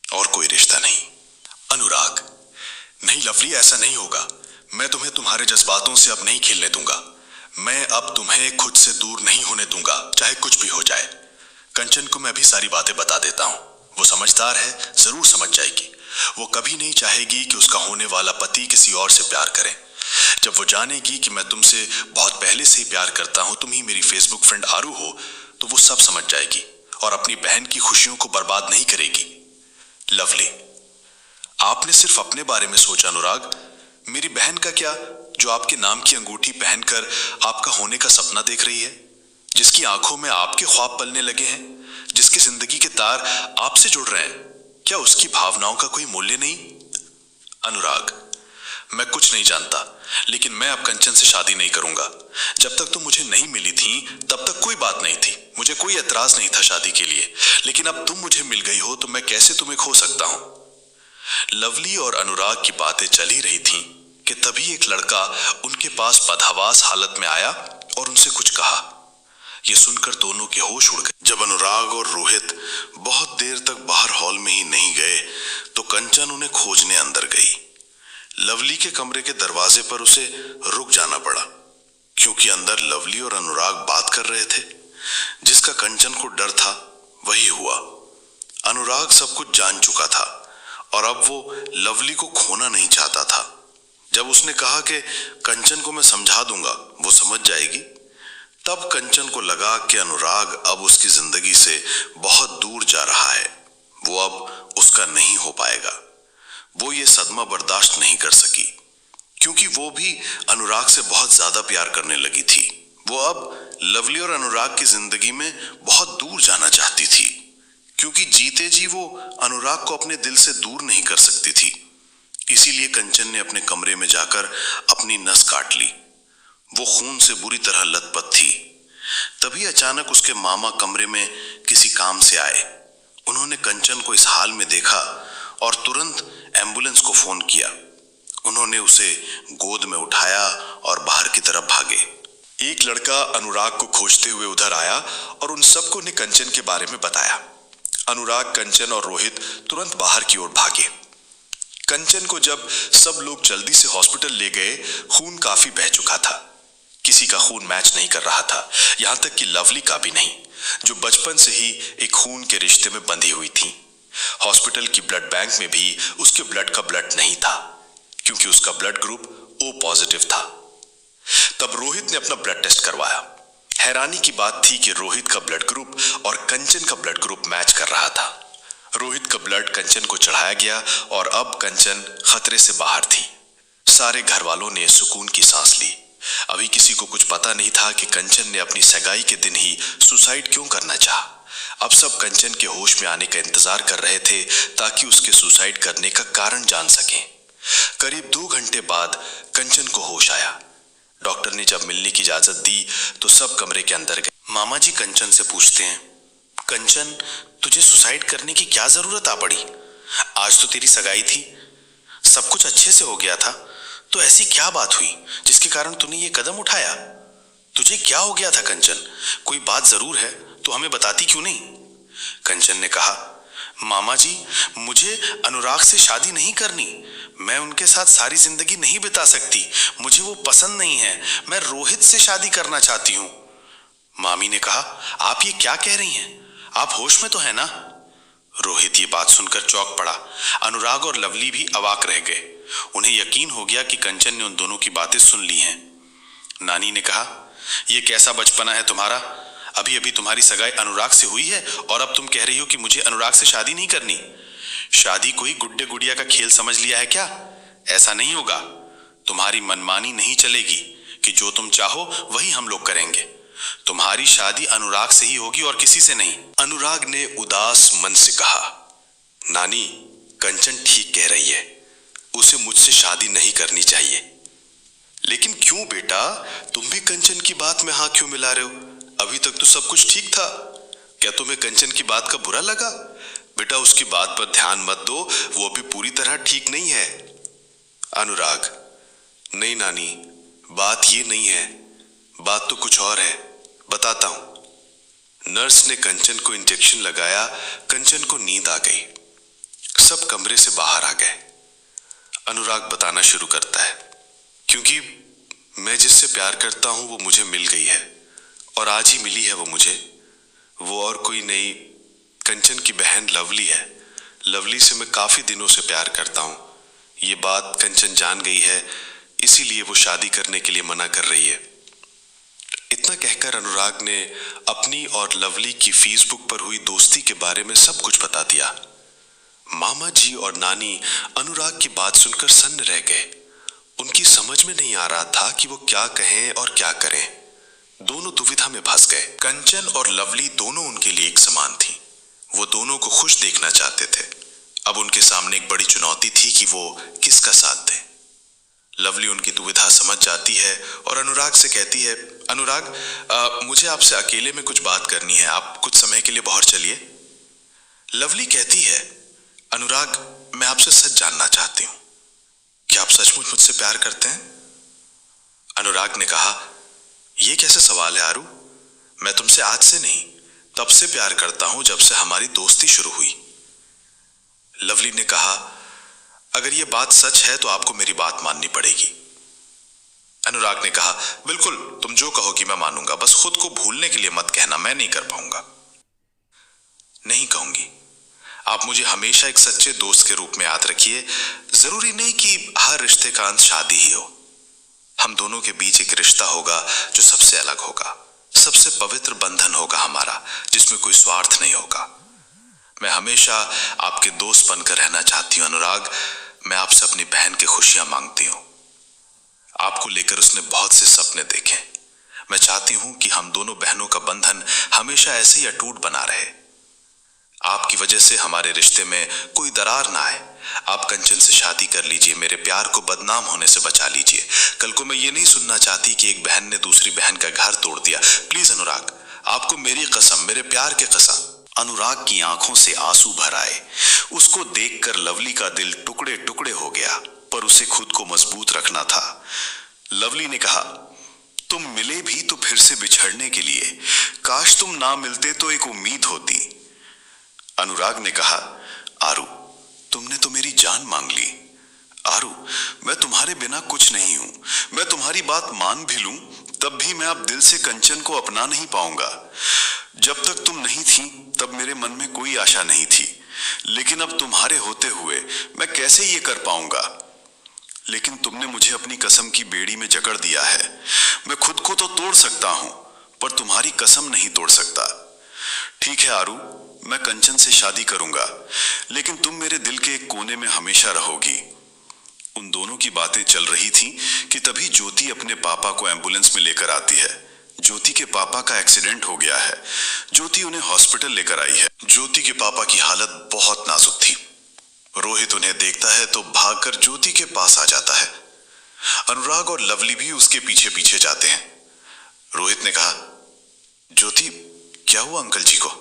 और कोई रिश्ता नहीं। अनुराग, नहीं लवली, ऐसा नहीं होगा। मैं तुम्हें तुम्हारे जज्बातों से अब नहीं खेलने दूंगा। मैं अब तुम्हें खुद से दूर नहीं होने दूंगा, चाहे कुछ भी हो जाए। कंचन को मैं भी सारी बातें बता देता हूं। वो समझदार है, जरूर समझ जाएगी। वो कभी नहीं चाहेगी कि उसका होने वाला पति किसी और से प्यार करे। जब वो जानेगी कि मैं तुमसे बहुत पहले से ही प्यार करता हूं, तुम ही मेरी फेसबुक फ्रेंड आरू हो, तो वो सब समझ जाएगी और अपनी बहन की खुशियों को बर्बाद नहीं करेगी। लवली, आपने सिर्फ अपने बारे में सोचा अनुराग। मेरी बहन का क्या, जो आपके नाम की अंगूठी पहनकर आपका होने का सपना देख रही है, जिसकी आंखों में आपके ख्वाब पलने लगे हैं, जिसकी जिंदगी के तार आपसे जुड़ रहे हैं, क्या उसकी भावनाओं का कोई मूल्य नहीं? अनुराग, मैं कुछ नहीं जानता, लेकिन मैं अब कंचन से शादी नहीं करूंगा। जब तक तुम मुझे नहीं मिली थी तब तक कोई बात नहीं थी, मुझे कोई एतराज नहीं था शादी के लिए। लेकिन अब तुम मुझे मिल गई हो तो मैं कैसे तुम्हें खो सकता हूं? लवली और अनुराग की बातें चल ही रही थीं कि तभी एक लड़का उनके पास बदहवास हालत में आया और उनसे कुछ कहा। यह सुनकर दोनों के होश उड़ गए। जब अनुराग और रोहित बहुत देर तक बाहर हॉल में ही नहीं गए तो कंचन उन्हें खोजने अंदर गई। लवली के कमरे के दरवाजे पर उसे रुक जाना पड़ा, क्योंकि अंदर लवली और अनुराग बात कर रहे थे। जिसका कंचन को डर था वही हुआ। अनुराग सब कुछ जान चुका था और अब वो लवली को खोना नहीं चाहता था। जब उसने कहा कि कंचन को मैं समझा दूंगा, वो समझ जाएगी, तब कंचन को लगा कि अनुराग अब उसकी जिंदगी से बहुत दूर जा रहा है। वो अब उसका नहीं हो पाएगा। वो ये सदमा बर्दाश्त नहीं कर सकी, क्योंकि वो भी अनुराग से बहुत ज्यादा प्यार करने लगी थी। वो अब लवली और अनुराग की जिंदगी में बहुत दूर जाना चाहती थी, क्योंकि जीते जी वो अनुराग को अपने दिल से दूर नहीं कर सकती थी। इसीलिए कंचन ने अपने कमरे में जाकर अपनी नस काट ली। वो खून से बुरी तरह लथपथ थी। तभी अचानक उसके मामा कमरे में किसी काम से आए। उन्होंने कंचन को इस हाल में देखा और तुरंत एम्बुलेंस को फोन किया। उन्होंने उसे गोद में उठाया और बाहर की तरफ भागे। एक लड़का अनुराग को खोजते हुए उधर आया और उन सबको ने कंचन के बारे में बताया। अनुराग, कंचन और रोहित तुरंत बाहर की ओर भागे। कंचन को जब सब लोग जल्दी से हॉस्पिटल ले गए, खून काफी बह चुका था। किसी का खून मैच नहीं कर रहा था, यहां तक कि लवली का भी नहीं, जो बचपन से ही एक खून के रिश्ते में बंधी हुई थी। हॉस्पिटल की ब्लड बैंक में भी उसके ब्लड का ब्लड नहीं था, क्योंकि उसका ब्लड ग्रुप O पॉजिटिव था। तब रोहित ने अपना ब्लड टेस्ट करवाया। हैरानी की बात थी कि रोहित का ब्लड ग्रुप और कंचन का ब्लड ग्रुप मैच कर रहा था। रोहित का ब्लड कंचन को चढ़ाया गया और अब कंचन खतरे से बाहर थी। सारे घर वालों ने सुकून की सांस ली, अभी किसी को कुछ पता नहीं था कि कंचन ने अपनी सगाई के दिन ही सुसाइड क्यों करना चाहा। अब सब कंचन के होश में आने का इंतजार कर रहे थे ताकि उसके सुसाइड करने का कारण जान सकें। करीब 2 घंटे बाद कंचन को होश आया। डॉक्टर ने जब मिलने की इजाजत दी तो सब कमरे के अंदर गए। मामा जी कंचन से पूछते हैं, कंचन, तुझे सुसाइड करने की क्या जरूरत आ पड़ी? आज तो तेरी सगाई थी, सब कुछ अच्छे से हो गया था, तो ऐसी क्या बात हुई जिसके कारण तूने ये कदम उठाया? तुझे क्या हो गया था कंचन? कोई बात जरूर है तो हमें बताती क्यों नहीं? कंचन ने कहा, मामा जी, मुझे अनुराग से शादी नहीं करनी। मैं उनके साथ सारी जिंदगी नहीं बिता सकती। मुझे वो पसंद नहीं है। मैं रोहित से शादी करना चाहती हूँ। मामी ने कहा, आप ये क्या कह रही हैं? आप होश में तो है ना? रोहित ये बात सुनकर चौंक पड़ा। अनुराग और लवली भी अवाक रह गए। उन्हें यकीन हो गया कि कंचन ने उन दोनों की बातें सुन ली हैं। नानी ने कहा, यह कैसा बचपना है तुम्हारा? अभी अभी तुम्हारी सगाई अनुराग से हुई है और अब तुम कह रही हो कि मुझे अनुराग से शादी नहीं करनी। शादी कोई गुड्डे गुड़िया का खेल समझ लिया है क्या? ऐसा नहीं होगा। तुम्हारी मनमानी नहीं चलेगी कि जो तुम चाहो वही हम लोग करेंगे। तुम्हारी शादी अनुराग से ही होगी और किसी से नहीं। अनुराग ने उदास मन से कहा, नानी, कंचन ठीक कह रही है, उसे मुझसे शादी नहीं करनी चाहिए। लेकिन क्यों बेटा, तुम भी कंचन की बात में हाँ क्यों मिला रहे हो? अभी तक तो सब कुछ ठीक था। क्या तुम्हें कंचन की बात का बुरा लगा? बेटा, उसकी बात पर ध्यान मत दो, वो भी पूरी तरह ठीक नहीं है। अनुराग, नहीं नानी, बात ये नहीं है, बात तो कुछ और है, बताता हूं। नर्स ने कंचन को इंजेक्शन लगाया। कंचन को नींद आ गई। सब कमरे से बाहर आ गए। अनुराग बताना शुरू करता है, क्योंकि मैं जिससे प्यार करता हूं वो मुझे मिल गई है और आज ही मिली है वो मुझे। वो और कोई नहीं, कंचन की बहन लवली है। लवली से मैं काफी दिनों से प्यार करता हूं। ये बात कंचन जान गई है, इसीलिए वो शादी करने के लिए मना कर रही है। इतना कहकर अनुराग ने अपनी और लवली की फेसबुक पर हुई दोस्ती के बारे में सब कुछ बता दिया। मामा जी और नानी अनुराग की बात सुनकर सन्न रह गए। उनकी समझ में नहीं आ रहा था कि वो क्या कहें और क्या करें। दोनों दुविधा में फंस गए। कंचन और लवली दोनों उनके लिए एक समान थी। वो दोनों को खुश देखना चाहते थे। अब उनके सामने एक बड़ी चुनौती थी कि वो किसका साथ दें। लवली उनकी दुविधा समझ जाती है और अनुराग से कहती है, अनुराग, मुझे आपसे अकेले में कुछ बात करनी है, आप कुछ समय के लिए बाहर चलिए। लवली कहती है, अनुराग, मैं आपसे सच जानना चाहती हूं, क्या आप सचमुच मुझसे प्यार करते हैं? अनुराग ने कहा, यह कैसे सवाल है आरू? मैं तुमसे आज से नहीं, तब से प्यार करता हूं जब से हमारी दोस्ती शुरू हुई। लवली ने कहा, अगर यह बात सच है तो आपको मेरी बात माननी पड़ेगी। अनुराग ने कहा, बिल्कुल, तुम जो कहोगी मैं मानूंगा, बस खुद को भूलने के लिए मत कहना, मैं नहीं कर पाऊंगा। नहीं कहूंगी। आप मुझे हमेशा एक सच्चे दोस्त के रूप में याद रखिए। जरूरी नहीं कि हर रिश्ते का अंत शादी ही हो। हम दोनों के बीच एक रिश्ता होगा जो सबसे अलग होगा, सबसे पवित्र बंधन होगा हमारा, जिसमें कोई स्वार्थ नहीं होगा। मैं हमेशा आपके दोस्त बनकर रहना चाहती हूं अनुराग। मैं आपसे अपनी बहन की खुशियां मांगती हूं। आपको लेकर उसने बहुत से सपने देखे। मैं चाहती हूं कि हम दोनों बहनों का बंधन हमेशा ऐसे ही अटूट बना रहे। आपकी वजह से हमारे रिश्ते में कोई दरार ना आए। आप कंचन से शादी कर लीजिए, मेरे प्यार को बदनाम होने से बचा लीजिए। कल को मैं ये नहीं सुनना चाहती कि एक बहन ने दूसरी बहन का घर तोड़ दिया। प्लीज अनुराग, आपको मेरी कसम, मेरे प्यार की कसम। अनुराग की आंखों से आंसू भर आए। उसको देखकर लवली का दिल टुकड़े टुकड़े हो गया, पर उसे खुद को मजबूत रखना था। लवली ने कहा, तुम मिले भी तो फिर से बिछड़ने के लिए। काश तुम ना मिलते तो एक उम्मीद होती। अनुराग ने कहा, आरू, तुमने तो मेरी जान मांग ली। आरू, मैं तुम्हारे बिना कुछ नहीं हूं। मैं तुम्हारी बात मान भी लूं तब भी मैं अब दिल से कंचन को अपना नहीं पाऊंगा। जब तक तुम नहीं थी तब मेरे मन में कोई आशा नहीं थी, लेकिन अब तुम्हारे होते हुए मैं कैसे ये कर पाऊंगा? लेकिन तुमने मुझे अपनी कसम की बेड़ी में जकड़ दिया है। मैं खुद को तो तोड़ सकता हूं, पर तुम्हारी कसम नहीं तोड़ सकता। ठीक है आरू, मैं कंचन से शादी करूंगा, लेकिन तुम मेरे दिल के एक कोने में हमेशा रहोगी। उन दोनों की बातें चल रही थी कि तभी ज्योति अपने पापा को एम्बुलेंस में लेकर आती है। ज्योति के पापा का एक्सीडेंट हो गया है। ज्योति उन्हें हॉस्पिटल लेकर आई है। ज्योति के पापा की हालत बहुत नाजुक थी। रोहित उन्हें देखता है तो भागकर ज्योति के पास आ जाता है। अनुराग और लवली भी उसके पीछे पीछे जाते हैं। रोहित ने कहा, ज्योति क्या हुआ अंकल जी को?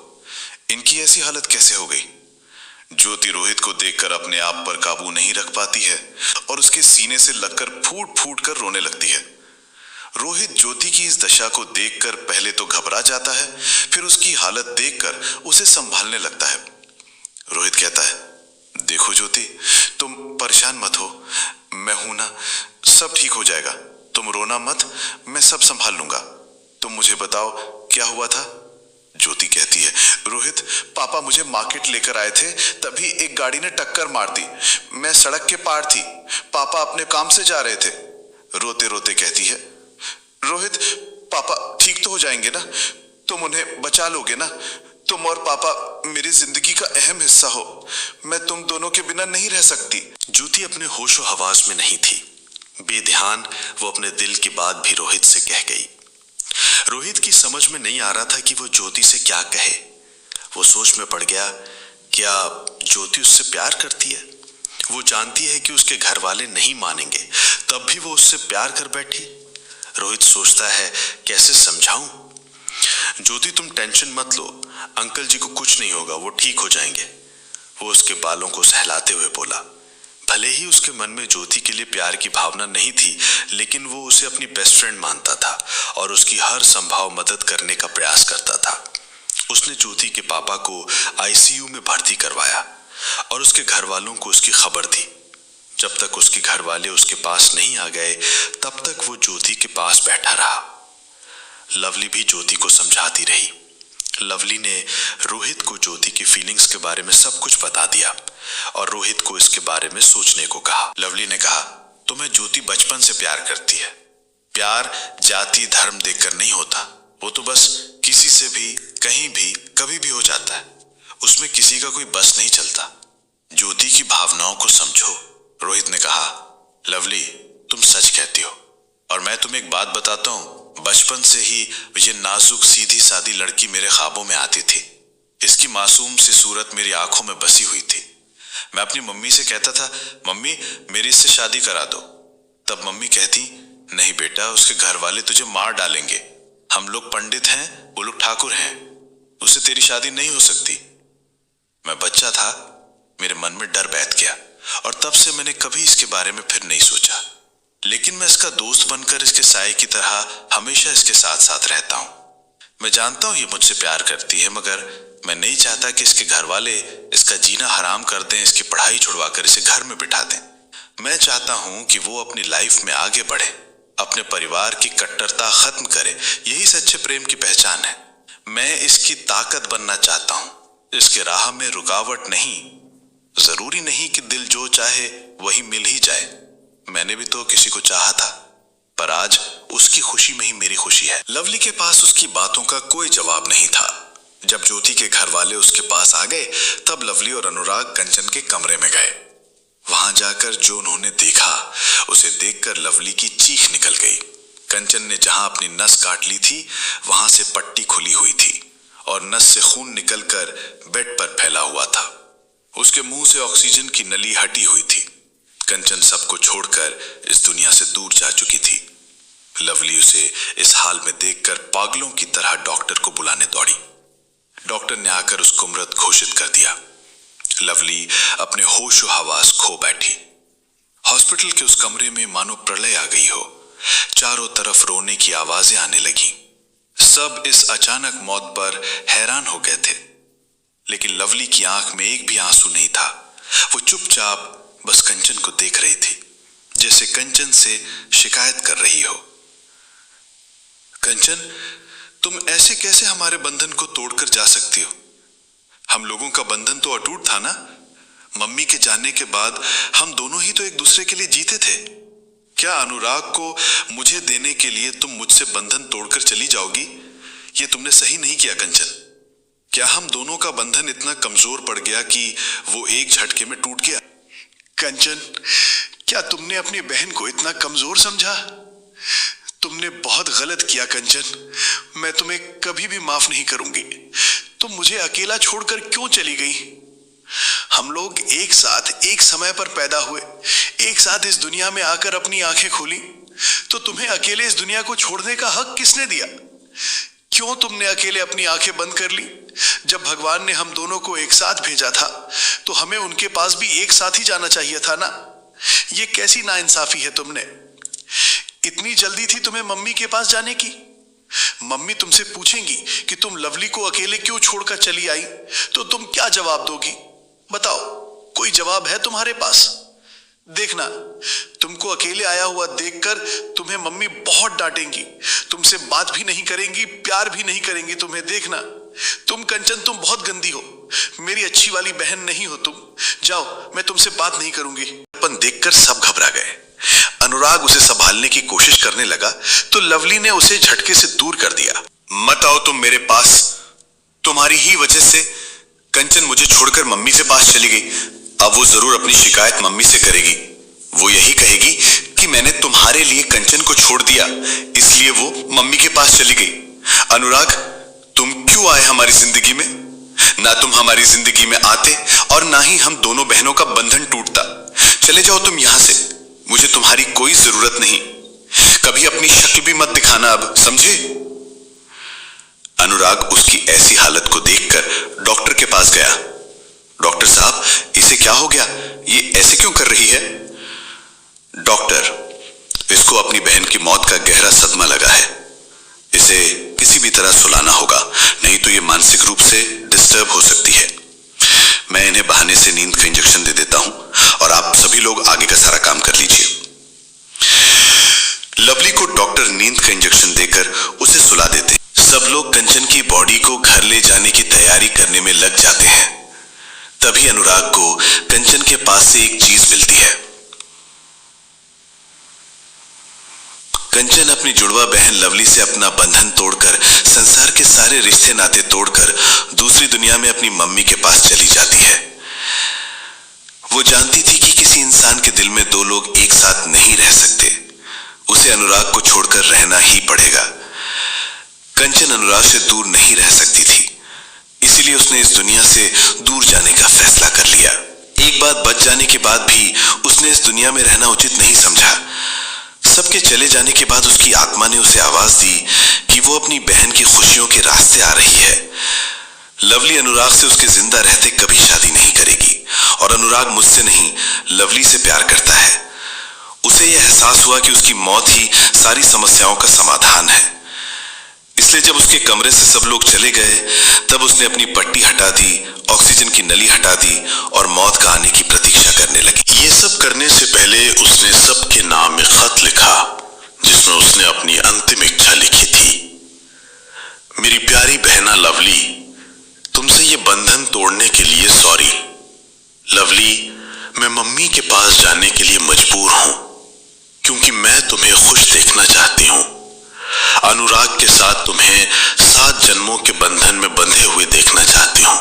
इनकी ऐसी हालत कैसे हो गई? ज्योति रोहित को देखकर अपने आप पर काबू नहीं रख पाती है और उसके सीने से लगकर फूट फूट कर रोने लगती है। रोहित ज्योति की इस दशा को देखकर पहले तो घबरा जाता है, फिर उसकी हालत देखकर उसे संभालने लगता है। रोहित कहता है, देखो ज्योति, तुम परेशान मत हो, मैं हूं ना, सब ठीक हो जाएगा। तुम रोना मत, मैं सब संभाल लूंगा। तुम मुझे बताओ क्या हुआ था? ज्योति कहती है, रोहित, पापा मुझे मार्केट लेकर आए थे, तभी एक गाड़ी ने टक्कर मार दी। मैं सड़क के पार थी, पापा अपने काम से जा रहे थे। रोते रोते कहती है, रोहित, पापा ठीक तो हो जाएंगे ना? तुम उन्हें बचा लोगे ना? तुम और पापा मेरी जिंदगी का अहम हिस्सा हो। मैं तुम दोनों के बिना नहीं रह सकती। ज्योति अपने होशो हवास में नहीं थी। बेध्यान वो अपने दिल की बात भी रोहित से कह गई। रोहित की समझ में नहीं आ रहा था कि वो ज्योति से क्या कहे। वो सोच में पड़ गया, क्या ज्योति उससे प्यार करती है? वो जानती है कि उसके घर वाले नहीं मानेंगे, तब भी वो उससे प्यार कर बैठी। रोहित सोचता है, कैसे समझाऊं? ज्योति, तुम टेंशन मत लो, अंकल जी को कुछ नहीं होगा, वो ठीक हो जाएंगे। वो उसके बालों को सहलाते हुए बोला। भले ही उसके मन में ज्योति के लिए प्यार की भावना नहीं थी, लेकिन वो उसे अपनी बेस्ट फ्रेंड मानता था और उसकी हर संभव मदद करने का प्रयास करता था। उसने ज्योति के पापा को आईसीयू में भर्ती करवाया और उसके घर वालों को उसकी खबर दी। जब तक उसके घर वाले उसके पास नहीं आ गए, तब तक वो ज्योति के पास बैठा रहा। लवली भी ज्योति को समझाती रही। लवली ने रोहित को ज्योति की फीलिंग्स के बारे में सब कुछ बता दिया और रोहित को इसके बारे में सोचने को कहा। लवली ने कहा, तुम्हें ज्योति बचपन से प्यार करती है। प्यार जाति धर्म देखकर नहीं होता, वो तो बस किसी से भी कहीं भी कभी भी हो जाता है। उसमें किसी का कोई बस नहीं चलता। ज्योति की भावनाओं को समझो। रोहित ने कहा, लवली, तुम सच कहती हो और मैं तुम्हें एक बात बताता हूं, बचपन से ही ये नाजुक सीधी सादी लड़की मेरे ख्वाबों में आती थी। इसकी मासूम सी सूरत मेरी आंखों में बसी हुई थी। मैं अपनी मम्मी से कहता था, मम्मी मेरी इससे शादी करा दो। तब मम्मी कहती, नहीं बेटा, उसके घर वाले तुझे मार डालेंगे। हम लोग पंडित हैं, वो लोग ठाकुर हैं, उससे तेरी शादी नहीं हो सकती। मैं बच्चा था, मेरे मन में डर बैठ गया और तब से मैंने कभी इसके बारे में फिर नहीं सोचा। लेकिन मैं इसका दोस्त बनकर इसके साए की तरह हमेशा इसके साथ साथ रहता हूं। मैं जानता हूं ये मुझसे प्यार करती है, मगर मैं नहीं चाहता कि इसके घर वाले इसका जीना हराम कर दें, इसकी पढ़ाई छुड़वाकर इसे घर में बिठा दें। मैं चाहता हूं कि वो अपनी लाइफ में आगे बढ़े, अपने परिवार की कट्टरता खत्म करे। यही सच्चे प्रेम की पहचान है। मैं इसकी ताकत बनना चाहता हूं, इसके राह में रुकावट नहीं। जरूरी नहीं कि दिल जो चाहे वही मिल ही जाए। मैंने भी तो किसी को चाहा था, पर आज उसकी खुशी में ही मेरी खुशी है। लवली के पास उसकी बातों का कोई जवाब नहीं था। जब ज्योति के घर वाले उसके पास आ गए, तब लवली और अनुराग कंचन के कमरे में गए। वहां जाकर जो उन्होंने देखा, उसे देखकर लवली की चीख निकल गई। कंचन ने जहां अपनी नस काट ली थी, वहां से पट्टी खुली हुई थी और नस से खून निकलकर बेड पर फैला हुआ था। उसके मुंह से ऑक्सीजन की नली हटी हुई थी। कंचन सबको छोड़कर इस दुनिया से दूर जा चुकी थी। लवली उसे इस हाल में देखकर पागलों की तरह डॉक्टर को बुलाने दौड़ी। डॉक्टर ने आकर उसको मृत घोषित कर दिया। लवली अपने होशो हवास खो बैठी। हॉस्पिटल के उस कमरे में मानो प्रलय आ गई हो। चारों तरफ रोने की आवाजें आने लगी। सब इस अचानक मौत पर हैरान हो गए थे, लेकिन लवली की आंख में एक भी आंसू नहीं था। वो चुपचाप बस कंचन को देख रही थी, जैसे कंचन से शिकायत कर रही हो। कंचन, तुम ऐसे कैसे हमारे बंधन को तोड़कर जा सकती हो? हम लोगों का बंधन तो अटूट था ना? मम्मी के जाने के बाद हम दोनों ही तो एक दूसरे के लिए जीते थे। क्या अनुराग को मुझे देने के लिए तुम मुझसे बंधन तोड़कर चली जाओगी? ये तुमने सही नहीं किया कंचन। क्या हम दोनों का बंधन इतना कमजोर पड़ गया कि वो एक झटके में टूट गया? कंचन, क्या तुमने अपनी बहन को इतना कमजोर समझा? तुमने बहुत गलत किया कंचन। मैं तुम्हें कभी भी माफ नहीं करूंगी। तुम मुझे अकेला छोड़कर क्यों चली गई? हम लोग एक साथ एक समय पर पैदा हुए, एक साथ इस दुनिया में आकर अपनी आंखें खोली, तो तुम्हें अकेले इस दुनिया को छोड़ने का हक किसने दिया? क्यों तुमने अकेले अपनी आंखें बंद कर ली? जब भगवान ने हम दोनों को एक साथ भेजा था तो हमें उनके पास भी एक साथ ही जाना चाहिए था ना। ये कैसी नाइंसाफी है तुमने? इतनी जल्दी थी तुम्हें मम्मी के पास जाने की? मम्मी तुमसे पूछेंगी कि तुम लवली को अकेले क्यों छोड़कर चली आई, तो तुम क्या जवाब दोगी? बताओ, कोई जवाब है तुम्हारे पास? देखना, तुमको अकेले आया हुआ देखकर तुम्हें मम्मी बहुत डांटेंगी, तुमसे बात भी नहीं करेंगी, प्यार भी नहीं करेंगी तुम्हें। देखना तुम कंचन, तुम बहुत गंदी हो, मेरी अच्छी वाली बहन नहीं हो तुम। जाओ, मैं तुमसे बात नहीं करूंगी। अपन देखकर सब घबरा गए। अनुराग उसे संभालने की कोशिश करने लगा तो लवली ने उसे झटके से दूर कर दिया। मत आओ तुम मेरे पास। तुम्हारी ही वजह से कंचन मुझे छोड़कर मम्मी से पास चली गई। अब वो जरूर अपनी शिकायत मम्मी से करेगी। वो यही कहेगी कि मैंने तुम्हारे लिए कंचन को छोड़ दिया, इसलिए वो मम्मी के पास चली गई। अनुराग, तुम क्यों आए हमारी जिंदगी में? ना तुम हमारी जिंदगी में आते और ना ही हम दोनों बहनों का बंधन टूटता। चले जाओ तुम यहां से, मुझे तुम्हारी कोई जरूरत नहीं। कभी अपनी शक्ल भी मत दिखाना अब, समझे? अनुराग उसकी ऐसी हालत को देखकर डॉक्टर के पास गया। डॉक्टर साहब, इसे क्या हो गया? ये ऐसे क्यों कर रही है? डॉक्टर, इसको अपनी बहन की मौत का गहरा सदमा लगा है। इसे किसी भी तरह सुलाना होगा, नहीं तो ये मानसिक रूप से डिस्टर्ब हो सकती है। मैं इन्हें बहाने से नींद का इंजेक्शन दे देता हूं और आप सभी लोग आगे का सारा काम कर लीजिए। लवली को डॉक्टर नींद का इंजेक्शन देकर उसे सुला देते हैं। सब लोग कंचन की बॉडी को घर ले जाने की तैयारी करने में लग जाते हैं। तभी अनुराग को कंचन के पास से एक चीज मिलती है। कंचन अपनी जुड़वा बहन लवली से अपना बंधन तोड़कर, संसार के सारे रिश्ते नाते तोड़कर दूसरी दुनिया में अपनी मम्मी के पास चली जाती है। वो जानती थी कि किसी इंसान के दिल में दो लोग एक साथ नहीं रह सकते। उसे अनुराग को छोड़कर रहना ही पड़ेगा। कंचन अनुराग से दूर नहीं रह सकती थी, इसीलिए उसने इस दुनिया से दूर जाने का फैसला कर लिया। एक बात बच जाने के बाद भी उसने इस दुनिया में रहना उचित नहीं समझा। सबके चले जाने के बाद उसकी आत्मा ने उसे आवाज दी कि वो अपनी बहन की खुशियों के रास्ते आ रही है। लवली अनुराग से उसके जिंदा रहते कभी शादी नहीं करेगी और अनुराग मुझसे नहीं, लवली से प्यार करता है। उसे यह एहसास हुआ कि उसकी मौत ही सारी समस्याओं का समाधान है। इसलिए जब उसके कमरे से सब लोग चले गए, तब उसने अपनी पट्टी हटा दी, ऑक्सीजन की नली हटा दी और मौत का आने की प्रतीक्षा करने लगी। ये सब करने से पहले उसने सबके नाम में खत लिखा, जिसमें उसने अपनी अंतिम इच्छा लिखी थी। मेरी प्यारी बहना लवली, तुमसे ये बंधन तोड़ने के लिए सॉरी। लवली, मैं मम्मी के पास जाने के लिए मजबूर हूं, क्योंकि मैं तुम्हें खुश देखना चाहती हूं। अनुराग के साथ तुम्हें 7 जन्मों के बंधन में बंधे हुए देखना चाहती हूं,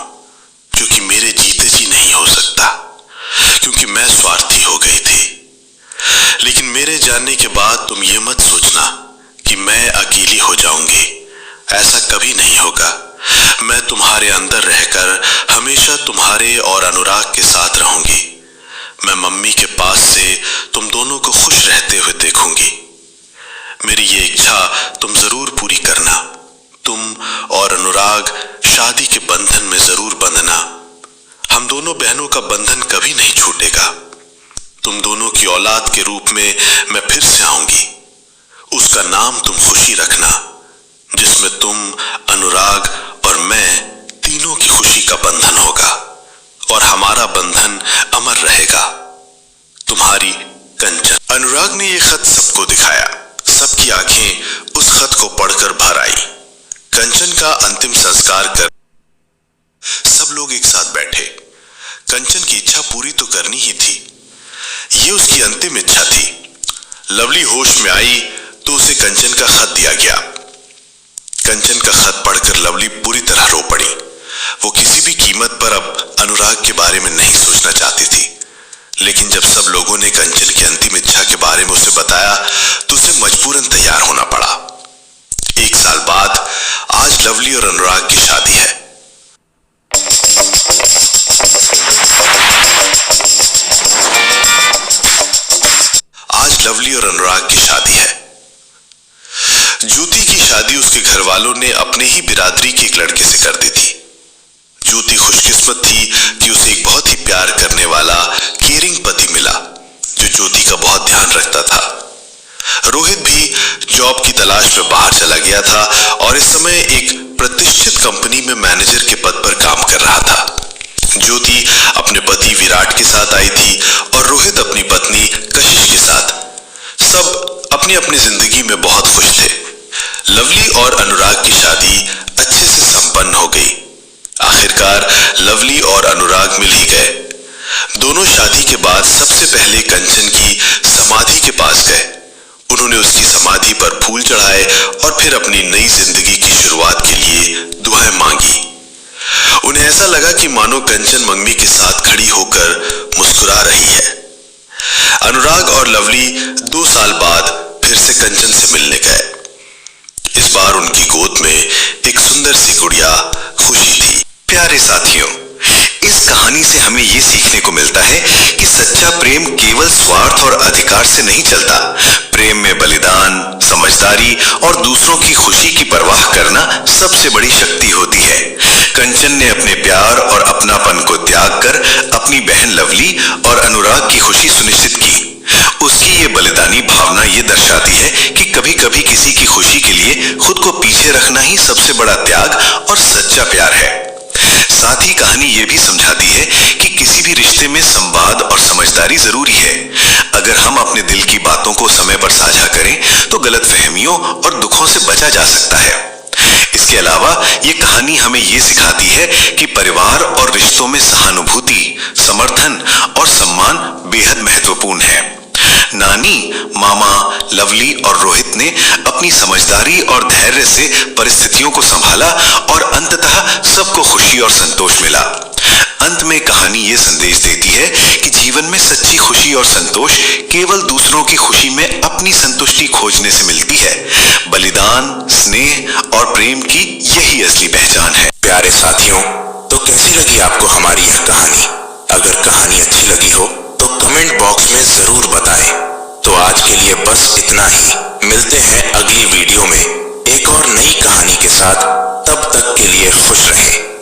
क्योंकि मेरे जीते जी नहीं हो सकता, क्योंकि मैं स्वार्थी हो गई थी। लेकिन मेरे जानने के बाद तुम ये मत सोचना कि मैं अकेली हो जाऊंगी। ऐसा कभी नहीं होगा। मैं तुम्हारे अंदर रहकर हमेशा तुम्हारे और अनुराग के साथ रहूंगी। मैं मम्मी के पास से तुम दोनों को खुश रहते हुए देखूंगी। मेरी ये इच्छा तुम जरूर पूरी करना। तुम और अनुराग शादी के बंधन में जरूर बंधना। हम दोनों बहनों का बंधन कभी नहीं छूटेगा। तुम दोनों की औलाद के रूप में मैं फिर से आऊंगी। उसका नाम तुम खुशी रखना, जिसमें तुम, अनुराग और मैं तीनों की खुशी का बंधन होगा और हमारा बंधन अमर रहेगा। तुम्हारी कंचन। अनुराग ने यह खत सबको दिखाया। सबकी आंखें उस खत को पढ़कर भर आई। कंचन का अंतिम संस्कार कर सब लोग एक साथ बैठे। कंचन की इच्छा पूरी तो करनी ही थी। ये उसकी अंतिम इच्छा थी। लवली होश में आई तो उसे कंचन का खत दिया गया। कंचन का खत पढ़कर लवली पूरी तरह रो पड़ी। वो किसी भी कीमत पर अब अनुराग के बारे में नहीं सोचना चाहती थी, लेकिन जब सब लोगों ने कंचन की अंतिम इच्छा के बारे में उसे बताया तो उसे मजबूरन तैयार होना पड़ा। 1 साल बाद आज लवली और अनुराग की शादी है। आज लवली और अनुराग की शादी है। ज्योति की शादी उसके घर वालों ने अपने ही बिरादरी के एक लड़के से कर दी थी। ज्योति खुशकिस्मत थी कि उसे एक बहुत ही प्यार करने वाला केयरिंग पति मिला जो ज्योति का बहुत ध्यान रखता था। रोहित भी जॉब की तलाश में बाहर चला गया था और इस समय एक प्रतिष्ठित कंपनी में मैनेजर के पद पर काम कर रहा था। ज्योति अपने पति विराट के साथ आई थी और रोहित अपनी पत्नी कशिश के साथ। सब अपनी अपनी जिंदगी में बहुत खुश थे। लवली और अनुराग की शादी अच्छे से संपन्न हो गई। आखिरकार लवली और अनुराग मिल ही गए। दोनों शादी के बाद सबसे पहले कंचन की समाधि के पास गए। उन्होंने उसकी समाधि पर फूल चढ़ाए और फिर अपनी नई जिंदगी की शुरुआत के लिए दुआएं मांगी। उन्हें ऐसा लगा कि मानो कंचन मम्मी के साथ खड़ी होकर मुस्कुरा रही है। अनुराग और लवली 2 साल बाद फिर से कंचन से मिलने गए। इस बार उनकी गोद में एक सुंदर सी गुड़िया खुशी थी। प्यारे साथियों, इस कहानी से हमें यह सीखने को मिलता है कि सच्चा प्रेम केवल स्वार्थ और अधिकार से नहीं चलता। प्रेम में बलिदान, समझदारी और दूसरों की खुशी की परवाह करना सबसे बड़ी शक्ति होती है। कंचन ने अपने प्यार और अपनापन को त्याग कर अपनी बहन लवली और अनुराग की खुशी सुनिश्चित की। उसकी ये बलिदानी भावना ये दर्शाती है कि कभी कभी किसी की खुशी के लिए खुद को पीछे रखना ही सबसे बड़ा त्याग और सच्चा प्यार है। साथ ही कहानी ये भी समझाती है कि किसी भी रिश्ते में संवाद और समझदारी जरूरी है। अगर हम अपने दिल की बातों को समय पर साझा करें तो गलतफहमियों और दुखों से बचा जा सकता है। इसके अलावा ये कहानी हमें ये सिखाती है कि परिवार और रिश्तों में सहानुभूति, समर्थन और सम्मान बेहद महत्वपूर्ण है। नानी, मामा, लवली और रोहित ने अपनी समझदारी और धैर्य से परिस्थितियों को संभाला और अंततः सबको खुशी और संतोष मिला। अंत में कहानी ये संदेश देती है कि जीवन में सच्ची खुशी और संतोष केवल दूसरों की खुशी में अपनी संतुष्टि खोजने से मिलती है। बलिदान, स्नेह और प्रेम की यही असली पहचान है। प्यारे साथियों, तो कैसी लगी आपको हमारी यह कहानी? अगर कहानी अच्छी लगी हो तो कमेंट बॉक्स में जरूर बताएं। तो आज के लिए बस इतना ही। मिलते हैं अगली वीडियो में एक और नई कहानी के साथ। तब तक के लिए खुश रहें।